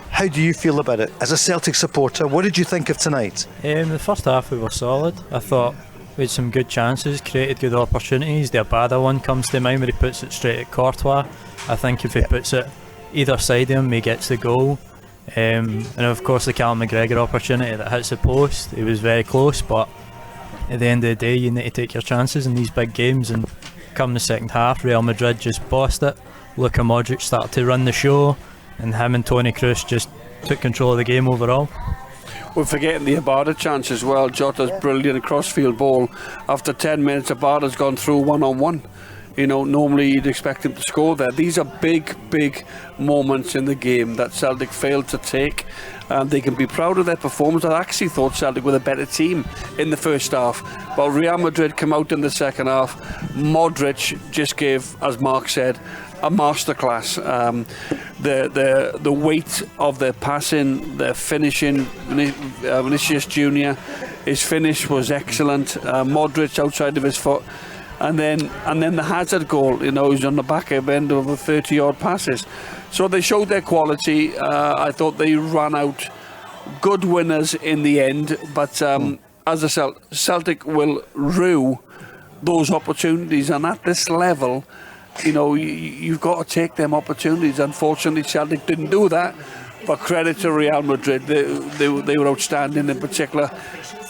how do you feel about it? As a Celtic supporter, what did you think of tonight? The first half we were solid. I thought we had some good chances, created good opportunities. The Abada one comes to mind where he puts it straight at Courtois. I think if he puts it either side of him, he gets the goal. And of course the Callum McGregor opportunity that hits the post, it was very close, but at the end of the day you need to take your chances in these big games. And come the second half, Real Madrid just bossed it. Luka Modric started to run the show, and him and Toni Kroos just took control of the game overall. We're forgetting the Abada chance as well. Jota's brilliant crossfield ball. After 10 minutes, Abada's gone through one-on-one. Normally you'd expect him to score there. These are big moments in the game that Celtic failed to take. They can be proud of their performance. I actually thought Celtic were the better team in the first half, but Real Madrid come out in the second half. Modric just gave, as Mark said, a masterclass. The weight of their passing, their finishing. Vinicius Junior, his finish was excellent. Modric outside of his foot. And then the Hazard goal, he's on the back end of the 30-odd passes. So they showed their quality. I thought they ran out good winners in the end. But as I said, Celtic will rue those opportunities. And at this level, you've got to take them opportunities. Unfortunately, Celtic didn't do that. But credit to Real Madrid. They were outstanding, in particular.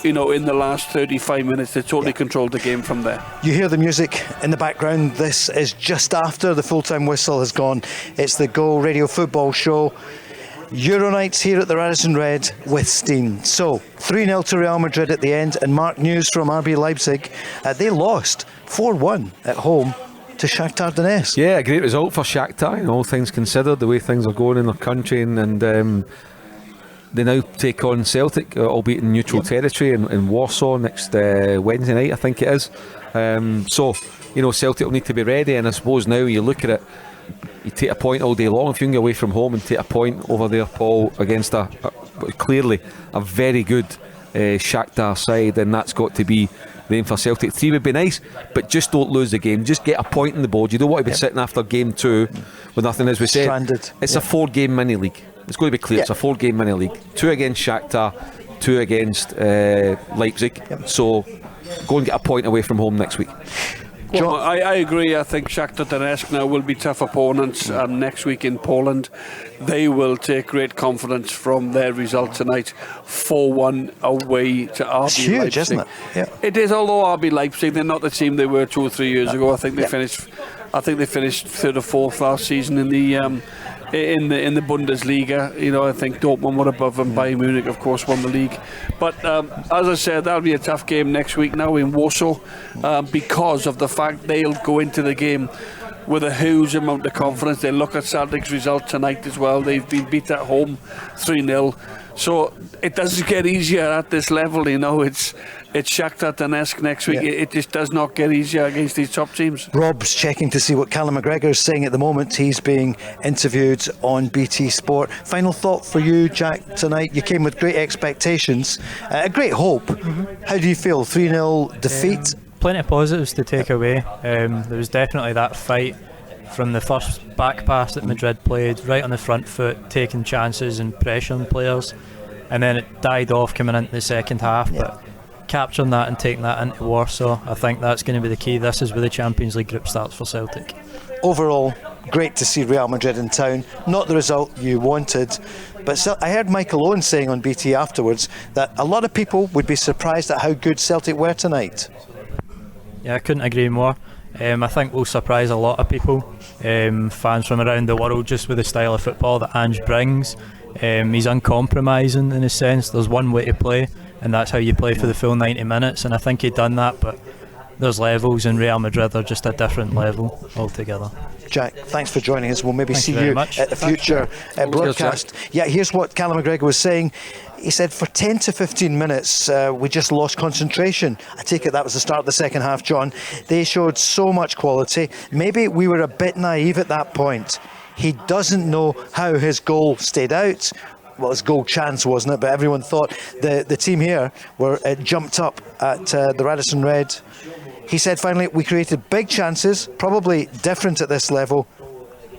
In the last 35 minutes, they totally controlled the game from there. You hear the music in the background. This is just after the full-time whistle has gone. It's the Go Radio Football Show. Euro nights here at the Radisson Red with Steen. So, 3-0 to Real Madrid at the end. And Mark, news from RB Leipzig. They lost 4-1 at home to Shakhtar Donetsk. Yeah, a great result for Shakhtar, all things considered, the way things are going in their country. And they now take on Celtic, albeit in neutral territory in Warsaw next Wednesday night, I think it is. So, Celtic will need to be ready, and I suppose now you look at it, you take a point all day long. If you can get away from home and take a point over there, Paul, against clearly a very good Shakhtar side, then that's got to be the aim for Celtic. 3 would be nice, but just don't lose the game. Just get a point on the board. You don't want to be sitting after game 2 with nothing, as we said. Stranded. It's a 4-game mini league. It's going to be clear. It's a 4-game mini league. 2 against Shakhtar, 2 against Leipzig. So go and get a point away from home next week. Well, I agree. I think Shakhtar Donetsk now will be tough opponents next week in Poland. They will take great confidence from their result tonight. 4-1 away to RB it's huge, Leipzig. Isn't it? Yeah. It is, although RB Leipzig, they're not the team they were 2 or 3 years ago. I think they finished 3rd or 4th last season in the Bundesliga. I think Dortmund were above them. Bayern Munich, of course, won the league. But as I said, that'll be a tough game next week now in Warsaw, because of the fact they'll go into the game with a huge amount of confidence. They look at Celtic's result tonight as well. They've been beat at home 3-0. So it doesn't get easier at this level, you know. It's Shakhtar Donetsk next week. Yeah. It just does not get easier against these top teams. Rob's checking to see what Callum McGregor is saying at the moment. He's being interviewed on BT Sport. Final thought for you, Jack, tonight. You came with great expectations, a great hope. How do you feel? 3-0 defeat? Plenty of positives to take away. There was definitely that fight from the first back pass that Madrid played, right on the front foot, taking chances and pressuring players, and then it died off coming into the second half. But capturing that and taking that into Warsaw, I think that's going to be the key. This is where the Champions League group starts for Celtic. Overall, great to see Real Madrid in town. Not the result you wanted, but I heard Michael Owen saying on BT afterwards that a lot of people would be surprised at how good Celtic were tonight. Yeah, I couldn't agree more. I think we'll surprise a lot of people, fans from around the world, just with the style of football that Ange brings. He's uncompromising in a sense. There's one way to play, and that's how you play for the full 90 minutes, and I think he'd done that, but there's levels, and Real Madrid are just a different level altogether. Jack, thanks for joining us. We'll maybe Thank see you very you much. at the future broadcast. Yeah, here's what Callum McGregor was saying. He said for 10 to 15 minutes we just lost concentration. I take it that was the start of the second half, John. They showed so much quality. Maybe we were a bit naive at that point. He doesn't know how his goal stayed out. Well, his goal chance, wasn't it? But everyone thought the team here were jumped up at the Radisson RED. He said finally, we created big chances, probably different at this level.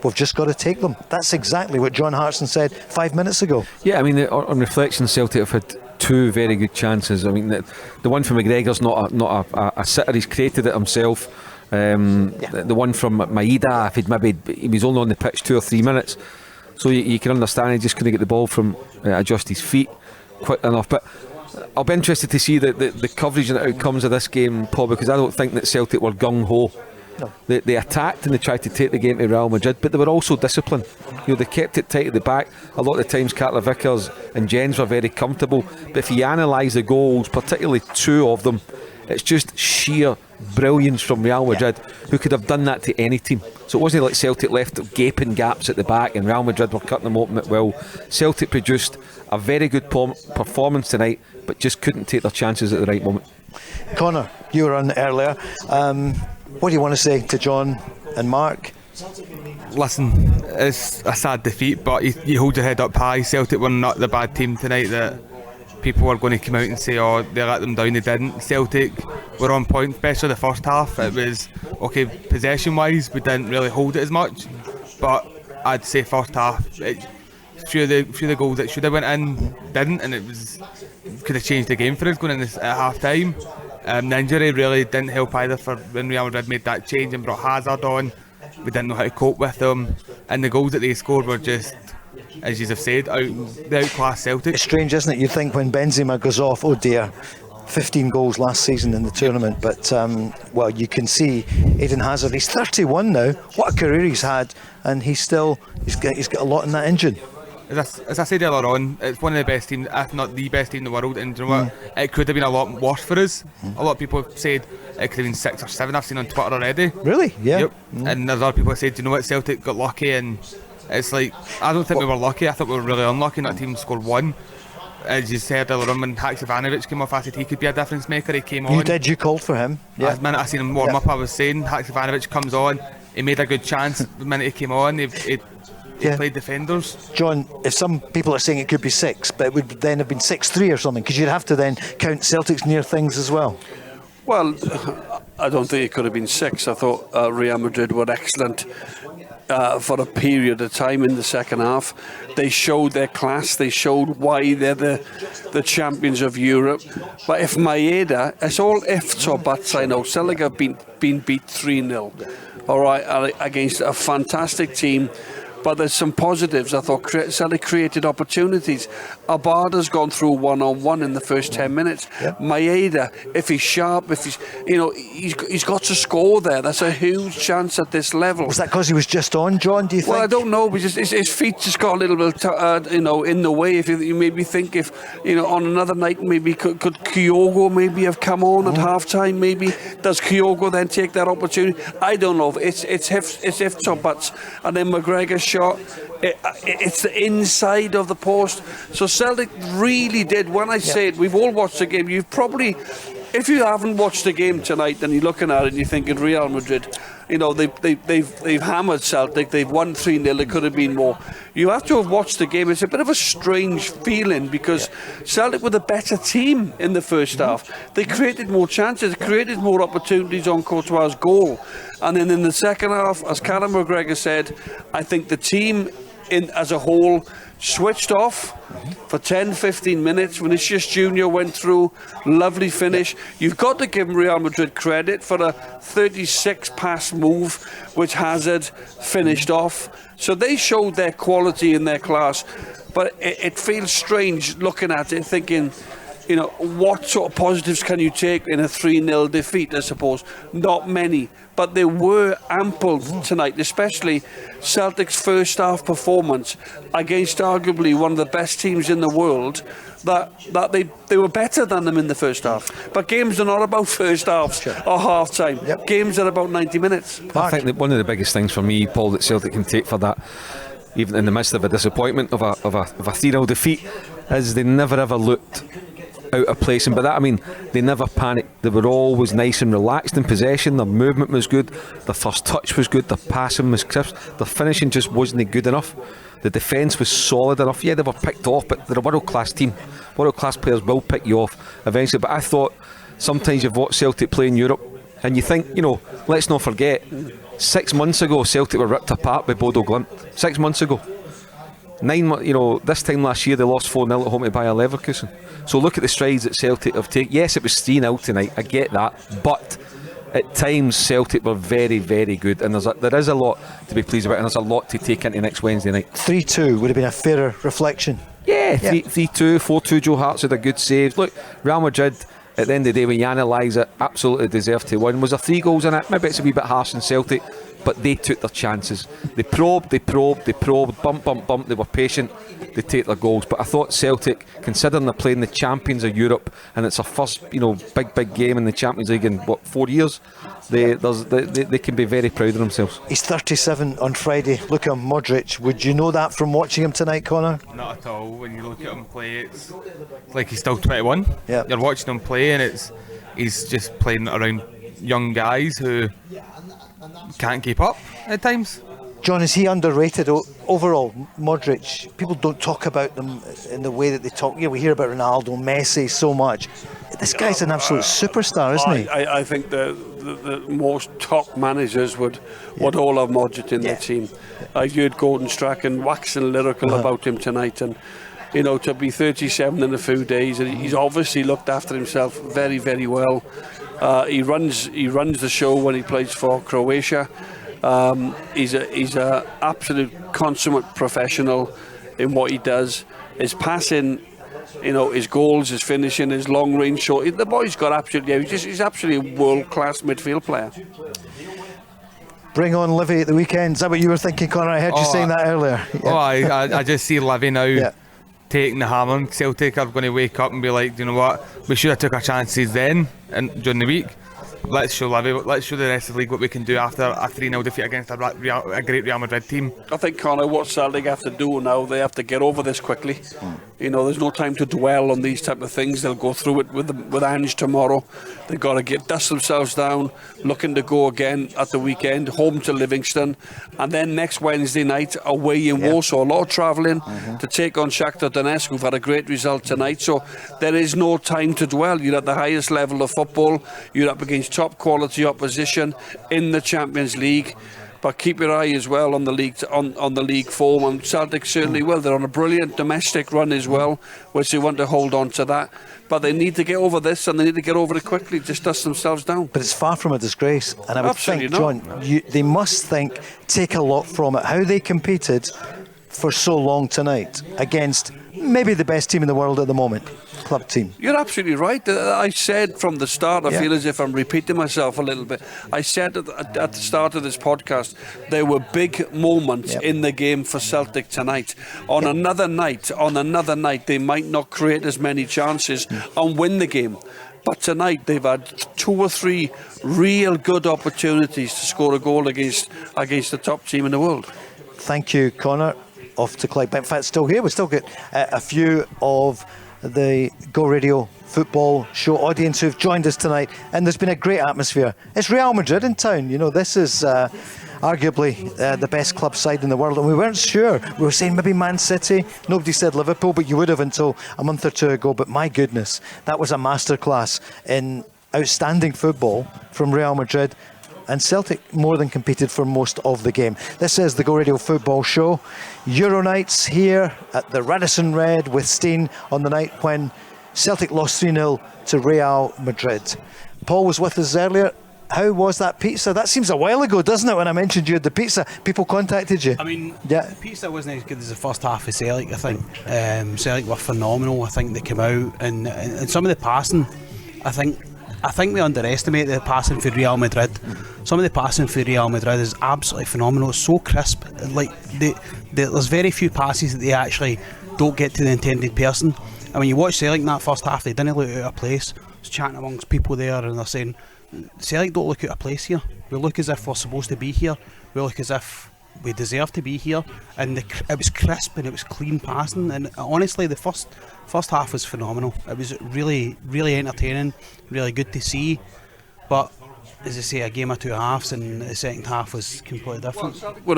We've just got to take them. That's exactly what John Hartson said 5 minutes ago. Yeah, I mean, on reflection, Celtic have had two very good chances. I mean, the one from McGregor's not a sitter. He's created it himself. The one from Maeda, he was only on the pitch 2 or 3 minutes, so you can understand he just couldn't get the ball from adjust his feet quick enough. But I'll be interested to see the coverage and the outcomes of this game, Paul, because I don't think that Celtic were gung-ho. No. They attacked and they tried to take the game to Real Madrid, but they were also disciplined. You know, they kept it tight at the back. A lot of the times Carter Vickers and Jens were very comfortable, but if you analyse the goals, particularly 2 of them, it's just sheer brilliance from Real Madrid, who could have done that to any team. So it wasn't like Celtic left gaping gaps at the back and Real Madrid were cutting them open at will. Celtic produced a very good performance tonight, but just couldn't take their chances at the right moment. Connor, you were on earlier. What do you want to say to John and Mark? Listen, it's a sad defeat, but you hold your head up high. Celtic were not the bad team tonight that people were going to come out and say, oh, they let them down. They didn't. Celtic were on point, especially the first half. It was, okay, possession-wise, we didn't really hold it as much, but I'd say first half, a few of the goals that should have went in didn't, and could have changed the game for us going in at half-time. The injury really didn't help either for when Real Madrid made that change and brought Hazard on. We didn't know how to cope with them, and the goals that they scored were just, as you have said, the outclass Celtic. It's strange, isn't it? You think when Benzema goes off, oh dear, 15 goals last season in the tournament, but well, you can see Eden Hazard, he's 31 now. What a career he's had, and he's got a lot in that engine. As I said earlier on, it's one of the best teams, if not the best team in the world, and you know what? It could have been a lot worse for us. A lot of people have said it could have been 6 or 7, I've seen on Twitter already. Really? Yeah. Yep. And there's other people have said, you know what, Celtic got lucky, and it's like, I don't think we were lucky. I thought we were really unlucky. That team scored 1. As you said earlier on, when Haksabanovic came off, I said he could be a difference maker. He came on. You did, you called for him. Yeah. The minute I seen him warm up, I was saying Haksabanovic comes on, he made a good chance. The minute he came on, he played defenders. John, if some people are saying it could be 6, but it would then have been 6-3 or something, because you'd have to then count Celtic's near things as well. Well, I don't think it could have been 6. I thought Real Madrid were excellent for a period of time in the second half. They showed their class. They showed why they're the champions of Europe. But if Maeda, it's all ifs or buts. I know Celtic have been beat 3-0. All right, against a fantastic team but there's some positives. I thought Celtic created opportunities. Abada's gone through one-on-one in the first 10 minutes. Maeda, if he's sharp, if he's got to score there. That's a huge chance at this level. Was that because he was just on, John, do you think? Well, I don't know, because his feet just got a little bit in the way. If you maybe think if on another night maybe could Kyogo maybe have come on at half-time, maybe does Kyogo then take that opportunity? I don't know. It's ifs or buts. And then McGregor's shot, it's the inside of the post. So Celtic really did. When I say it, we've all watched the game. You've probably, if you haven't watched the game tonight and you're looking at it and you're thinking Real Madrid, they've hammered Celtic, they've won 3-0, there could have been more. You have to have watched the game. It's a bit of a strange feeling because Celtic were the better team in the first half. They created more chances, created more opportunities on Courtois' goal. And then in the second half, as Callum McGregor said, I think the team as a whole switched off for 10-15 minutes. Vinicius Junior went through, lovely finish. You've got to give Real Madrid credit for a 36 pass move which Hazard finished off. So they showed their quality and their class, but it feels strange looking at it thinking, what sort of positives can you take in a 3-0 defeat? I suppose not many, but there were ample tonight, especially Celtic's first half performance against arguably one of the best teams in the world. That they were better than them in the first half. But games are not about first halves or half time. Games are about 90 minutes. I think that one of the biggest things for me, Paul, that Celtic can take for that, even in the midst of a disappointment of a 3-0 defeat, is they never ever looked out of place. And by that I mean they never panicked. They were always nice and relaxed in possession. Their movement was good, their first touch was good, their passing was crisp, their finishing just wasn't good enough. The defence was solid enough. Yeah, they were picked off, but they're a world-class team. World-class players will pick you off eventually. But I thought sometimes you've watched Celtic play in Europe and you think, let's not forget, 6 months ago Celtic were ripped apart by Bodo Glimt. 6 months ago. This time last year they lost 4-0 at home to Bayer Leverkusen. So look at the strides that Celtic have taken. Yes, it was 3-0 tonight, I get that, but at times Celtic were very, very good, and there is a lot to be pleased about, and there's a lot to take into next Wednesday night. 3-2 would have been a fairer reflection. Yeah, 3-2, 4-2. Joe Hartson had a good save. Look, Real Madrid, at the end of the day, when you analyse it, absolutely deserved to win. Was there 3 goals in it? Maybe it's a wee bit harsh on Celtic, but they took their chances. They probed, bump, they were patient, they take their goals. But I thought Celtic, considering they're playing the champions of Europe and it's a first big game in the Champions League in 4 years, they can be very proud of themselves. He's 37 on Friday. Luka Modric, would you know that from watching him tonight, Connor? Not at all. When you look at him play, it's like he's still 21. Yeah. You're watching him play and he's just playing around young guys who can't keep up at times. John, is he underrated overall? Modric, people don't talk about them in the way that they talk. We hear about Ronaldo, Messi so much. This guy's an absolute superstar, isn't he? I think the most top managers would all have Modric in their team. I heard Gordon Strachan waxing lyrical about him tonight, and to be 37 in a few days, and he's obviously looked after himself very, very well. He runs the show when he plays for Croatia. He's a absolute consummate professional in what he does. His passing, his goals, his finishing, his long range shot. The boy's got absolutely. He's absolutely a world class midfield player. Bring on Livy at the weekend. Is that what you were thinking, Connor? I heard you saying that earlier. I just see Livy now taking the hammer. Celtic are going to wake up and be like, you know what? We should have took our chances then and during the week. Let's show Livy, let's show the rest of the league what we can do after a 3-0 defeat against a great Real Madrid team. I think, Connor, what Celtic have to do now, they have to get over this quickly. There's no time to dwell on these type of things. They'll go through it with Ange tomorrow. They've got to dust themselves down, looking to go again at the weekend, home to Livingston, and then next Wednesday night away in Warsaw. A lot of travelling to take on Shakhtar Donetsk, who've had a great result tonight. So there is no time to dwell. You're at the highest level of football. You're up against top quality opposition in the Champions League. But keep your eye as well on the league on the league form, and Celtic certainly will. They're on a brilliant domestic run as well, which they want to hold on to that. But they need to get over this, and they need to get over it quickly, just dust themselves down. But it's far from a disgrace, and I would Absolutely think, John, they must take a lot from it. How they competed for so long tonight against maybe the best team in the world at the moment, club team. You're absolutely right. I said from the start, I feel as if I'm repeating myself a little bit. I said at the start of this podcast, there were big moments in the game for Celtic tonight. On another night, they might not create as many chances and win the game. But tonight they've had 2 or 3 real good opportunities to score a goal against the top team in the world. Thank you, Connor. Off to Clyde. In fact, still here. We still get a few of the Go Radio Football Show audience who've joined us tonight, and there's been a great atmosphere. It's Real Madrid in town. You know, this is arguably the best club side in the world, and we weren't sure. We were saying maybe Man City. Nobody said Liverpool, but you would have until a month or two ago. But my goodness, that was a masterclass in outstanding football from Real Madrid. And Celtic more than competed for most of the game. This is the Go Radio Football Show. Euro nights here at the Radisson Red with Steen on the night when Celtic lost 3-0 to Real Madrid. Paul was with us earlier. How was that pizza? That seems a while ago, doesn't it, when I mentioned you had the pizza? People contacted you. I mean, the pizza wasn't as good as the first half of Celtic, I think. Celtic were phenomenal. I think they came out and some of the passing, I think we underestimate the passing for Real Madrid. Some of the passing for Real Madrid is absolutely phenomenal. It's so crisp. Like there's very few passes that they actually don't get to the intended person. And when you watch Celtic in that first half, they didn't look out of place. I was chatting amongst people there, and they're saying, Celtic don't look out of place here. We look as if we're supposed to be here. We look as if we deserve to be here. And it was crisp and it was clean passing. And honestly, the first half was phenomenal. It was really, really entertaining, really good to see. But as I say, a game of 2 halves, and the second half was completely different. Celtic would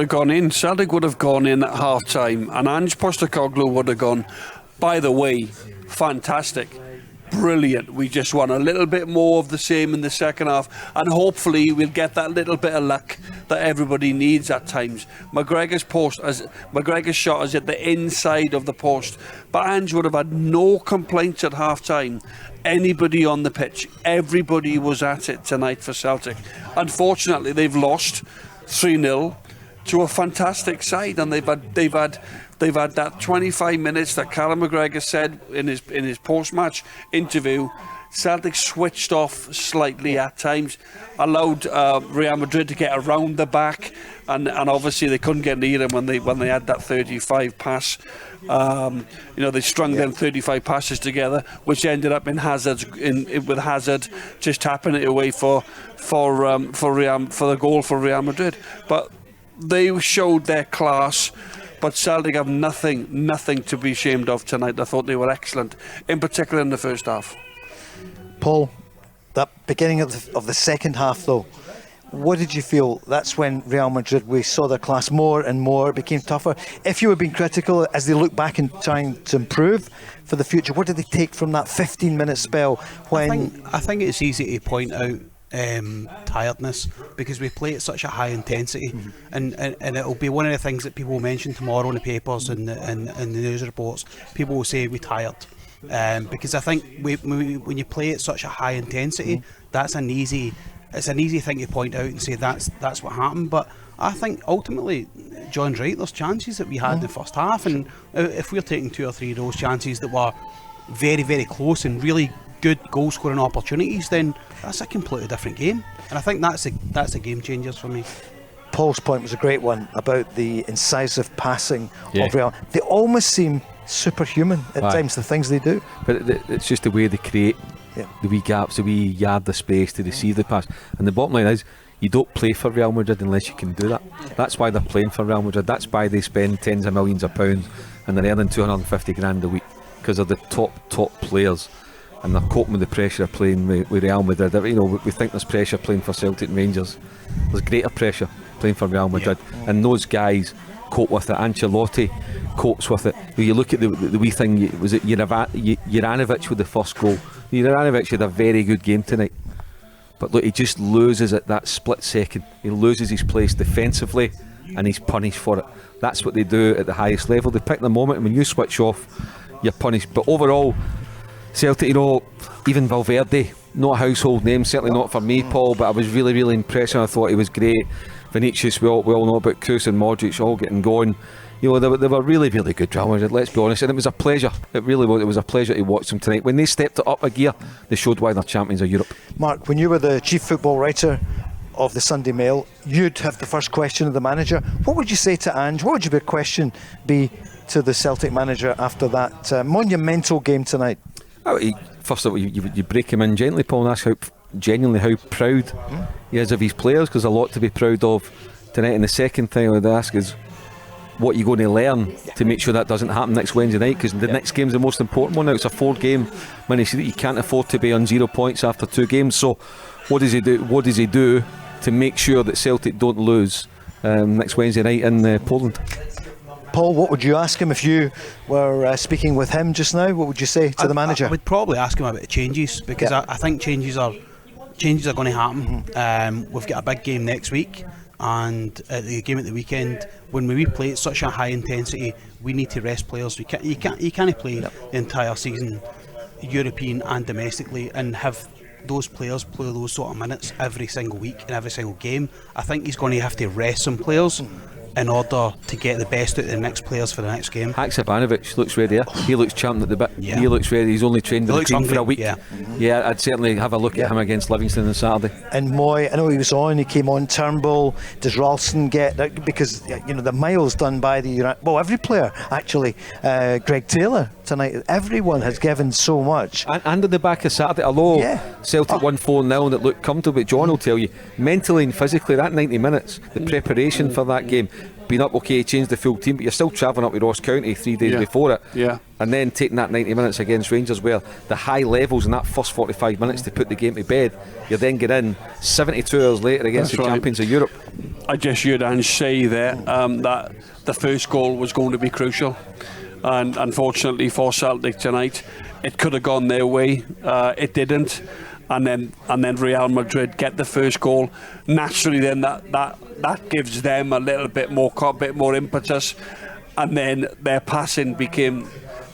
have gone in at half time, and Ange Postecoglou would have gone, by the way, fantastic, brilliant. We just want a little bit more of the same in the second half, and hopefully we'll get that little bit of luck that everybody needs at times. McGregor's shot is at the inside of the post, but Ange would have had no complaints at half time. Anybody on the pitch, everybody was at it tonight for Celtic. Unfortunately, they've lost 3-0 to a fantastic side, and they've had that 25 minutes that Callum McGregor said in his post-match interview. Celtic switched off slightly at times, allowed Real Madrid to get around the back, and obviously they couldn't get near him when they had that 35 pass. They strung them 35 passes together, which ended up in with Hazard just tapping it away for the goal for Real Madrid. But they showed their class. But Celtic have nothing to be ashamed of tonight. I thought they were excellent, in particular in the first half. Paul, that beginning of the second half though, what did you feel? That's when Real Madrid, we saw their class more and more, it became tougher. If you were being critical as they look back and trying to improve for the future, what did they take from that 15-minute spell when... I think it's easy to point out tiredness, because we play at such a high intensity, and it'll be one of the things that people will mention tomorrow in the papers and the news reports. People will say we're tired, because I think when you play at such a high intensity, it's an easy thing to point out and say that's what happened. But I think ultimately John's right, there's chances that we had in the first half, and if we're taking 2 or 3 of those chances that were very, very close and really good goal scoring opportunities, then that's a completely different game, and I think that's the game changers for me. Paul's point was a great one about the incisive passing of Real. They almost seem superhuman at times, the things they do, but it's just the way they create the wee gaps, the wee yard of space to receive the pass. And the bottom line is, you don't play for Real Madrid unless you can do that. That's why they're playing for Real Madrid. That's why they spend tens of millions of pounds and they're earning 250 grand a week, because they're the top players. And they're coping with the pressure of playing with Real Madrid. We think there's pressure playing for Celtic and Rangers. There's greater pressure playing for Real Madrid, and those guys cope with it. Ancelotti copes with it. When you look at the wee thing, was it Juranovic with the first goal? Juranovic had a very good game tonight. But look, he just loses at that split second. He loses his place defensively, and he's punished for it. That's what they do at the highest level. They pick the moment, and when you switch off, you're punished. But overall, Celtic, even Valverde, not a household name, certainly not for me, Paul, but I was really, really impressed, and I thought he was great. Vinicius, we all know about Kroos and Modric all getting going. They were really, really good dramas, let's be honest, and it was a pleasure. It really was. It was a pleasure to watch them tonight. When they stepped it up a gear, they showed why they're champions of Europe. Mark, when you were the chief football writer of the Sunday Mail, you'd have the first question of the manager. What would you say to Ange? What would your question be to the Celtic manager after that monumental game tonight? First of all, you break him in gently, Paul, and ask genuinely how proud he is of his players, because there's a lot to be proud of tonight. And the second thing I would ask is, what are you going to learn to make sure that doesn't happen next Wednesday night? Because the next game's the most important one now. It's a 4-game minute. You can't afford to be on 0 points after 2 games. So what does he do? What does he do to make sure that Celtic don't lose next Wednesday night in Poland? Paul, what would you ask him if you were speaking with him just now? What would you say to the manager? I would probably ask him about the changes, because I think changes are going to happen. We've got a big game next week, and the game at the weekend, when we play at such a high intensity, we need to rest players. You can't play the entire season, European and domestically, and have those players play those sort of minutes every single week in every single game. I think he's going to have to rest some players in order to get the best out of the next players for the next game. Haksabanovic looks ready. He looks champion at the bit. He looks ready. He's only trained in the team for a week. I'd certainly have a look at him against Livingston on Saturday. And Moy, I know he was on. He came on. Turnbull. Does Ralston get that? Because the miles done by every player actually. Greg Taylor tonight. Everyone has given so much. And at the back of Saturday, although Celtic won 4-0 and it looked comfortable, but John will tell you, mentally and physically, that 90 minutes, the preparation for that game. Been up, okay, changed the full team, but you're still travelling up with Ross County 3 days before it. And then taking that 90 minutes against Rangers, where the high levels in that first 45 minutes to put the game to bed, you then get in 72 hours later against the champions of Europe. I just heard Ange say there that the first goal was going to be crucial, and unfortunately for Celtic tonight, it could have gone their way. It didn't. And then Real Madrid get the first goal. Naturally, then that gives them a little bit more impetus, and then their passing became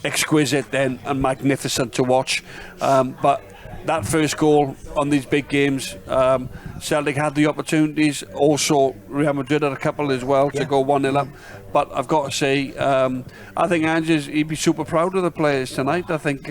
exquisite then and magnificent to watch. But that first goal on these big games, Celtic had the opportunities. Also, Real Madrid had a couple as well to go 1-0 up. But I've got to say, I think he'd be super proud of the players tonight. I think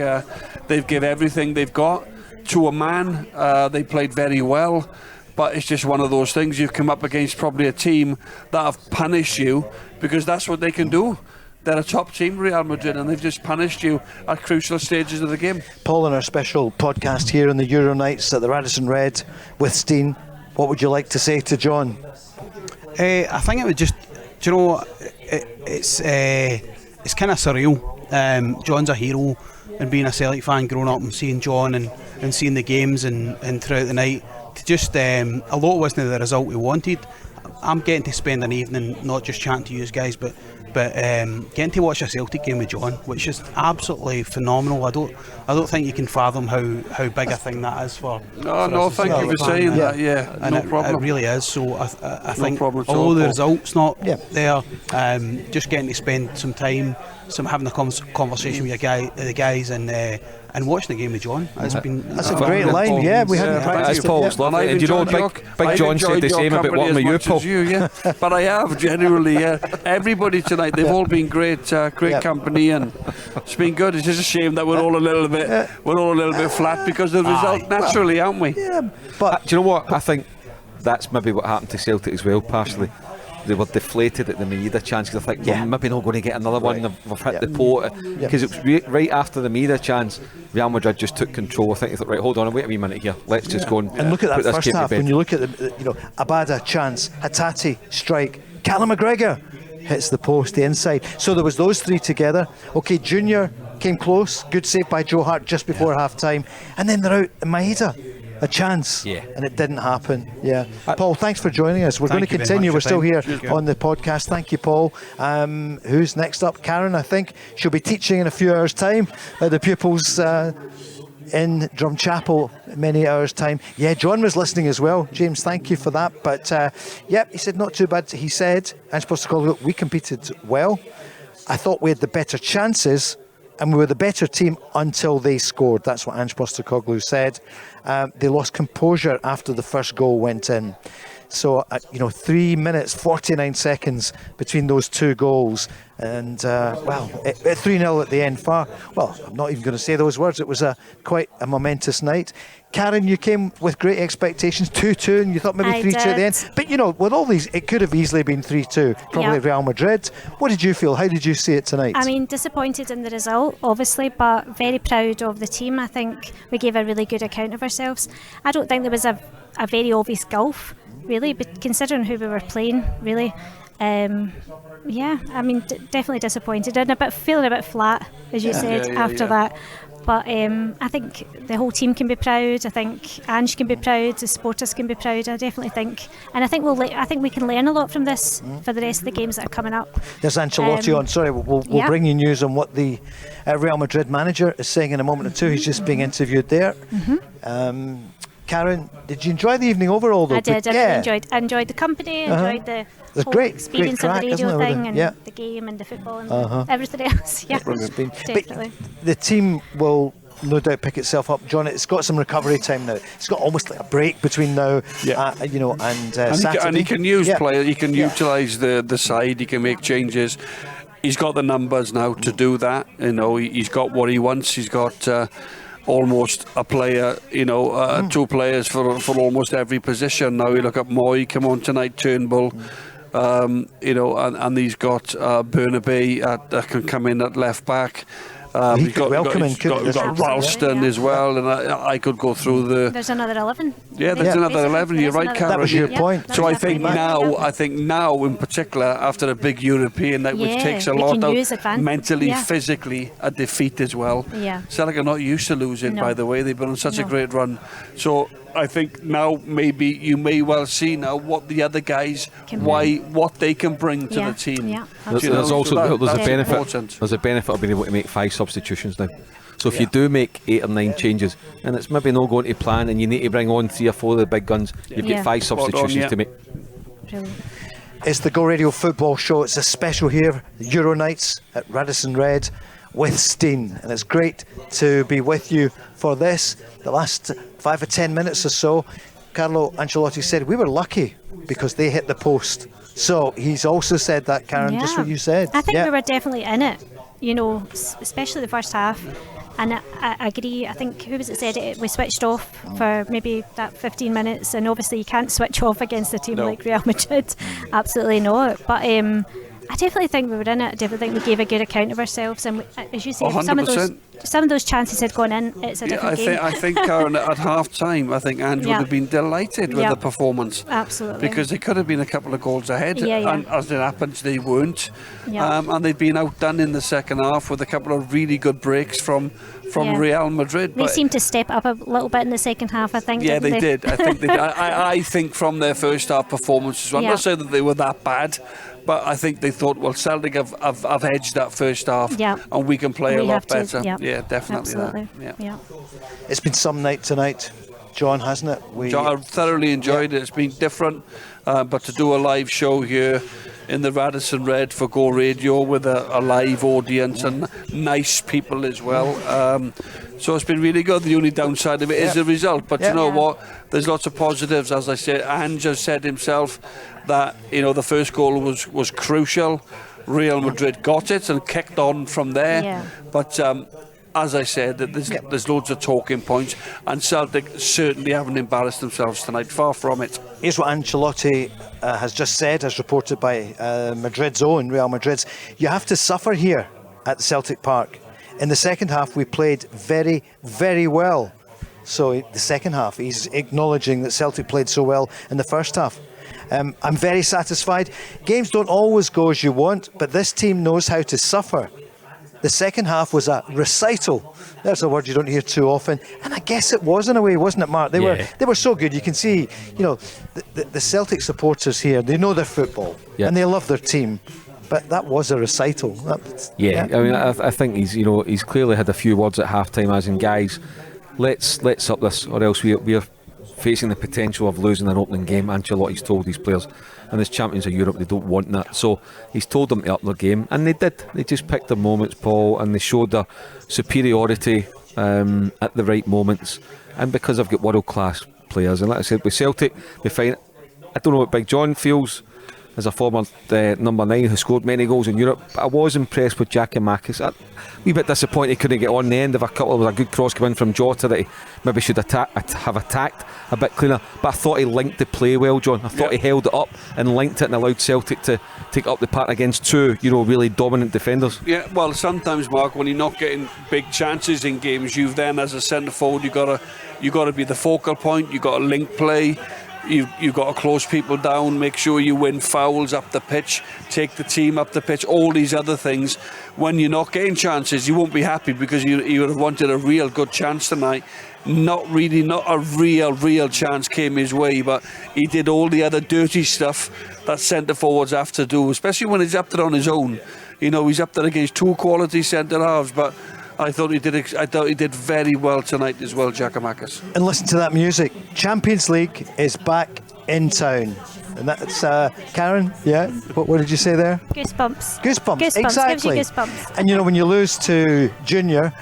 they've given everything they've got. To a man, they played very well, but it's just one of those things. You've come up against probably a team that have punished you, because that's what they can do. They're a top team, Real Madrid, and they've just punished you at crucial stages of the game. Paul, in our special podcast here on the Euro Nights at the Radisson Red with Steen, what would you like to say to John? I think it would just, it's kind of surreal. John's a hero, and being a Celtic fan, growing up and seeing John and seeing the games and throughout the night, to just although it wasn't the result we wanted, I'm getting to spend an evening not just chatting to you guys, but getting to watch a Celtic game with John, which is absolutely phenomenal. I don't think you can fathom how big a thing that is for. No, thank you for saying that. And no problem. It really is. So I think problem although the result's not there, just getting to spend some time, having a conversation with the guys and watching the game with John. That's a great line. We hadn't practiced it. Paul's lovely. And Big John said the same about working with you, Paul. But I have genuinely. Everybody tonight, they've all been great company, and it's been good. It's just a shame that we're all a little bit flat because of the result, naturally, aren't we? But do you know what? I think that's maybe what happened to Celtic as well, partially. They were deflated at the Maeda chance, because I think we're maybe not going to get another one. We've hit the pot, because it was right after the Maeda chance, Real Madrid just took control. I think they thought, right, hold on, wait a wee minute here, let's just go and look at that first half. When you look at the Abada chance, Hatate strike, Callum McGregor hits the post, the inside. So there was those three together. Okay, Junior came close, good save by Joe Hart just before half time, and then they're out. Maeda, a chance, and it didn't happen. Paul, thanks for joining us. We're going to continue. We're still here on the podcast. Thank you, Paul. Who's next up? Karen, I think. She'll be teaching in a few hours' time at the pupils in Drumchapel in many hours' time. Yeah, John was listening as well. James, thank you for that. But, he said not too bad. He said, Ange Postecoglou, we competed well. I thought we had the better chances and we were the better team until they scored. That's what Ange Postecoglou said. They lost composure after the first goal went in. So, 3 minutes, 49 seconds between those two goals. And, 3-0 at the end. I'm not even going to say those words. It was quite a momentous night. Karen, you came with great expectations, 2-2, and you thought maybe 3-2 at the end. But, with all these, it could have easily been 3-2, probably Real Madrid. What did you feel? How did you see it tonight? I mean, disappointed in the result, obviously, but very proud of the team. I think we gave a really good account of ourselves. I don't think there was a very obvious gulf, really, but considering who we were playing, really. Definitely disappointed and feeling a bit flat, as you said, after that. But I think the whole team can be proud. I think Ange can be proud. The supporters can be proud. I definitely think, and I think we can learn a lot from this for the rest of the games that are coming up. There's Ancelotti on. Sorry, we'll bring you news on what the Real Madrid manager is saying in a moment or two. He's just being interviewed there. Mm-hmm. Karen, did you enjoy the evening overall, though? I did. I really enjoyed the company. Enjoyed the whole experience of the radio thing and the game and the football and everything else. Yeah, definitely. But the team will no doubt pick itself up, John. It's got some recovery time now. It's got almost like a break between now, and Saturday. And he can use players. He can utilise the side. He can make changes. He's got the numbers now to do that. He's got what he wants. He's got. Almost a player, two players for almost every position. Now you look at Moy, come on tonight, Turnbull, and he's got Burnaby that can come in at left back. He's got Ralston as well, and I could go through There's another 11. Yeah, there's another 11. You're right, Karen. That was your point. So I think now, in particular, after a big European night, which takes a lot out mentally, physically, a defeat as well. Yeah. Celtic are not used to losing, by the way. They've been on such a great run. So I think now maybe you may well see now what the other guys, what they can bring to the team. Yeah, there's also there's a benefit. There's a benefit of being able to make 5 substitutions now. So if you do make 8 or 9 changes, and it's maybe not going to plan, and you need to bring on 3 or 4 of the big guns, you've got 5 substitutions to make. Brilliant. It's the Go Radio Football Show. It's a special here, Euro Nights at Radisson Red with Steen, and it's great to be with you for this. The last 5 or 10 minutes or so, Carlo Ancelotti said we were lucky because they hit the post. So he's also said that, Karen, just what you said. I think we were definitely in it, especially the first half. And I agree. I think, who was it said it? We switched off for maybe that 15 minutes, and obviously you can't switch off against a team like Real Madrid. Absolutely not. But I definitely think we were in it. I definitely think we gave a good account of ourselves, and as you say, some of those chances had gone in. It's a different game. I think Karen, at half time, I think Ange would have been delighted with the performance. Absolutely. Because they could have been a couple of goals ahead, and as it happens, they weren't. And they'd been outdone in the second half with a couple of really good breaks from Real Madrid. They seemed to step up a little bit in the second half, I think. Yeah, they did. I think they did. I think from their first half performances, I'm not saying that they were that bad, but I think they thought, well, Celtic have edged that first half, and we can play a lot better. Yeah, definitely. Absolutely. That. It's been some night tonight, John, hasn't it? I thoroughly enjoyed it. It's been different, but to do a live show here in the Radisson Red for Go Radio with a live audience and nice people as well. So it's been really good. The only downside of it is the result. But you know what? There's lots of positives. As I said, Ange has said himself that the first goal was crucial. Real Madrid got it and kicked on from there. Yeah. But as I said, there's loads of talking points, and Celtic certainly haven't embarrassed themselves tonight. Far from it. Here's what Ancelotti has just said, as reported by Madrid's own Real Madrid's. You have to suffer here at Celtic Park. In the second half, we played very, very well. So the second half, he's acknowledging that Celtic played so well in the first half. I'm very satisfied. Games don't always go as you want, but this team knows how to suffer. The second half was a recital. There's a word you don't hear too often, and I guess it was in a way, wasn't it, Mark? They were so good. You can see, the Celtic supporters here. They know their football and they love their team. But that was a recital. I mean, I think he's clearly had a few words at half time, as in, guys, let's up this, or else we're facing the potential of losing an opening game. Ancelotti's told these players, and as champions of Europe, they don't want that. So he's told them to up their game, and they did. They just picked their moments, Paul, and they showed their superiority at the right moments. And because I've got world-class players, and like I said, with Celtic, they find, I don't know what Big John feels as a former number 9 who scored many goals in Europe, but I was impressed with Giakoumakis. A wee bit disappointed he couldn't get on the end of a couple. There was a good cross coming from Jota that he maybe should have attacked a bit cleaner, but I thought he linked the play well, John. I thought he held it up and linked it and allowed Celtic to take up the part against two, really dominant defenders. Yeah, well, sometimes, Mark, when you're not getting big chances in games, you've then, as a centre forward, you got to be the focal point. You got to link play. You've got to close people down, make sure you win fouls up the pitch, take the team up the pitch, all these other things. When you're not getting chances, you won't be happy because you would have wanted a real good chance tonight. Not a real chance came his way, but he did all the other dirty stuff that centre forwards have to do, especially when he's up there on his own. He's up there against two quality centre halves, but I thought he did very well tonight as well, Giakoumakis. And listen to that music. Champions League is back in town. And that's Karen, yeah? What did you say there? Goosebumps. Goosebumps, exactly. Gives you goosebumps. And when you lose to Junior,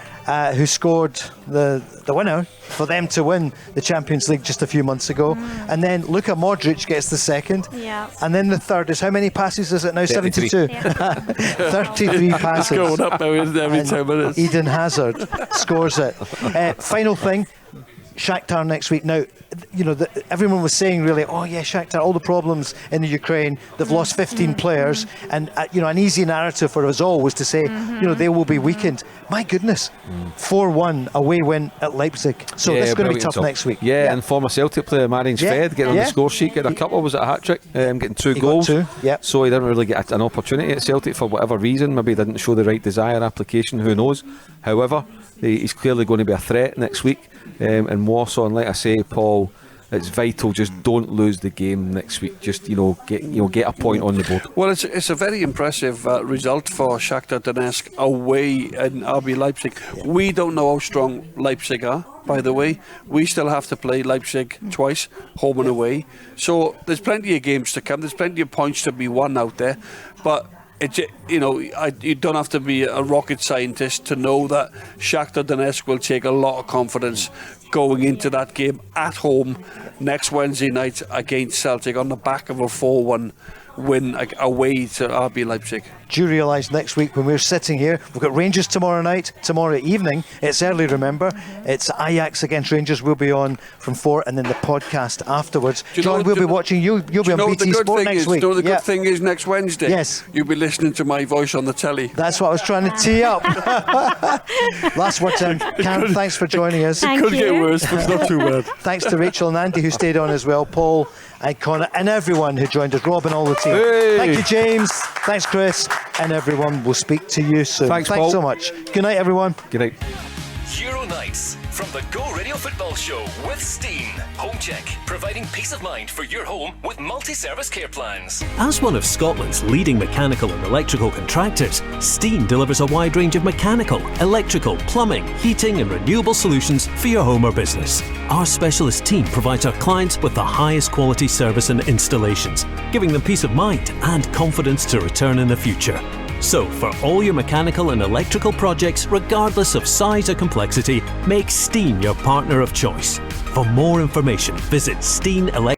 who scored the winner for them to win the Champions League just a few months ago, and then Luka Modric gets the second, and then the third is, how many passes is it now? 72. 33 passes. It's going up now every 10 minutes. Eden Hazard scores it. Final thing, Shakhtar next week. Now, everyone was saying really, oh yeah, Shakhtar, all the problems in the Ukraine, they've lost 15 players, and an easy narrative for us all was to say, they will be weakened. My goodness, 4-1 away win at Leipzig. So this is going to be tough next week. Yeah, and former Celtic player Marian Sved getting on the score sheet, getting a couple, was it a hat-trick? Getting 2 goals. Got 2, so he didn't really get an opportunity at Celtic for whatever reason. Maybe he didn't show the right desire application, who knows. However, he's clearly going to be a threat next week in Warsaw, and like I say, Paul, it's vital. Just don't lose the game next week. Just get a point on the board. Well, it's a very impressive result for Shakhtar Donetsk away in RB Leipzig. We don't know how strong Leipzig are, by the way. We still have to play Leipzig twice, home and away. So there's plenty of games to come. There's plenty of points to be won out there, but. You don't have to be a rocket scientist to know that Shakhtar Donetsk will take a lot of confidence going into that game at home next Wednesday night against Celtic on the back of a 4-1 win away to RB Leipzig. Do you realise next week when we're sitting here, we've got Rangers tomorrow evening, it's early, remember, it's Ajax against Rangers. We'll be on from 4, and then the podcast afterwards. John, we'll be watching you'll be on BT Sport next week. You know the good thing is next Wednesday? Yes. You'll be listening to my voice on the telly. That's what I was trying to tee up. Last word, Karen, thanks for joining us. It could get worse, but it's not too bad. Thanks to Rachel and Andy who stayed on as well, Paul and Connor, and everyone who joined us, Rob and all the team. Hey. Thank you, James. Thanks, Chris. And everyone, we'll speak to you soon. Thanks Paul. So much. Good night, everyone. Good night. Euro Nights from the Go Radio Football Show with Steen. Home Check, providing peace of mind for your home with multi-service care plans. As one of Scotland's leading mechanical and electrical contractors, Steen delivers a wide range of mechanical, electrical, plumbing, heating and renewable solutions for your home or business. Our specialist team provides our clients with the highest quality service and installations, giving them peace of mind and confidence to return in the future. So, for all your mechanical and electrical projects, regardless of size or complexity, make Steen your partner of choice. For more information, visit steenelectrical.com.